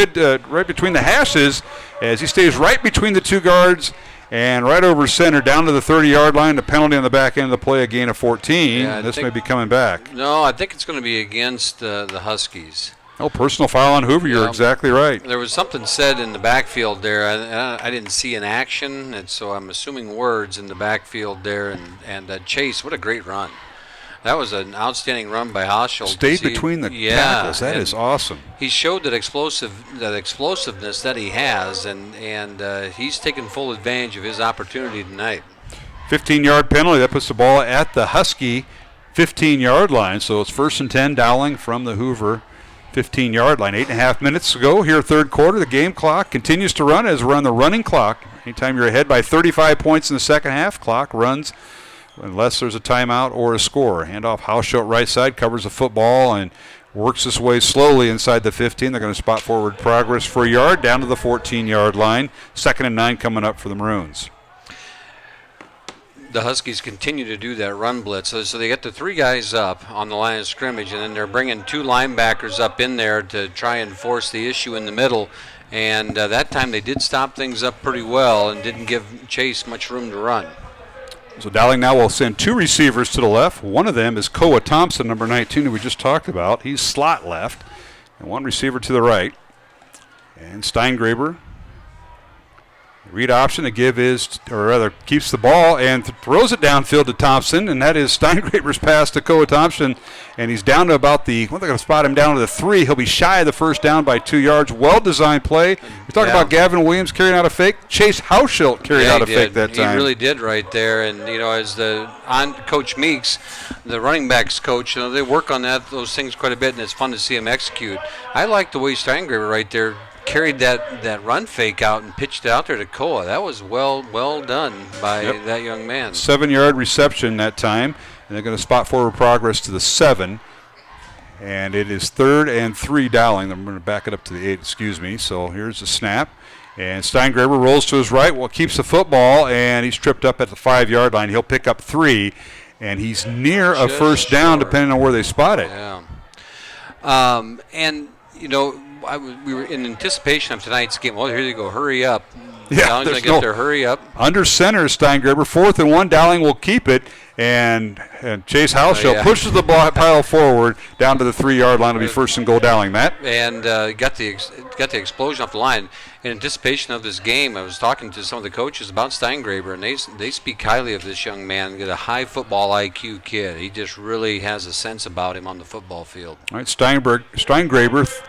right between the hashes, as he stays right between the two guards and right over center down to the 30-yard line. The penalty on the back end of the play, a gain of 14. This may be coming back. No, I think it's going to be against the Huskies. Oh, personal foul on Hoover. You're exactly right. There was something said in the backfield there. I didn't see an action, and so I'm assuming words in the backfield there. And Chase, what a great run. That was an outstanding run by Hauschild. Stayed between the tackles. That is awesome. He showed that explosiveness that he has, and he's taken full advantage of his opportunity tonight. 15-yard penalty. That puts the ball at the Husky 15-yard line. So it's 1st and 10, Dowling from the Hoover 15-yard line. 8.5 minutes to go here, third quarter. The game clock continues to run as we're on the running clock. Anytime you're ahead by 35 points in the second half, clock runs unless there's a timeout or a score. Handoff Hauschild right side, covers the football and works his way slowly inside the 15. They're going to spot forward progress for a yard down to the 14-yard line. 2nd and 9 coming up for the Maroons. The Huskies continue to do that run blitz. So they get the 3 guys up on the line of scrimmage, and then they're bringing 2 linebackers up in there to try and force the issue in the middle. And that time they did stop things up pretty well and didn't give Chase much room to run. So Dowling now will send 2 receivers to the left. One of them is Koa Thompson, number 19, who we just talked about. He's slot left. And 1 receiver to the right. And Steingraber, read option to give keeps the ball and throws it downfield to Thompson, and that is Steingraber's pass to Koa Thompson, and he's down to about they're going to spot him down to the 3. He'll be shy of the first down by 2 yards. Well-designed play. We're talking about Gavin Williams carrying out a fake. Chase Hauschild carried out a fake that time. He really did right there, and as Coach Meeks, the running backs coach, they work on those things quite a bit, and it's fun to see him execute. I like the way Steingraber right there carried that run fake out and pitched it out there to Koa. That was well done by that young man. 7-yard reception that time, and they're going to spot forward progress to the 7. And it is 3rd and 3 Dowling. I'm going to back it up to the 8, So here's the snap. And Steingraber rolls to his right, keeps the football, and he's tripped up at the 5-yard line. He'll pick up 3, and he's near a first down depending on where they spot it. Yeah. We were in anticipation of tonight's game. Well, here they go. Hurry up. Yeah, Dowling's going to get their hurry up. Under center, Steingraber. 4th and 1. Dowling will keep it. And Chase Hauschild pushes the pile forward down to the 3-yard line. It'll be 1st and goal Dowling, Matt. And got the explosion off the line. In anticipation of this game, I was talking to some of the coaches about Steingraber, and they speak highly of this young man. Get a high football IQ kid. He just really has a sense about him on the football field. All right, Steingraber,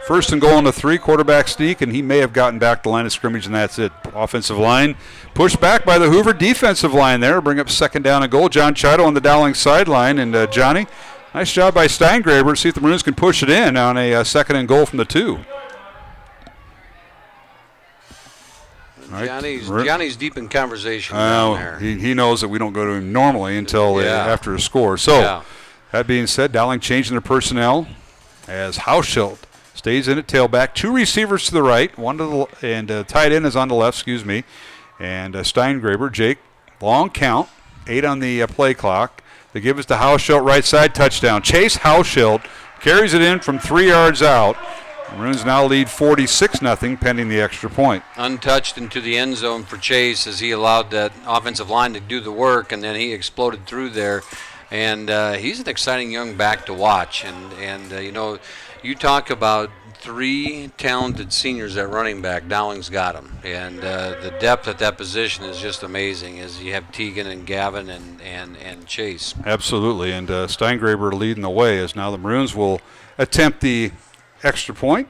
1st and goal on the 3, quarterback sneak, and he may have gotten back to the line of scrimmage, and that's it. Offensive line pushed back by the Hoover defensive line there. Bring up 2nd down and goal. John Chido on the Dowling sideline, and Johnny, nice job by Steingraber to see if the Maroons can push it in on a 2nd and goal from the 2. Johnny's deep in conversation down there. He knows that we don't go to him normally until after a score. So, that being said, Dowling changing their personnel as Hauschild stays in at tailback. 2 receivers to the right, 1 to the and tight end is on the left. And Steingraber, Jake, Long count, 8 on the play clock. They give us to Hauschild, right side, touchdown. Chase Hauschild carries it in from 3 yards out. The Maroons now lead 46-0 pending the extra point. Untouched into the end zone for Chase as he allowed that offensive line to do the work, and then he exploded through there. And he's an exciting young back to watch. And you know, you talk about 3 talented seniors at running back. Dowling's got them. And the depth at that position is just amazing as you have Teagan and Gavin and Chase. Absolutely. And Steingraber leading the way as now the Maroons will attempt the extra point.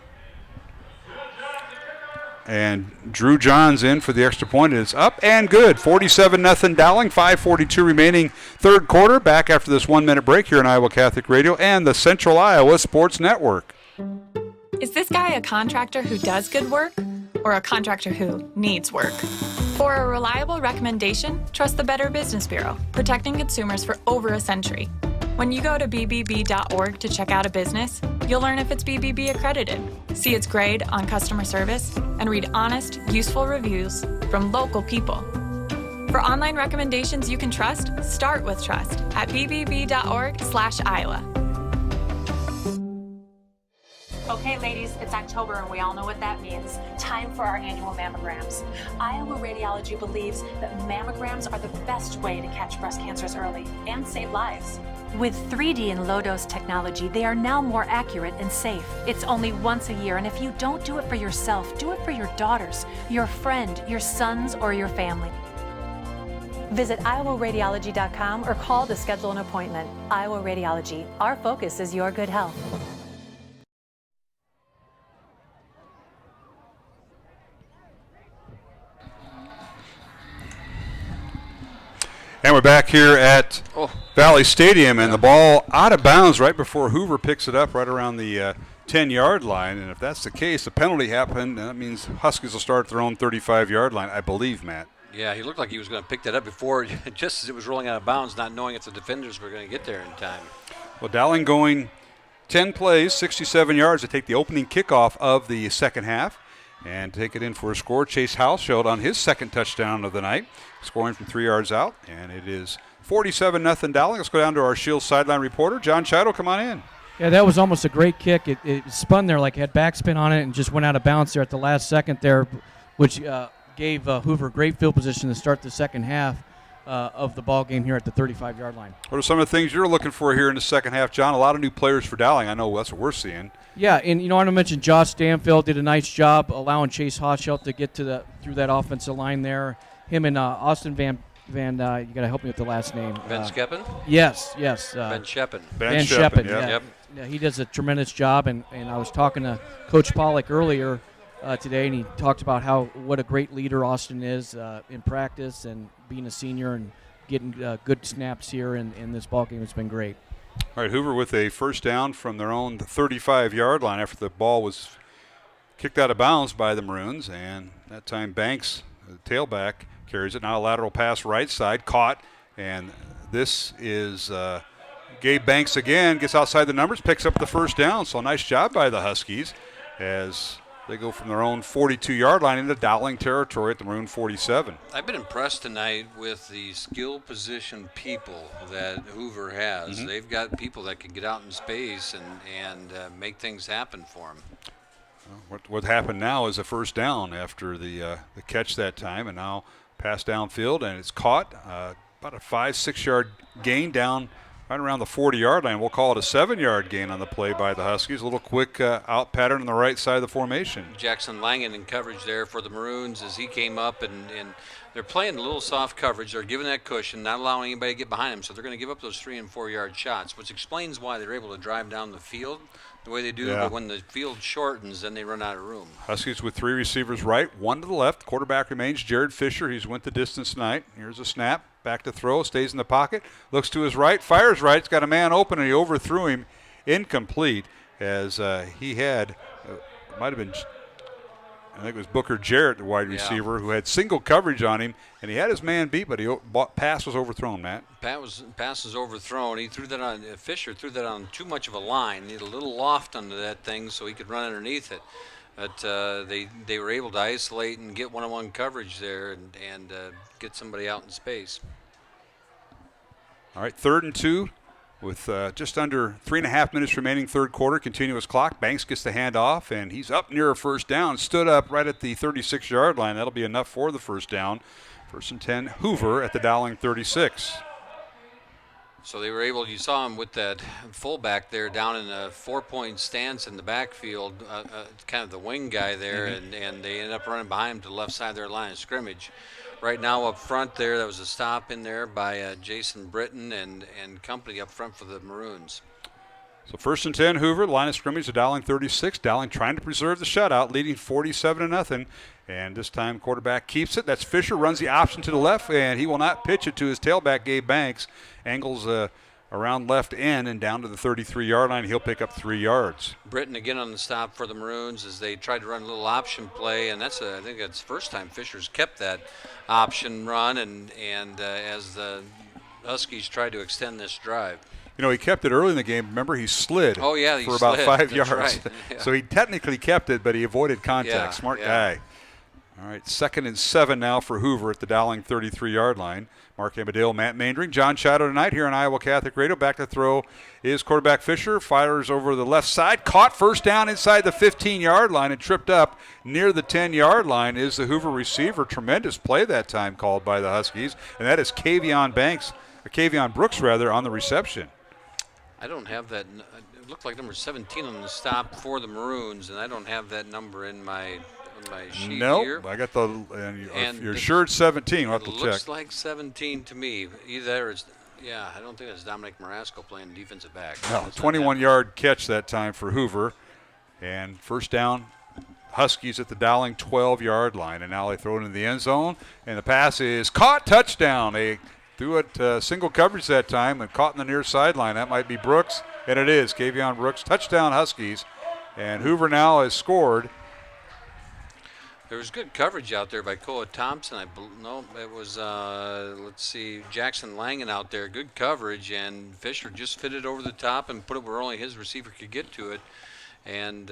And Drew Johns in for the extra point. It's up and good. 47-0 Dowling. 5:42 remaining third quarter. Back after this 1-minute break here on Iowa Catholic Radio and the Central Iowa Sports Network. Is this guy a contractor who does good work or a contractor who needs work? For a reliable recommendation, trust the Better Business Bureau, protecting consumers for over a century. When you go to bbb.org to check out a business, you'll learn if it's BBB accredited, see its grade on customer service, and read honest, useful reviews from local people. For online recommendations you can trust, start with trust at bbb.org/Iowa. Okay, ladies, it's October and we all know what that means. Time for our annual mammograms. Iowa Radiology believes that mammograms are the best way to catch breast cancers early and save lives. With 3D and low-dose technology, they are now more accurate and safe. It's only once a year, and if you don't do it for yourself, do it for your daughters, your friend, your sons, or your family. Visit iowaradiology.com or call to schedule an appointment. Iowa Radiology. Our focus is your good health. And we're back here at Valley Stadium, and the ball out of bounds right before Hoover picks it up right around the 10-yard line. And if that's the case, the penalty happened, and that means Huskies will start at their own 35-yard line, I believe, Matt. Yeah, he looked like he was going to pick that up before, just as it was rolling out of bounds, not knowing if the defenders were going to get there in time. Well, Dowling going 10 plays, 67 yards to take the opening kickoff of the second half and take it in for a score. Chase Hauschild on his second touchdown of the night, scoring from 3 yards out, and it is 47-0 Dowling. Let's go down to our Shield sideline reporter. John Chido, come on in. Yeah, that was almost a great kick. It spun there like it had backspin on it and just went out of bounds there at the last second there, which gave Hoover great field position to start the second half of the ball game here at the 35-yard line. What are some of the things you're looking for here in the second half, John? A lot of new players for Dowling. I know that's what we're seeing. Yeah, and I want to mention Josh Stanfield did a nice job allowing Chase Hauschild to get to through that offensive line there. Him and Austin Van you got to help me with the last name. Van Scheppen? Yes. Van Scheppen. Van Scheppen, yeah. Yep. Yeah, he does a tremendous job, and I was talking to Coach Pollack earlier today, and he talked about what a great leader Austin is in practice and being a senior and getting good snaps here in this ball game has been great. All right, Hoover with a first down from their own 35-yard line after the ball was kicked out of bounds by the Maroons, and that time Banks, the tailback, carries it. Now a lateral pass right side, caught, and this is Gabe Banks again, gets outside the numbers, picks up the first down. So nice job by the Huskies as they go from their own 42-yard line into Dowling territory at the Maroon 47. I've been impressed tonight with the skill position people that Hoover has. Mm-hmm. They've got people that can get out in space and make things happen for them. What happened now is a first down after the catch that time, and now pass downfield, and it's caught. About a 5-6 yard gain down right around the 40-yard line. We'll call it a 7-yard gain on the play by the Huskies. A little quick out pattern on the right side of the formation. Jackson Langen in coverage there for the Maroons as he came up, and they're playing a little soft coverage. They're giving that cushion, not allowing anybody to get behind them, so they're going to give up those 3- and 4-yard shots, which explains why they're able to drive down the field the way they do. Yeah. But when the field shortens, then they run out of room. Huskies with 3 receivers right, 1 to the left. Quarterback remains Jared Fisher. He's went the distance tonight. Here's a snap. Back to throw, stays in the pocket, looks to his right, fires right. He's got a man open, and he overthrew him. Incomplete, as he had, might have been, I think it was Booker Jarrett, the wide receiver, who had single coverage on him, and he had his man beat, but pass was overthrown, Matt. Pass was overthrown. He threw that on, Fisher threw that on too much of a line. He had a little loft under that thing so he could run underneath it. But they were able to isolate and get one-on-one coverage there and get somebody out in space. All right, 3rd and 2 with just under 3.5 minutes remaining, third quarter, continuous clock. Banks gets the handoff, and he's up near a first down, stood up right at the 36-yard line. That'll be enough for the first down. 1st and 10, Hoover at the Dowling 36. So they were able, you saw him with that fullback there down in a 4-point stance in the backfield, kind of the wing guy there, and they ended up running behind him to the left side of their line of scrimmage. Right now up front there, there was a stop in there by Jason Britton and company up front for the Maroons. So 1st and 10, Hoover, line of scrimmage to Dowling 36. Dowling trying to preserve the shutout, leading 47-0. And this time quarterback keeps it. That's Fisher, runs the option to the left, and he will not pitch it to his tailback, Gabe Banks. Angles around left end and down to the 33-yard line. He'll pick up 3 yards. Britton again on the stop for the Maroons as they tried to run a little option play, and I think that's the first time Fisher's kept that option run, and as the Huskies tried to extend this drive. You know, he kept it early in the game. Remember, he slid for about 5 yards. Right. Yeah. So he technically kept it, but he avoided contact. Yeah, Smart guy. All right, 2nd and 7 now for Hoover at the Dowling 33-yard line. Mark Amadale, Matt Maindring, John Chido tonight here on Iowa Catholic Radio. Back to throw is quarterback Fisher. Fires over the left side. Caught first down inside the 15-yard line and tripped up near the 10-yard line is the Hoover receiver. Tremendous play that time called by the Huskies. And that is Kavion Brooks on the reception. I don't have that. It looked like number 17 on the stop for the Maroons, and I don't have that number in my sheet here. Nope, I got you're sure it's 17. We'll have to check. It looks like 17 to me. Either it's, I don't think it's Dominic Marasco playing defensive back. No, 21-yard catch that time for Hoover. And first down, Huskies at the Dowling 12-yard line. And now they throw it in the end zone, and the pass is caught, touchdown. They threw it single coverage that time and caught in the near sideline. That might be Brooks, and it is. Kavion Brooks, touchdown Huskies. And Hoover now has scored. There was good coverage out there by Koa Thompson. It was, let's see, Jackson Langen out there. Good coverage, and Fisher just fit it over the top and put it where only his receiver could get to it. And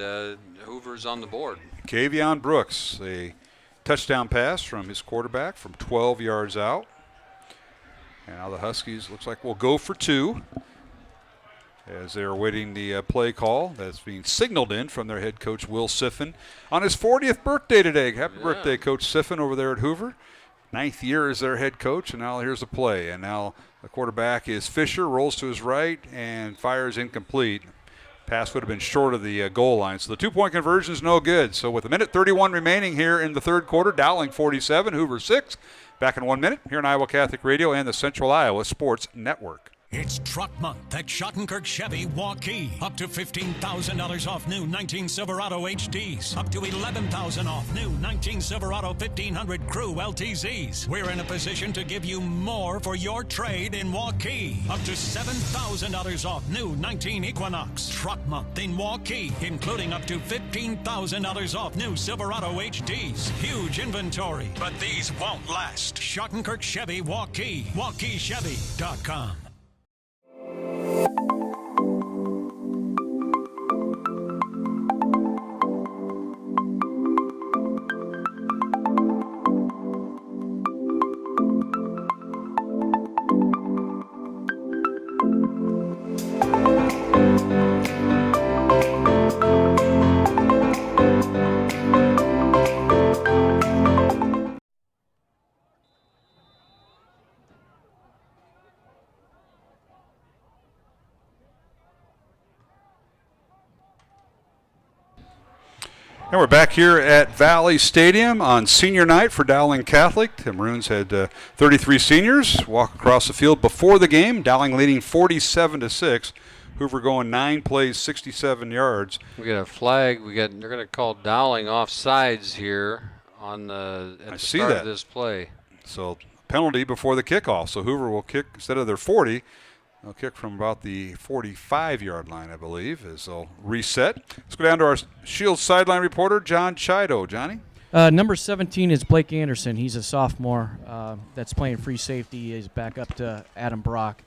Hoover's on the board. Kavion Brooks, a touchdown pass from his quarterback from 12 yards out. And now the Huskies looks like will go for 2 as they're awaiting the play call that's being signaled in from their head coach, Will Siffin, on his 40th birthday today. Happy birthday, Coach Siffin, over there at Hoover. 9th year as their head coach, and now here's the play. And now the quarterback is Fisher, rolls to his right, and fires incomplete. Pass would have been short of the goal line. So the 2-point conversion is no good. So with 1:31 remaining here in the third quarter, Dowling 47, Hoover 6. Back in 1 minute here on Iowa Catholic Radio and the Central Iowa Sports Network. It's Truck Month at Schottenkirk Chevy Waukee. Up to $15,000 off new 19 Silverado HDs. Up to $11,000 off new 19 Silverado 1500 Crew LTZs. We're in a position to give you more for your trade in Waukee. Up to $7,000 off new 19 Equinox. Truck Month in Waukee, including up to $15,000 off new Silverado HDs. Huge inventory, but these won't last. Schottenkirk Chevy Waukee. WaukeeChevy.com. And we're back here at Valley Stadium on senior night for Dowling Catholic. The Maroons had 33 seniors walk across the field before the game. Dowling leading 47-6. Hoover going 9 plays, 67 yards. We got a flag. They're going to call Dowling offsides here at the start of this play. So penalty before the kickoff. So Hoover will kick instead of their 40. They'll kick from about the 45-yard line, I believe, as they'll reset. Let's go down to our Shields sideline reporter, John Chido. Johnny? Number 17 is Blake Anderson. He's a sophomore that's playing free safety. He's back up to Adam Brock.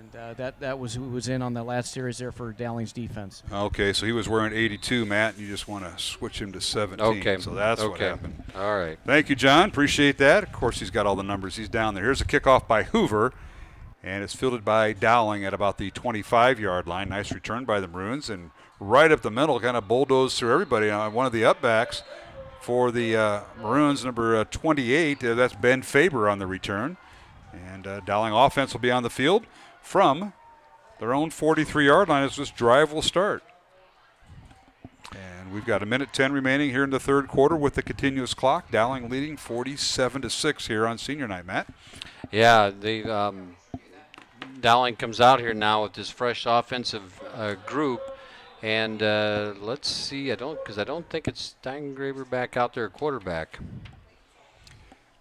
And that was who was in on the last series there for Dowling's defense. Okay, so he was wearing 82, Matt, and you just want to switch him to 17. Okay. So that's what happened. All right. Thank you, John. Appreciate that. Of course, he's got all the numbers. He's down there. Here's a kickoff by Hoover, and it's fielded by Dowling at about the 25-yard line. Nice return by the Maroons, and right up the middle, kind of bulldozed through everybody on one of the upbacks for the Maroons, number 28. That's Ben Faber on the return. And Dowling offense will be on the field from their own 43-yard line as this drive will start. And we've got 1:10 remaining here in the third quarter with the continuous clock. Dowling leading 47-6 here on senior night, Matt. Yeah, Dowling comes out here now with this fresh offensive group. And let's see, I don't think it's Steingraber back out there, quarterback.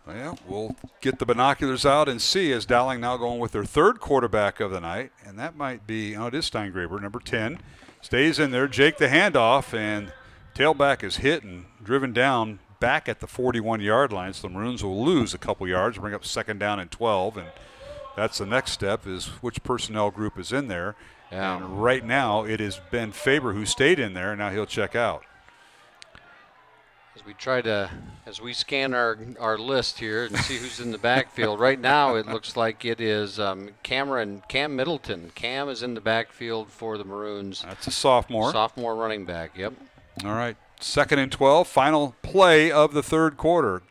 Well, we'll get the binoculars out and see as Dowling now going with their third quarterback of the night. And that might be, it is Steingraber, number 10. Stays in there. Jake the handoff, and tailback is hit and driven down back at the 41-yard line. So the Maroons will lose a couple yards, bring up 2nd down and 12. And that's the next step, is which personnel group is in there. Yeah. And right now it is Ben Faber who stayed in there. Now he'll check out. As we scan our list here and see who's in the backfield, right now it looks like it is Cam Middleton. Cam is in the backfield for the Maroons. That's a sophomore. Sophomore running back, yep. All right, 2nd and 12, final play of the third quarter.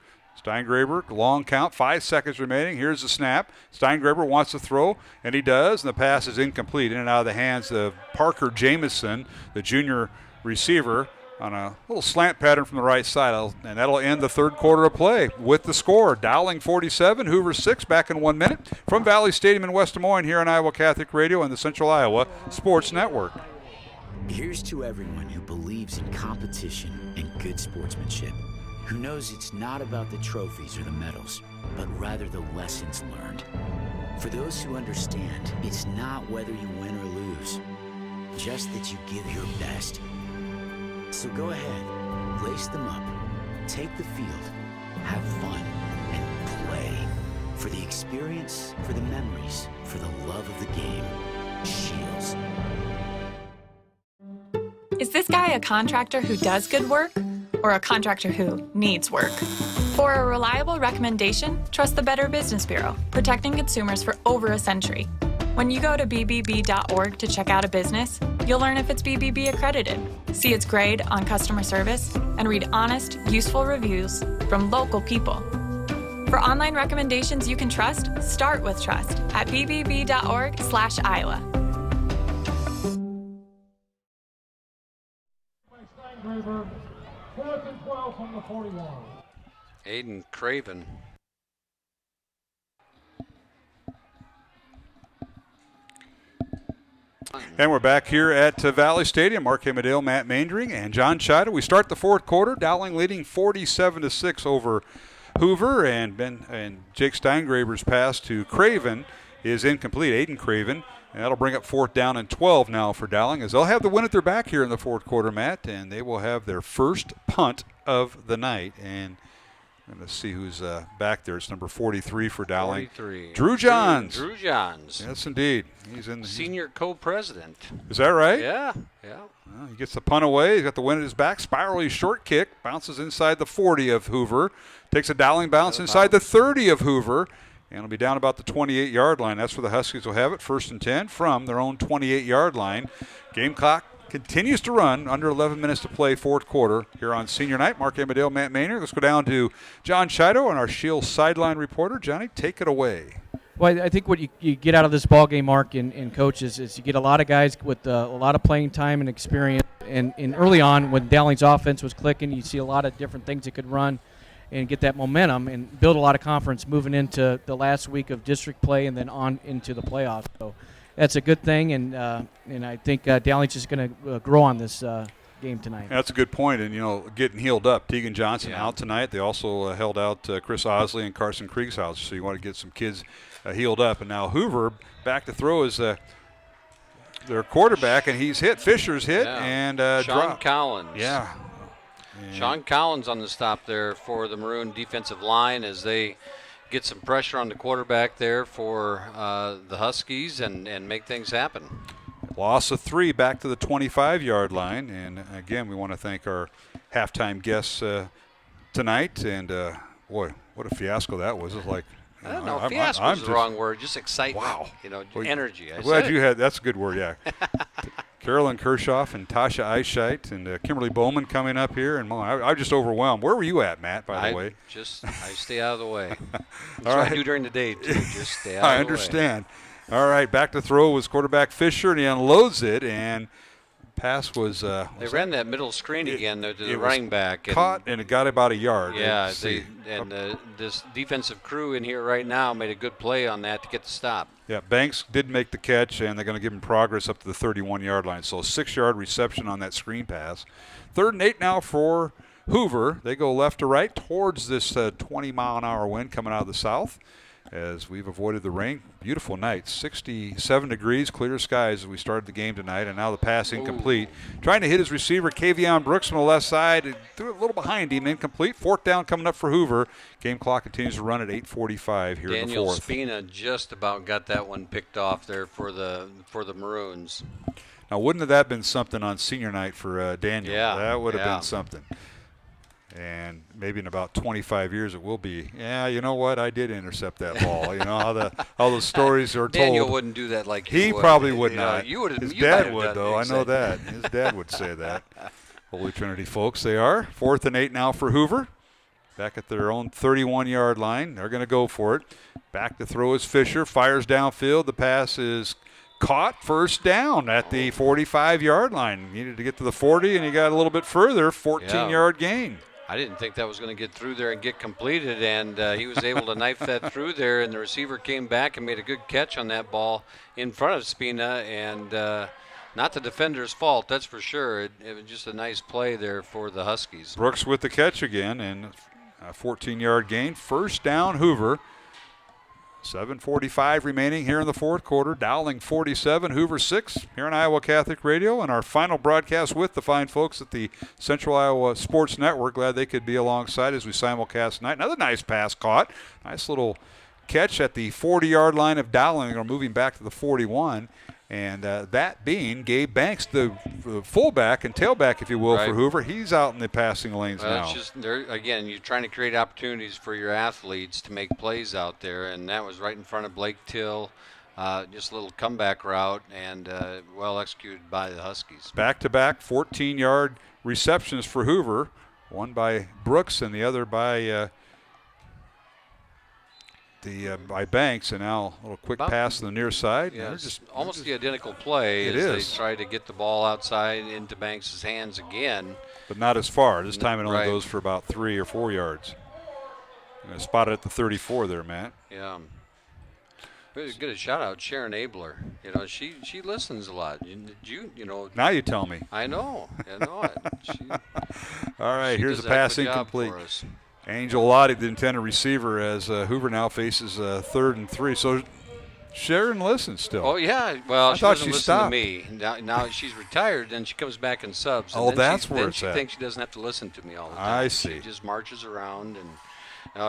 Steingraber, long count, 5 seconds remaining. Here's the snap. Steingraber wants to throw, and he does, and the pass is incomplete. In and out of the hands of Parker Jamison, the junior receiver, on a little slant pattern from the right side. And that'll end the third quarter of play with the score. Dowling 47, Hoover 6, back in 1 minute. From Valley Stadium in West Des Moines here on Iowa Catholic Radio and the Central Iowa Sports Network. Here's to everyone who believes in competition and good sportsmanship, who knows it's not about the trophies or the medals, but rather the lessons learned. For those who understand, it's not whether you win or lose, just that you give your best. So go ahead, lace them up, take the field, have fun, and play. For the experience, for the memories, for the love of the game. Shields. Is this guy a contractor who does good work or a contractor who needs work? For a reliable recommendation, trust the Better Business Bureau, protecting consumers for over a century. When you go to bbb.org to check out a business, you'll learn if it's BBB accredited, see its grade on customer service, and read honest, useful reviews from local people. For online recommendations you can trust, start with trust at bbb.org/Iowa. Steingraber, 4th and 12 from the 41. Aiden Craven. And we're back here at Valley Stadium. Mark Hamadale, Matt Maindring, and John Chida. We start the fourth quarter. Dowling leading 47-6 over Hoover, and Jake Steingraber's pass to Craven is incomplete. Aiden Craven, and that'll bring up 4th down and 12 now for Dowling, as they'll have the win at their back here in the fourth quarter, Matt, and they will have their first punt of the night. And let's see who's back there. It's number 43 for Dowling. 43. Drew Johns. Drew Johns. Yes, indeed. He's in senior co-president. Is that right? Yeah. Well, he gets the punt away. He's got the win at his back. Spirally short kick. Bounces inside the 40 of Hoover. Takes a Dowling bounce inside the 30 of Hoover. And it'll be down about the 28-yard line. That's where the Huskies will have it. 1st and 10 from their own 28-yard line. Game clock continues to run. Under 11 minutes to play, fourth quarter here on senior night. Mark Amadale, Matt Maynard. Let's go down to John Chido and our Shield sideline reporter. Johnny, take it away. Well, I think what you get out of this ball game, Mark, and coaches, is you get a lot of guys with a lot of playing time and experience. And early on, when Dowling's offense was clicking, you see a lot of different things that could run and get that momentum and build a lot of confidence moving into the last week of district play and then on into the playoffs. So that's a good thing, and I think Dowling's just going to grow on this game tonight. That's a good point, and getting healed up. Tegan Johnson out tonight. They also held out Chris Osley and Carson Kriegshaus, so you want to get some kids healed up. And now Hoover back to throw is their quarterback, and he's hit. Fisher's hit and Sean Collins. Yeah. Sean Collins on the stop there for the Maroon defensive line as they get some pressure on the quarterback there for the Huskies and make things happen. Loss of 3 back to the 25-yard line. And, again, we want to thank our halftime guests tonight. And, boy, what a fiasco that was. It was like, I don't know. Fiasco is the wrong word. Just excitement. Wow. Energy. I'm glad you had. That's a good word, yeah. Carolyn Kershoff and Tasha Eichheit and Kimberly Bowman coming up here. And I'm just overwhelmed. Where were you at, Matt, by the way? I stay out of the way. That's All what right. I do during the day, too. Just stay out of the way. I understand. All right, back to throw was quarterback Fisher, and he unloads it, and pass was they ran that middle screen again to the running back. Caught, and it got about a yard. Yeah, this defensive crew in here right now made a good play on that to get the stop. Yeah, Banks did make the catch, and they're going to give him progress up to the 31-yard line. So a 6-yard reception on that screen pass. 3rd and 8 now for Hoover. They go left to right towards this 20-mile-an-hour wind coming out of the south. As we've avoided the rain. Beautiful night, 67 degrees, clear skies as we started the game tonight, and now the pass incomplete. Trying to hit his receiver, Kavion Brooks, from the left side. Threw it a little behind him, incomplete. 4th down coming up for Hoover. Game clock continues to run at 8:45 here in the 4th. Daniel Spina just about got that one picked off there for the Maroons. Now, wouldn't have that been something on senior night for Daniel? Yeah. That would have been something. And maybe in about 25 years it will be. Yeah, you know what? I did intercept that ball. You know how the stories are told. Daniel wouldn't do that like you he would. probably would not. His dad would, though. I know that. His dad would say that. Holy Trinity folks, they are. 4th and 8 now for Hoover. Back at their own 31-yard line. They're going to go for it. Back to throw is Fisher. Fires downfield. The pass is caught. 1st down at the 45-yard line. Needed to get to the 40, and he got a little bit further. 14-yard gain. I didn't think that was going to get through there and get completed, and he was able to knife that through there, and the receiver came back and made a good catch on that ball in front of Spina, and not the defender's fault, that's for sure. It was just a nice play there for the Huskies. Brooks with the catch again, and a 14-yard gain. 1st down, Hoover. 7:45 remaining here in the 4th quarter. Dowling 47, Hoover 6 here on Iowa Catholic Radio. And our final broadcast with the fine folks at the Central Iowa Sports Network. Glad they could be alongside as we simulcast tonight. Another nice pass caught. Nice little catch at the 40-yard line of Dowling. They're moving back to the 41. And that being Gabe Banks, the fullback and tailback, if you will, for Hoover. He's out in the passing lanes now. It's just, again, you're trying to create opportunities for your athletes to make plays out there, and that was right in front of Blake Till. Just a little comeback route, and well executed by the Huskies. Back-to-back 14-yard receptions for Hoover, one by Brooks and the other by by Banks, and now a little quick pass to the near side. Yeah, just almost the identical play. It is. They try to get the ball outside into Banks' hands again. But not as far. This time it only goes for about 3 or 4 yards. Spotted at the 34 there, Matt. Yeah. Good a shout out, Sharon Abler. You know, she listens a lot. You know. Now you tell me. I know it. All right, here's the pass incomplete. Angel Lottie, the intended receiver, as Hoover now faces 3rd and 3. So Sharon listens still. Oh, yeah. Well, she doesn't listen stopped. to me. Now she's retired, then she comes back and subs. And oh, that's where it's at. Then she thinks she doesn't have to listen to me all the time. I see. She just marches around, and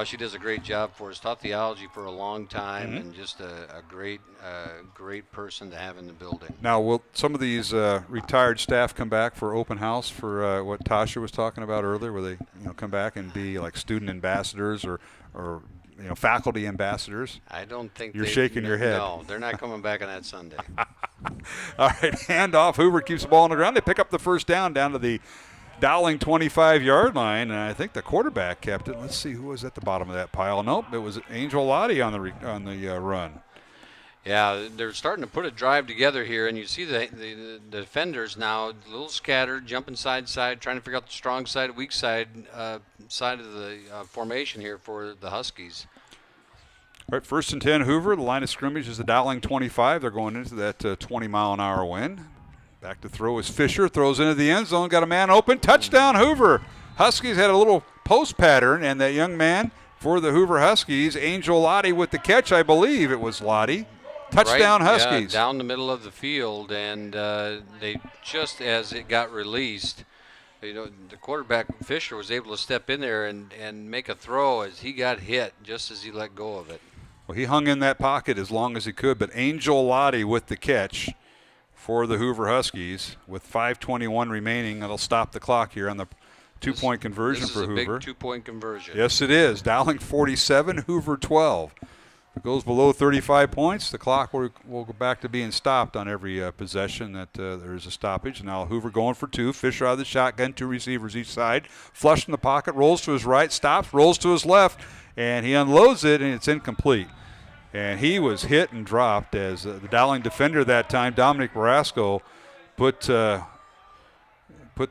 she does a great job for us. Taught theology for a long time, and just a great person to have in the building. Now, will some of these retired staff come back for open house for what Tasha was talking about earlier, where they come back and be like student ambassadors or faculty ambassadors? I don't think you're shaking your head. No, they're not coming back on that Sunday. All right, handoff. Hoover keeps the ball on the ground. They pick up the 1st down to the Dowling 25-yard line, and I think the quarterback kept it. Let's see who was at the bottom of that pile. Nope, it was Angel Lottie on the run. Yeah, they're starting to put a drive together here, and you see the defenders now a little scattered, jumping side to side, trying to figure out the strong side, weak side of the formation here for the Huskies. All right, 1st and 10, Hoover. The line of scrimmage is the Dowling 25. They're going into that 20-mile-an-hour wind. Back to throw is Fisher. Throws into the end zone. Got a man open. Touchdown, Hoover. Huskies had a little post pattern, and that young man for the Hoover Huskies, Angel Lottie with the catch, I believe it was Lottie. Touchdown, Huskies. Yeah, down the middle of the field, and they just as it got released, You know, the quarterback Fisher was able to step in there and make a throw as he got hit just as he let go of it. Well, he hung in that pocket as long as he could, but Angel Lottie with the catch for the Hoover Huskies with 5:21 remaining. That'll stop the clock here on the two-point conversion for Hoover. This is a big two-point conversion. Yes, it is. Dowling 47, Hoover 12. If it goes below 35 points, the clock will go back to being stopped on every possession that there is a stoppage. Now Hoover going for two. Fisher out of the shotgun, two receivers each side. Flush in the pocket, rolls to his right, stops, rolls to his left, and he unloads it, and it's incomplete. And he was hit and dropped as the Dowling defender that time, Dominic Marasco, put the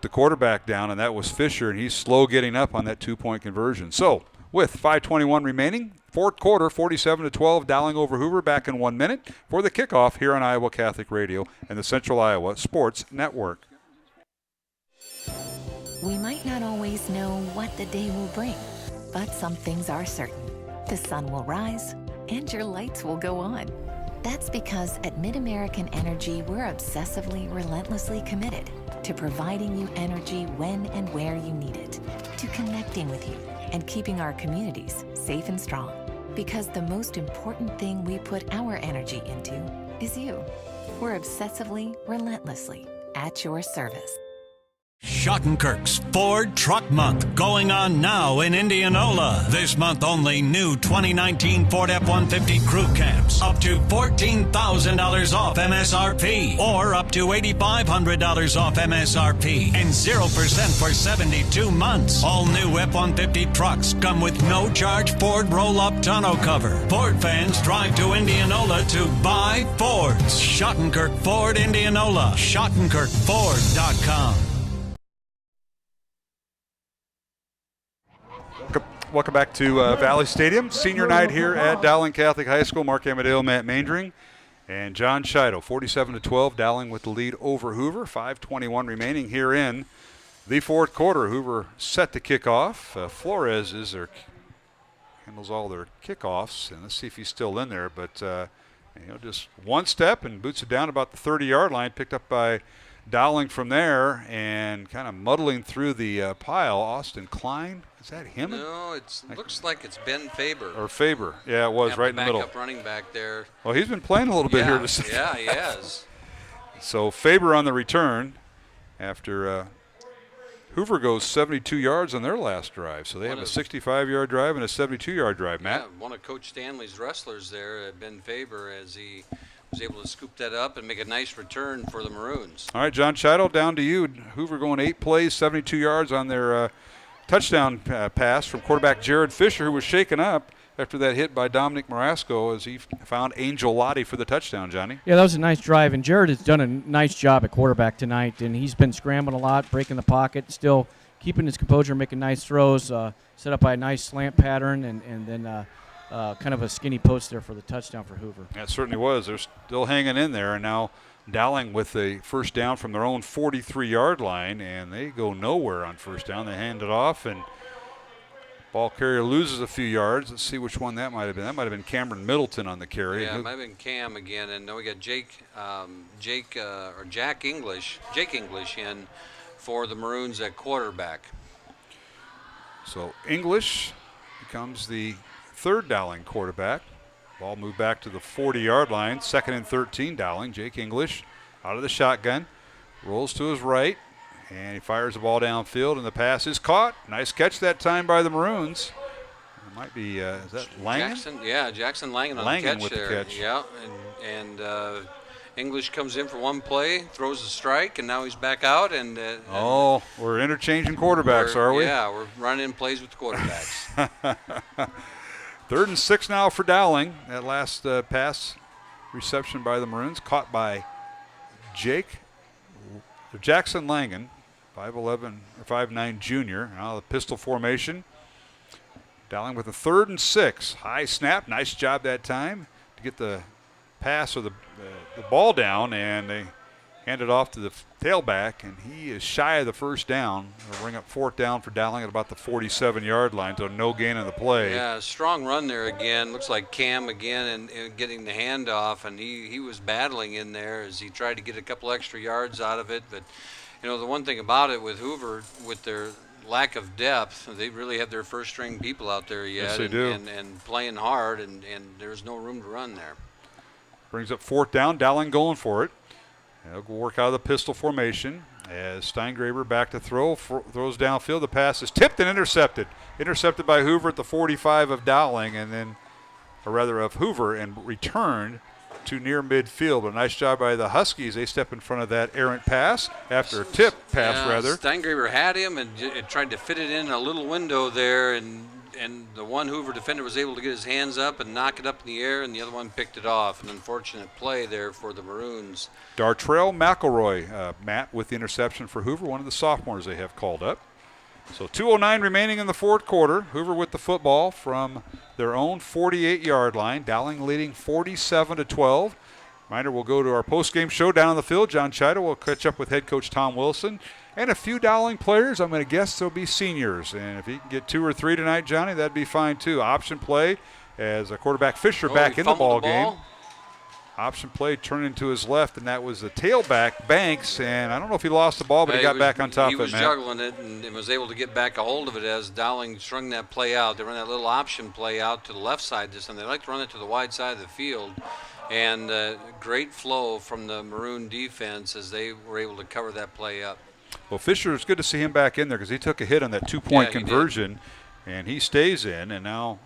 quarterback down, and that was Fisher, and he's slow getting up on that two-point conversion. So with 5:21 remaining, fourth quarter, 47-12, Dowling over Hoover. Back in 1 minute for the kickoff here on Iowa Catholic Radio and the Central Iowa Sports Network. We might not always know what the day will bring, but some things are certain. The sun will rise and your lights will go on. That's because at MidAmerican Energy, we're obsessively, relentlessly committed to providing you energy when and where you need it, to connecting with you and keeping our communities safe and strong. Because the most important thing we put our energy into is you. We're obsessively, relentlessly at your service. Schottenkirk's Ford Truck Month going on now in Indianola. This month only new 2019 Ford F-150 crew cabs up to $14,000 off MSRP or up to $8,500 off MSRP and 0% for 72 months. All new F-150 trucks come with no charge Ford roll-up tonneau cover. Ford fans drive to Indianola to buy Fords. Schottenkirk Ford Indianola. SchottenkirkFord.com. Welcome back to Valley Stadium. Senior night here at Dowling Catholic High School. Mark Amadeo, Matt Maindring, and John Chido. 47-12, Dowling with the lead over Hoover. 5:21 remaining here in the fourth quarter. Hoover set to kick off. Flores handles all their kickoffs, and let's see if he's still in there. But just one step and boots it down about the 30-yard line. Picked up by Dowling from there and kind of muddling through the pile. Austin Klein. Is that him? No, it looks like it's Ben Faber. Or Faber. Yeah, it was right in the middle. Backup running back there. Well, he's been playing a little bit here this season. Yeah, he has. So Faber on the return after Hoover goes 72 yards on their last drive. So they have a 65-yard drive and a 72-yard drive, Matt. Yeah, one of Coach Stanley's wrestlers there, Ben Faber, as he was able to scoop that up and make a nice return for the Maroons. All right, John Chido, down to you. Hoover going 8 plays, 72 yards on their touchdown pass from quarterback Jared Fisher, who was shaken up after that hit by Dominic Marasco as he found Angel Lottie for the touchdown, Johnny. Yeah, that was a nice drive, and Jared has done a nice job at quarterback tonight, and he's been scrambling a lot, breaking the pocket, still keeping his composure, making nice throws, set up by a nice slant pattern, and then kind of a skinny post there for the touchdown for Hoover. That certainly was. They're still hanging in there, and now Dowling with a first down from their own 43-yard line, and they go nowhere on first down. They hand it off, and ball carrier loses a few yards. Let's see which one that might have been. That might have been Cameron Middleton on the carry. Yeah, it might have been Cam again, and then we got Jake English in for the Maroons at quarterback. So English becomes the third Dowling quarterback. Ball moved back to the 40-yard line. 2nd and 13, Dowling. Jake English out of the shotgun. Rolls to his right, and he fires the ball downfield, and the pass is caught. Nice catch that time by the Maroons. It might be, is that Langen? Jackson Langen on Langen the catch with there. the catch. Yeah, and English comes in for one play, throws a strike, and now he's back out. And we're interchanging quarterbacks, are we? Yeah, we're running plays with the quarterbacks. 3rd and 6 now for Dowling. That last pass reception by the Maroons, caught by Jackson Langen, 5'11" or 5'9" junior. Now the pistol formation. Dowling with a 3rd and 6. High snap, nice job that time to get the pass or the ball down, and they hand it off to the tailback, and he is shy of the first down. They'll bring up 4th down for Dowling at about the 47-yard line, so no gain on the play. Yeah, strong run there again. Looks like Cam again and getting the handoff, and he was battling in there as he tried to get a couple extra yards out of it, but You know, the one thing about it with Hoover, with their lack of depth, they really have their first-string people out there yet. Yes, they do. And playing hard, and there's no room to run there. Brings up 4th down. Dowling going for it. They'll work out of the pistol formation as Steingraber back to throw, throws downfield. The pass is tipped and intercepted. Intercepted by Hoover at the 45 of Dowling, and then, or rather of Hoover, and returned to near midfield. A nice job by the Huskies. They step in front of that errant pass after a tip pass, rather. Steingraber had him and tried to fit it in a little window there, and the one Hoover defender was able to get his hands up and knock it up in the air, and the other one picked it off. An unfortunate play there for the Maroons. Dartrell McElroy, Matt, with the interception for Hoover, one of the sophomores they have called up. So 2:09 remaining in the 4th quarter. Hoover with the football from their own 48-yard line. Dowling leading 47-12. Reminder, we'll go to our post-game show down on the field. John Chido will catch up with head coach Tom Wilson. And a few Dowling players, I'm going to guess they'll be seniors. And if he can get 2 or 3 tonight, Johnny, that'd be fine too. Option play as a quarterback Fisher back in the ball game. Option play turned into his left, and that was the tailback, Banks. And I don't know if he lost the ball, but he got back on top of it, He was juggling it and was able to get back a hold of it as Dowling strung that play out. They run that little option play out to the left side this time. They like to run it to the wide side of the field. And great flow from the Maroon defense as they were able to cover that play up. Well, Fisher, it's good to see him back in there because he took a hit on that 2-point conversion, and he stays in, and now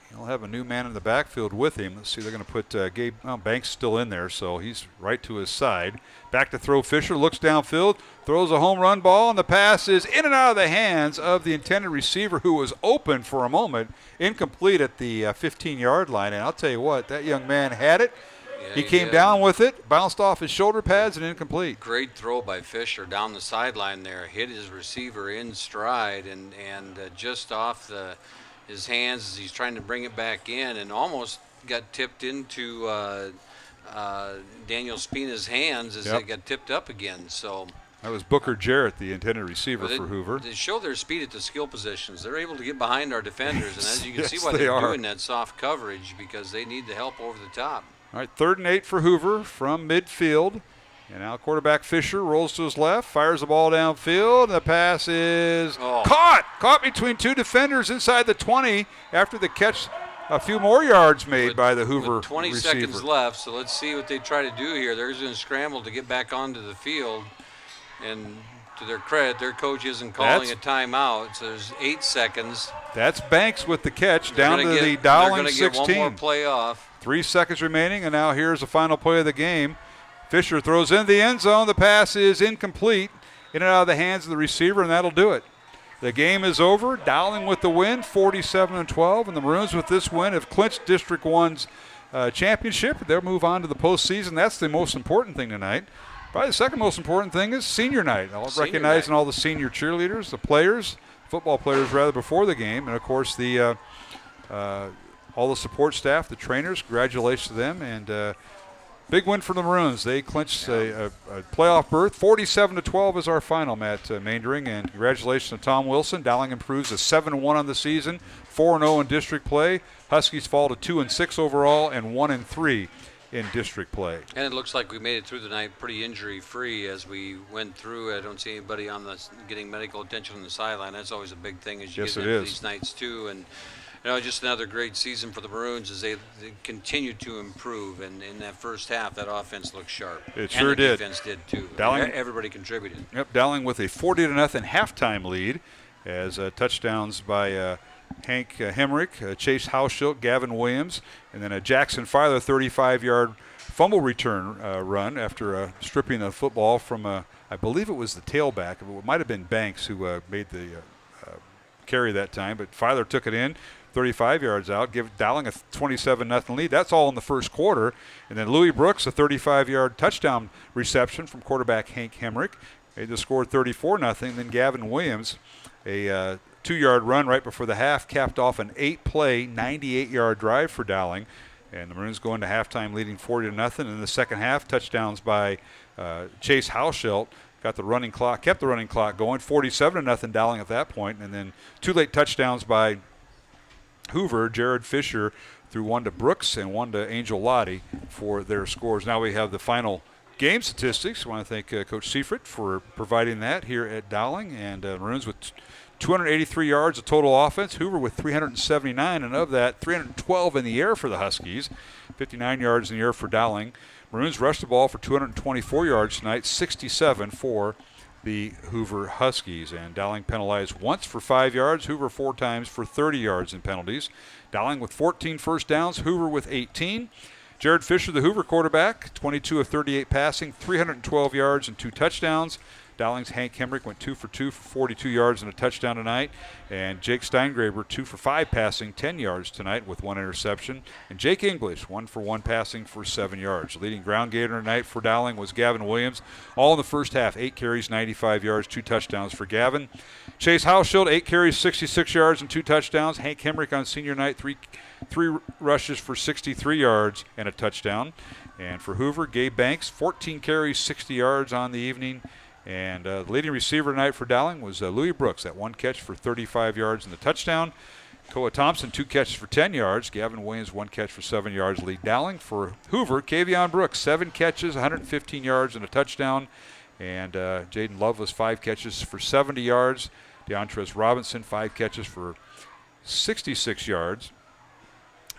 he'll have a new man in the backfield with him. Let's see, they're going to put Banks still in there, so he's right to his side. Back to throw Fisher, looks downfield, throws a home run ball, and the pass is in and out of the hands of the intended receiver who was open for a moment, incomplete at the 15-yard line. And I'll tell you what, that young man had it. He came down with it, bounced off his shoulder pads, and incomplete. Great throw by Fisher down the sideline there. Hit his receiver in stride and just off his hands as he's trying to bring it back in, and almost got tipped into Daniel Spina's hands as it got tipped up again. So that was Booker Jarrett, the intended receiver for Hoover. They show their speed at the skill positions. They're able to get behind our defenders, and as you can see why they they're are doing that soft coverage, because they need the help over the top. All right, 3rd and 8 for Hoover from midfield. And now quarterback Fisher rolls to his left, fires the ball downfield. The pass is caught between 2 defenders inside the 20 after the catch. A few more yards made by the Hoover with 20 receiver. seconds left, so let's see what they try to do here. They're going to scramble to get back onto the field. And to their credit, their coach isn't calling a timeout, so there's 8 seconds. That's Banks with the catch down to the Dowling 16. They're going to get one more play off. 3 seconds remaining, and now here's the final play of the game. Fisher throws in the end zone. The pass is incomplete, in and out of the hands of the receiver, and that'll do it. The game is over. Dowling with the win, 47-12, and the Maroons with this win have clinched District 1's championship. They'll move on to the postseason. That's the most important thing tonight. Probably the second most important thing is senior night. Recognizing all the senior cheerleaders, the players, football players rather, before the game, and of course the all the support staff, the trainers. Congratulations to them, and big win for the Maroons. They clinched a playoff berth. 47-12 is our final, Matt Maindring, and congratulations to Tom Wilson. Dowling improves to 7-1 on the season, 4-0 in district play. Huskies fall to 2-6 overall and 1-3 in district play. And it looks like we made it through the night pretty injury-free as we went through. I don't see anybody on getting medical attention on the sideline. That's always a big thing as you get into these nights too. And just another great season for the Maroons as they continue to improve. And in that first half, that offense looked sharp. It sure did. The defense did too. Dowling, everybody contributed. Yep, Dowling with a 40-0 halftime lead as touchdowns by Hank Hemrick, Chase Hauschilt, Gavin Williams, and then a Jackson Filer 35-yard fumble return run after stripping the football from, I believe it was the tailback. It might have been Banks who made the carry that time, but Filer took it in. 35 yards out, give Dowling a 27-0 lead. That's all in the first quarter. And then Louis Brooks, a 35-yard touchdown reception from quarterback Hank Hemrick. They just scored 34-0. Then Gavin Williams, a 2-yard run right before the half, capped off an 8-play, 98-yard drive for Dowling. And the Maroons go into halftime leading 40-0. In the second half, touchdowns by Chase Hauschilt. Kept the running clock going, 47-0 Dowling at that point. And then 2 late touchdowns by Hoover, Jared Fisher threw one to Brooks and one to Angel Lottie for their scores. Now we have the final game statistics. I want to thank Coach Seifert for providing that here at Dowling. And Maroons with 283 yards of total offense. Hoover with 379, and of that, 312 in the air for the Huskies. 59 yards in the air for Dowling. Maroons rushed the ball for 224 yards tonight, 67 for the Hoover Huskies. And Dowling penalized once for 5 yards, Hoover 4 times for 30 yards in penalties. Dowling with 14 first downs, Hoover with 18. Jared Fisher, the Hoover quarterback, 22 of 38 passing, 312 yards and 2 touchdowns. Dowling's Hank Hemrick went 2 for 2 for 42 yards and a touchdown tonight. And Jake Steingraber, 2 for 5 passing, 10 yards tonight with 1 interception. And Jake English, 1 for 1 passing for 7 yards. Leading ground gainer tonight for Dowling was Gavin Williams. All in the first half, 8 carries, 95 yards, 2 touchdowns for Gavin. Chase Hauschild, 8 carries, 66 yards and 2 touchdowns. Hank Hemrick on senior night, three rushes for 63 yards and a touchdown. And for Hoover, Gabe Banks, 14 carries, 60 yards on the evening. And the leading receiver tonight for Dowling was Louis Brooks, that 1 catch for 35 yards and the touchdown. Koa Thompson, 2 catches for 10 yards. Gavin Williams, 1 catch for 7 yards. Lead Dowling. For Hoover, Kavion Brooks, 7 catches, 115 yards and a touchdown. And Jaden Lovelace, 5 catches for 70 yards. DeAndres Robinson, 5 catches for 66 yards.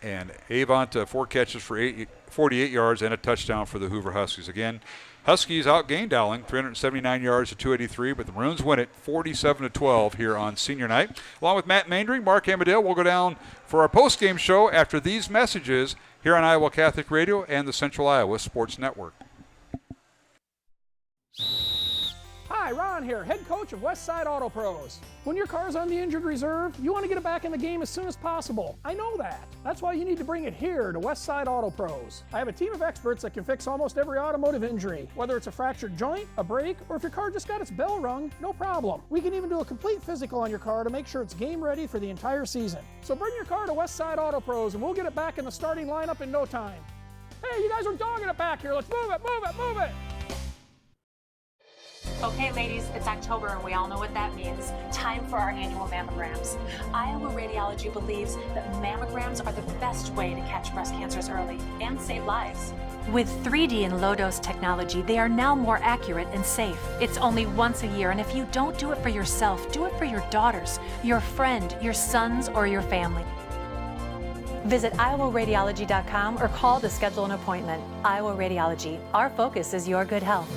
And Avant, 4 catches for 48 yards and a touchdown for the Hoover Huskies. Again, Huskies outgained Dowling, 379 yards to 283, but the Maroons win it 47-12 here on senior night. Along with Matt Maindring, Mark Amadale, we'll go down for our post-game show after these messages here on Iowa Catholic Radio and the Central Iowa Sports Network. Hi, Ron here, head coach of Westside Auto Pros. When your car's on the injured reserve, you want to get it back in the game as soon as possible. I know that. That's why you need to bring it here to Westside Auto Pros. I have a team of experts that can fix almost every automotive injury. Whether it's a fractured joint, a brake, or if your car just got its bell rung, no problem. We can even do a complete physical on your car to make sure it's game ready for the entire season. So bring your car to Westside Auto Pros and we'll get it back in the starting lineup in no time. Hey, you guys are dogging it back here. Let's move it, move it, move it. Okay, ladies, it's October and we all know what that means. Time for our annual mammograms. Iowa Radiology believes that mammograms are the best way to catch breast cancers early and save lives. With 3D and low-dose technology, they are now more accurate and safe. It's only once a year, and if you don't do it for yourself, do it for your daughters, your friend, your sons, or your family. Visit iowaradiology.com or call to schedule an appointment. Iowa Radiology. Our focus is your good health.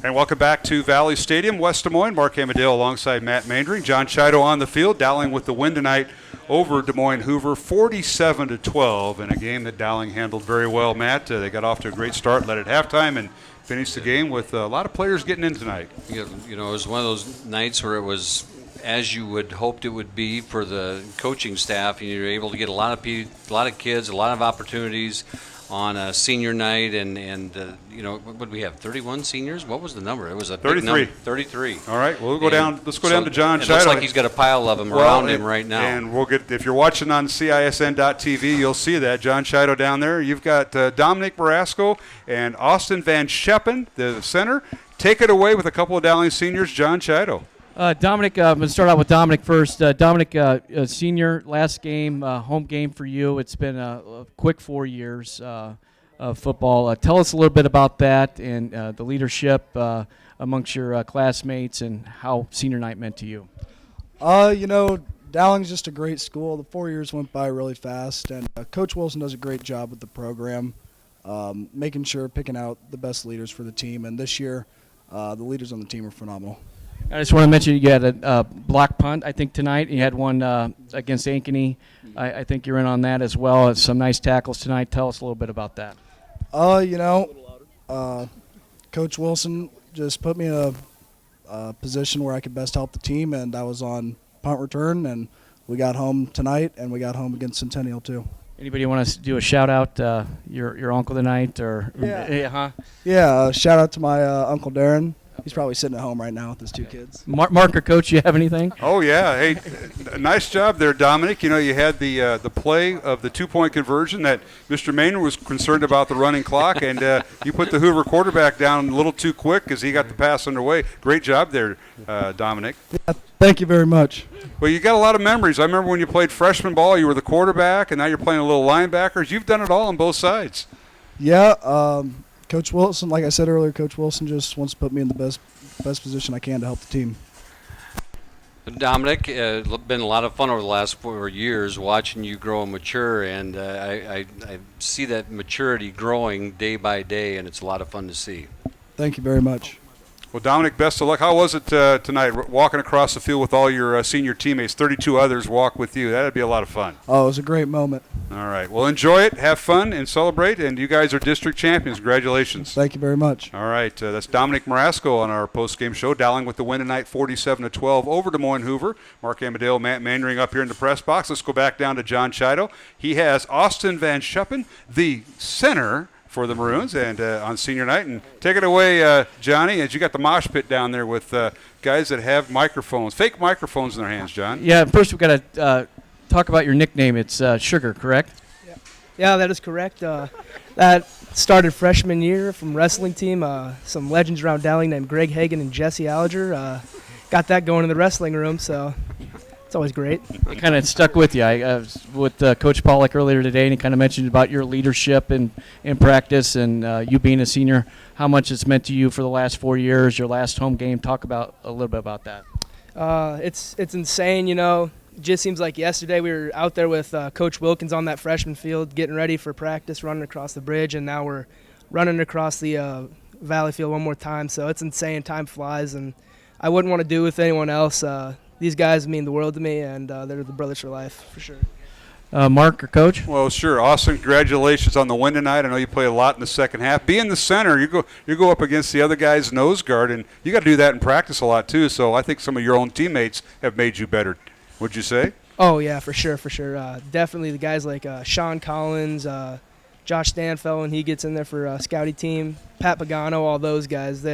And welcome back to Valley Stadium, West Des Moines. Mark Amadale alongside Matt Maindring. John Chido on the field. Dowling with the win tonight over Des Moines Hoover, 47-12, in a game that Dowling handled very well, Matt. They got off to a great start, led at halftime, and finished the game with a lot of players getting in tonight. You know, it was one of those nights where it was as you would hoped it would be for the coaching staff. You were able to get a lot of kids, a lot of opportunities on a senior night, and you know, what did we have, 31 seniors? What was the number? It was a 33. big number. 33. All right, well, we'll go down. Let's go down to John Chido. It looks like he's got a pile of them around him right now. And we'll get, if you're watching on CISN.TV, you'll see that John Chido down there. You've got Dominic Barasco and Austin Van Scheppen, the center. Take it away with a couple of Dowling seniors, John Chido. Dominic, I'm going to start out with Dominic first. Dominic, senior, last game, home game for you. It's been a quick 4 years of football. Tell us a little bit about that and the leadership amongst your classmates and how senior night meant to you. You know, Dowling's just a great school. The 4 years went by really fast, and Coach Wilson does a great job with the program, making sure, picking out the best leaders for the team. And this year, the leaders on the team are phenomenal. I just want to mention you had a block punt, I think, tonight. You had one against Ankeny. I think you're in on that as well. Some nice tackles tonight. Tell us a little bit about that. You know, Coach Wilson just put me in a position where I could best help the team, and I was on punt return, and we got home tonight, and we got home against Centennial too. Anybody want to do a shout-out, your uncle tonight? Or Yeah, shout-out to my Uncle Darren. He's probably sitting at home right now with his 2 kids. Mark or Coach, you have anything? Oh, yeah. Hey, nice job there, Dominic. You know, you had the play of the 2-point conversion that Mr. Maynard was concerned about the running clock, and you put the Hoover quarterback down a little too quick because he got the pass underway. Great job there, Dominic. Yeah, thank you very much. Well, you got a lot of memories. I remember when you played freshman ball, you were the quarterback, and now you're playing a little linebackers. You've done it all on both sides. Yeah, Coach Wilson, like I said earlier, Coach Wilson just wants to put me in the best position I can to help the team. Dominic, been a lot of fun over the last 4 years watching you grow and mature, and I see that maturity growing day by day, and it's a lot of fun to see. Thank you very much. Well, Dominic, best of luck. How was it tonight, walking across the field with all your senior teammates? 32 others walk with you. That'd be a lot of fun. Oh, it was a great moment. All right. Well, enjoy it, have fun, and celebrate. And you guys are district champions. Congratulations. Thank you very much. All right. That's Dominic Marasco on our post-game show. Dowling with the win tonight, 47-12 over Des Moines Hoover. Mark Amadeo, Matt Mandering up here in the press box. Let's go back down to John Chido. He has Austin Van Schuppen, the center for the Maroons, and on senior night. And take it away, Johnny, as you got the mosh pit down there with guys that have microphones, fake microphones in their hands, John. Yeah, first we've got to talk about your nickname. It's Sugar, correct? Yeah, that is correct. That started freshman year from wrestling team. Some legends around Dowling named Greg Hagan and Jesse Alger got that going in the wrestling room, so it's always great. It kind of stuck with you. I was with Coach Pollack earlier today, and he kind of mentioned about your leadership in practice and you being a senior, how much it's meant to you for the last 4 years, your last home game. Talk about a little bit about that. It's insane, you know. It just seems like yesterday we were out there with Coach Wilkins on that freshman field getting ready for practice, running across the bridge, and now we're running across the Valley Field one more time. So it's insane. Time flies, and I wouldn't want to do it with anyone else. These guys mean the world to me, and they're the brothers for life, for sure. Mark or Coach? Well, sure. Austin, congratulations on the win tonight. I know you played a lot in the second half. Being the center, you go up against the other guy's nose guard, and you got to do that in practice a lot too. So I think some of your own teammates have made you better. Would you say? Oh, yeah, for sure. Definitely the guys like Sean Collins, Josh Stanfeld, when he gets in there for Scouty team, Pat Pagano, all those guys.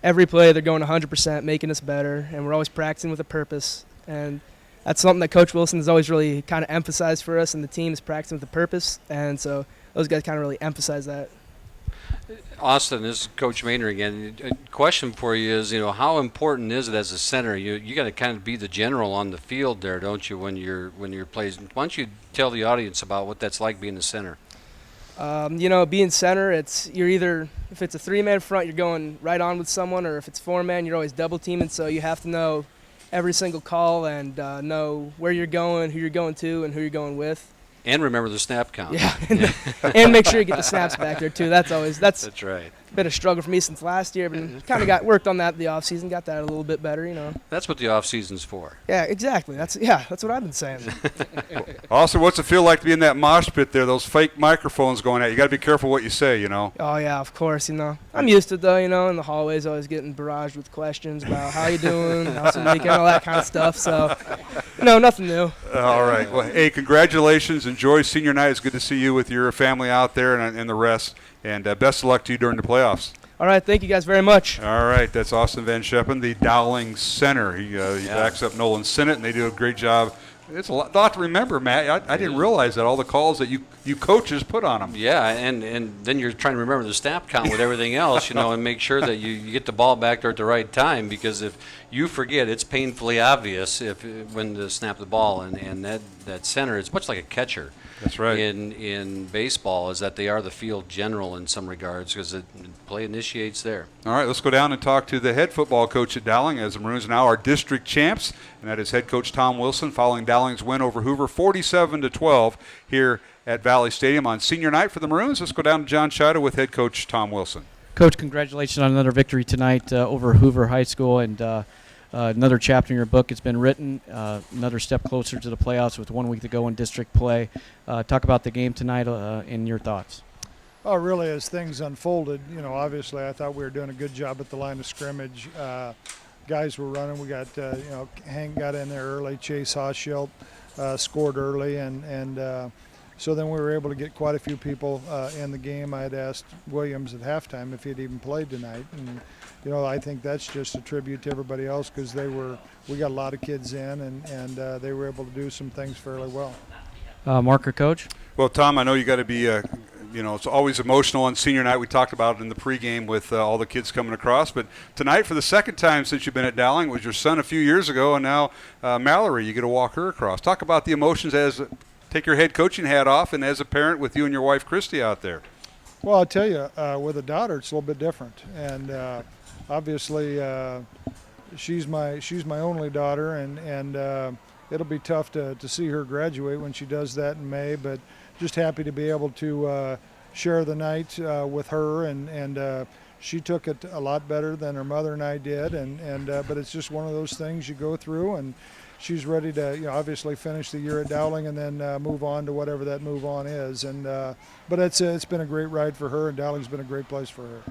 Every play they're going 100%, making us better, and we're always practicing with a purpose. And that's something that Coach Wilson has always really kind of emphasized for us, and the team is practicing with a purpose. And so those guys kind of really emphasize that. Austin, this is Coach Maynard again. A question for you is, how important is it as a center? You got to kind of be the general on the field there, don't you, when you're playing? Why don't you tell the audience about what that's like being the center? Being center, you're either, if it's a 3-man front, you're going right on with someone, or if it's 4-man, you're always double teaming. So you have to know every single call and know where you're going, who you're going to, and who you're going with. And remember the snap count. Yeah, and make sure you get the snaps back there too. That's right. Been a struggle for me since last year, but kind of got worked on that the off season. Got that a little bit better, That's what the off season's for. Yeah, exactly. That's what I've been saying. Austin, what's it feel like to be in that mosh pit there? Those fake microphones going at you. You got to be careful what you say, Oh yeah, of course. I'm used to it though. In the hallways, always getting barraged with questions about how you doing, how's the weekend, all that kind of stuff. So, nothing new. All right. Well, hey, congratulations. Enjoy senior night. It's good to see you with your family out there and the rest. And best of luck to you during the playoffs. All right. Thank you guys very much. All right. That's Austin Van Schuppen, the Dowling center. He backs up Nolan Sinnott, and they do a great job. It's a lot to remember, Matt. I didn't realize that, all the calls that you coaches put on them. Yeah, and then you're trying to remember the snap count with everything else, and make sure that you get the ball back there at the right time, because if you forget, it's painfully obvious when to snap the ball, and that center is much like a catcher. That's right. In baseball, is that they are the field general in some regards, because the play initiates there. All right, let's go down and talk to the head football coach at Dowling, as the Maroons now are district champs, and that is head coach Tom Wilson, following Dowling's win over Hoover 47-12 here at Valley Stadium on senior night for the Maroons. Let's go down to John Chido with head coach Tom Wilson. Coach, congratulations on another victory tonight over Hoover High School, and another chapter in your book. It's been written, another step closer to the playoffs with 1 week to go in district play. Talk about the game tonight and your thoughts. Oh, really, as things unfolded, obviously I thought we were doing a good job at the line of scrimmage. Guys were running. We got, Hank got in there early. Chase Hochschild scored early, and so then we were able to get quite a few people in the game. I had asked Williams at halftime if he'd even played tonight, and I think that's just a tribute to everybody else because we got a lot of kids in, and they were able to do some things fairly well. Mark or Coach? Well, Tom, I know you got to be, it's always emotional on senior night. We talked about it in the pregame with all the kids coming across. But tonight, for the second time since you've been at Dowling, was your son a few years ago, and now Mallory, you get to walk her across. Talk about the emotions take your head coaching hat off, and as a parent with you and your wife, Christy, out there. Well, I'll tell you, with a daughter, it's a little bit different. And obviously, she's my only daughter, and it'll be tough to see her graduate when she does that in May, but just happy to be able to share the night with her, and she took it a lot better than her mother and I did, but it's just one of those things you go through, and she's ready to obviously finish the year at Dowling and then move on to whatever that move on is, but it's been a great ride for her, and Dowling's been a great place for her.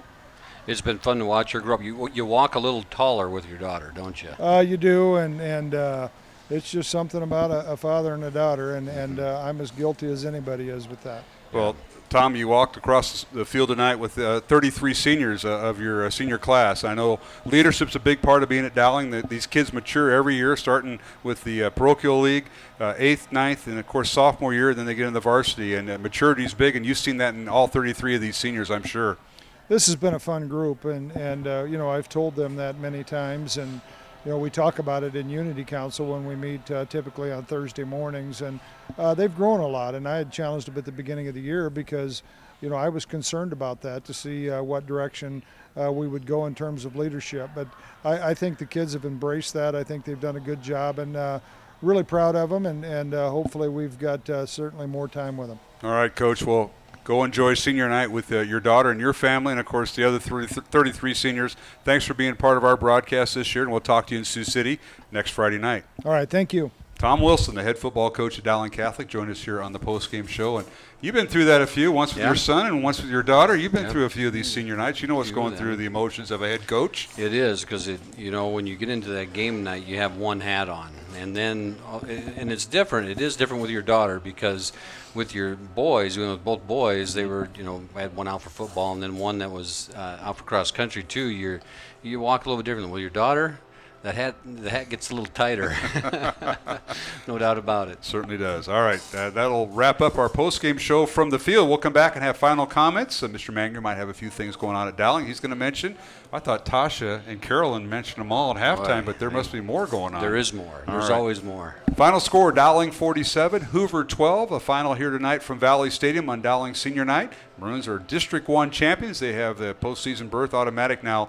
It's been fun to watch her grow up. You walk a little taller with your daughter, don't you? You do, and it's just something about a father and a daughter, and I'm as guilty as anybody is with that. Well, Tom, you walked across the field tonight with 33 seniors of your senior class. I know leadership's a big part of being at Dowling. These kids mature every year, starting with the parochial league, 8th, 9th, and, of course, sophomore year, then they get in the varsity. And maturity's big, and you've seen that in all 33 of these seniors, I'm sure. This has been a fun group, and I've told them that many times, and we talk about it in Unity Council when we meet typically on Thursday mornings, and they've grown a lot. And I had challenged them at the beginning of the year because, I was concerned about that to see what direction we would go in terms of leadership. But I think the kids have embraced that. I think they've done a good job, and really proud of them. And hopefully we've got certainly more time with them. All right, Coach. Well, go enjoy senior night with your daughter and your family, and, of course, the other 33 seniors. Thanks for being part of our broadcast this year, and we'll talk to you in Sioux City next Friday night. All right, thank you. Tom Wilson, the head football coach at Dowling Catholic, joined us here on the postgame show. And you've been through that a few, once with your son and once with your daughter. You've been through a few of these senior nights. You know what's going through the emotions of a head coach. It is, because when you get into that game night, you have one hat on. And then, and it's different. It is different with your daughter because with your boys, with both boys, they were, I had one out for football and then one that was out for cross country too. You walk a little bit differently. With your daughter, the hat gets a little tighter. No doubt about it. Certainly does. All right, that'll wrap up our postgame show from the field. We'll come back and have final comments. Mr. Magner might have a few things going on at Dowling. He's going to mention. I thought Tasha and Carolyn mentioned them all at halftime, but there must be more going on. There is more. There's always more. Final score, Dowling 47, Hoover 12. A final here tonight from Valley Stadium on Dowling Senior Night. Maroons are District 1 champions. They have the postseason berth automatic now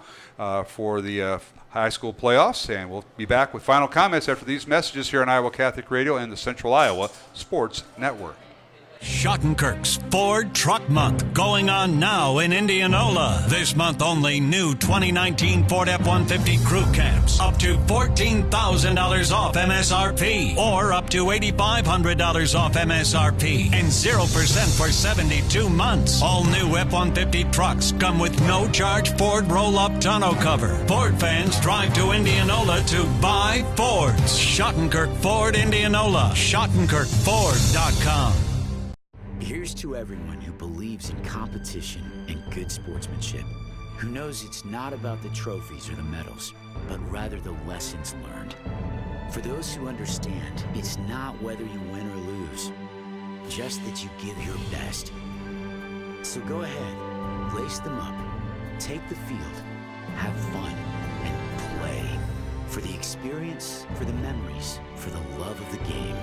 for the high school playoffs, and we'll be back with final comments after these messages here on Iowa Catholic Radio and the Central Iowa Sports Network. Schottenkirk's Ford Truck Month going on now in Indianola. This month only new 2019 Ford F-150 crew cabs up to $14,000 off MSRP or up to $8,500 off MSRP and 0% for 72 months. All new F-150 trucks come with no charge Ford roll-up tonneau cover. Ford fans drive to Indianola to buy Fords. Schottenkirk Ford Indianola. SchottenkirkFord.com. Here's to everyone who believes in competition and good sportsmanship, who knows it's not about the trophies or the medals, but rather the lessons learned. For those who understand, it's not whether you win or lose, just that you give your best. So go ahead, lace them up, take the field, have fun, and play. For the experience, for the memories, for the love of the game.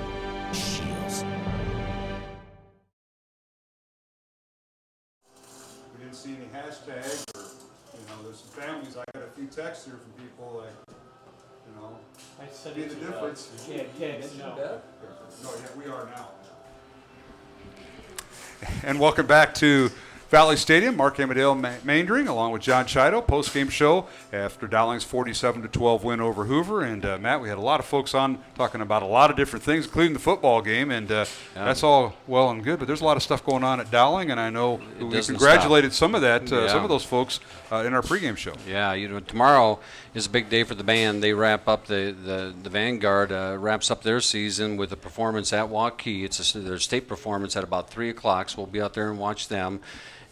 Shields. See any hashtags or, there's some families. I got a few texts here from people like, I said be the difference. Kids, no. No, yeah, we are now. And welcome back to Valley Stadium. Mark Amadale Maindring along with John Chido. Post-game show after Dowling's 47-12 win over Hoover. And Matt, we had a lot of folks on talking about a lot of different things, including the football game. And that's all well and good, but there's a lot of stuff going on at Dowling. And I know we congratulated some of that, some of those folks in our pregame show. Yeah, tomorrow is a big day for the band. They wrap up the Vanguard wraps up their season with a performance at Waukee. It's their state performance at about 3 o'clock, so we'll be out there and watch them.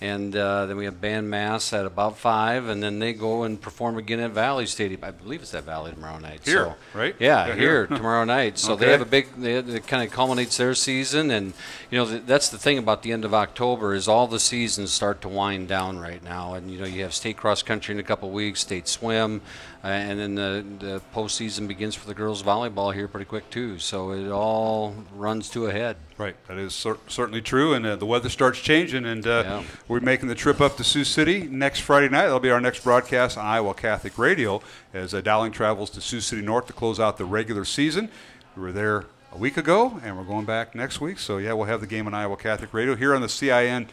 And then we have band mass at about 5, and then they go and perform again at Valley Stadium. I believe it's at Valley tomorrow night. Here, right? Yeah, here tomorrow night. So they have a big. It kind of culminates their season, and that's the thing about the end of October is all the seasons start to wind down right now, and you have state cross country in a couple of weeks, state swim, and then the postseason begins for the girls volleyball here pretty quick too. So it all runs to a head. Right, that is certainly true, and the weather starts changing, and we're making the trip up to Sioux City next Friday night. That'll be our next broadcast on Iowa Catholic Radio as Dowling travels to Sioux City North to close out the regular season. We were there a week ago, and we're going back next week. So, we'll have the game on Iowa Catholic Radio. Here on the CISN.TV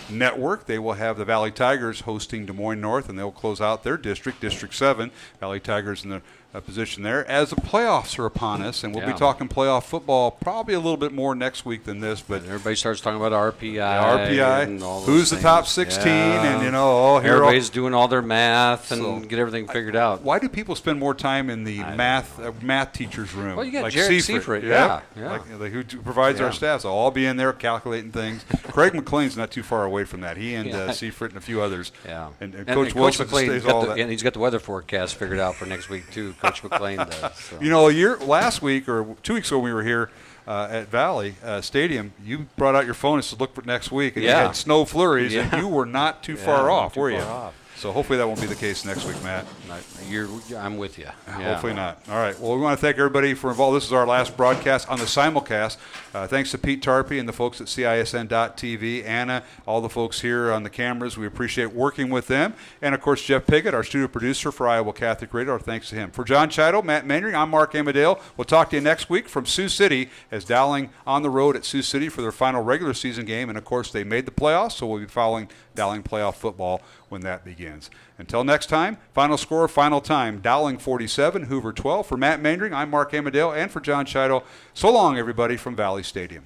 network, they will have the Valley Tigers hosting Des Moines North, and they'll close out their district, District 7. Valley Tigers in the position there as the playoffs are upon us, and we'll be talking playoff football probably a little bit more next week than this. But everybody starts talking about RPI, and all those who's things. The top 16, and everybody's doing all their math and get everything figured out. Why do people spend more time in the math teacher's room? Well, you got like Jared Seifert, like who provides our staff. So all be in there calculating things. Craig McLean's not too far away from that. He and Seifert and a few others. Yeah, and Coach Wilson stays all that. And he's got the weather forecast figured out for next week too. Coach McLean does. So. Last week or 2 weeks ago when we were here at Valley Stadium, you brought out your phone and said, look for next week, and you had snow flurries, and you were not too far off, were you? So hopefully that won't be the case next week, Matt. I'm with you. Hopefully not. All right. Well, we want to thank everybody for involved. This is our last broadcast on the simulcast. Thanks to Pete Tarpey and the folks at CISN.TV, Anna, all the folks here on the cameras. We appreciate working with them. And, of course, Jeff Piggott, our studio producer for Iowa Catholic Radio. Our thanks to him. For John Chido, Matt Maindring, I'm Mark Amadale. We'll talk to you next week from Sioux City as Dowling on the road at Sioux City for their final regular season game. And, of course, they made the playoffs, so we'll be following Dowling playoff football when that begins. Until next time, final score, final time, Dowling 47, Hoover 12. For Matt Maindring, I'm Mark Amadale, and for John Chido, so long, everybody, from Valley Stadium.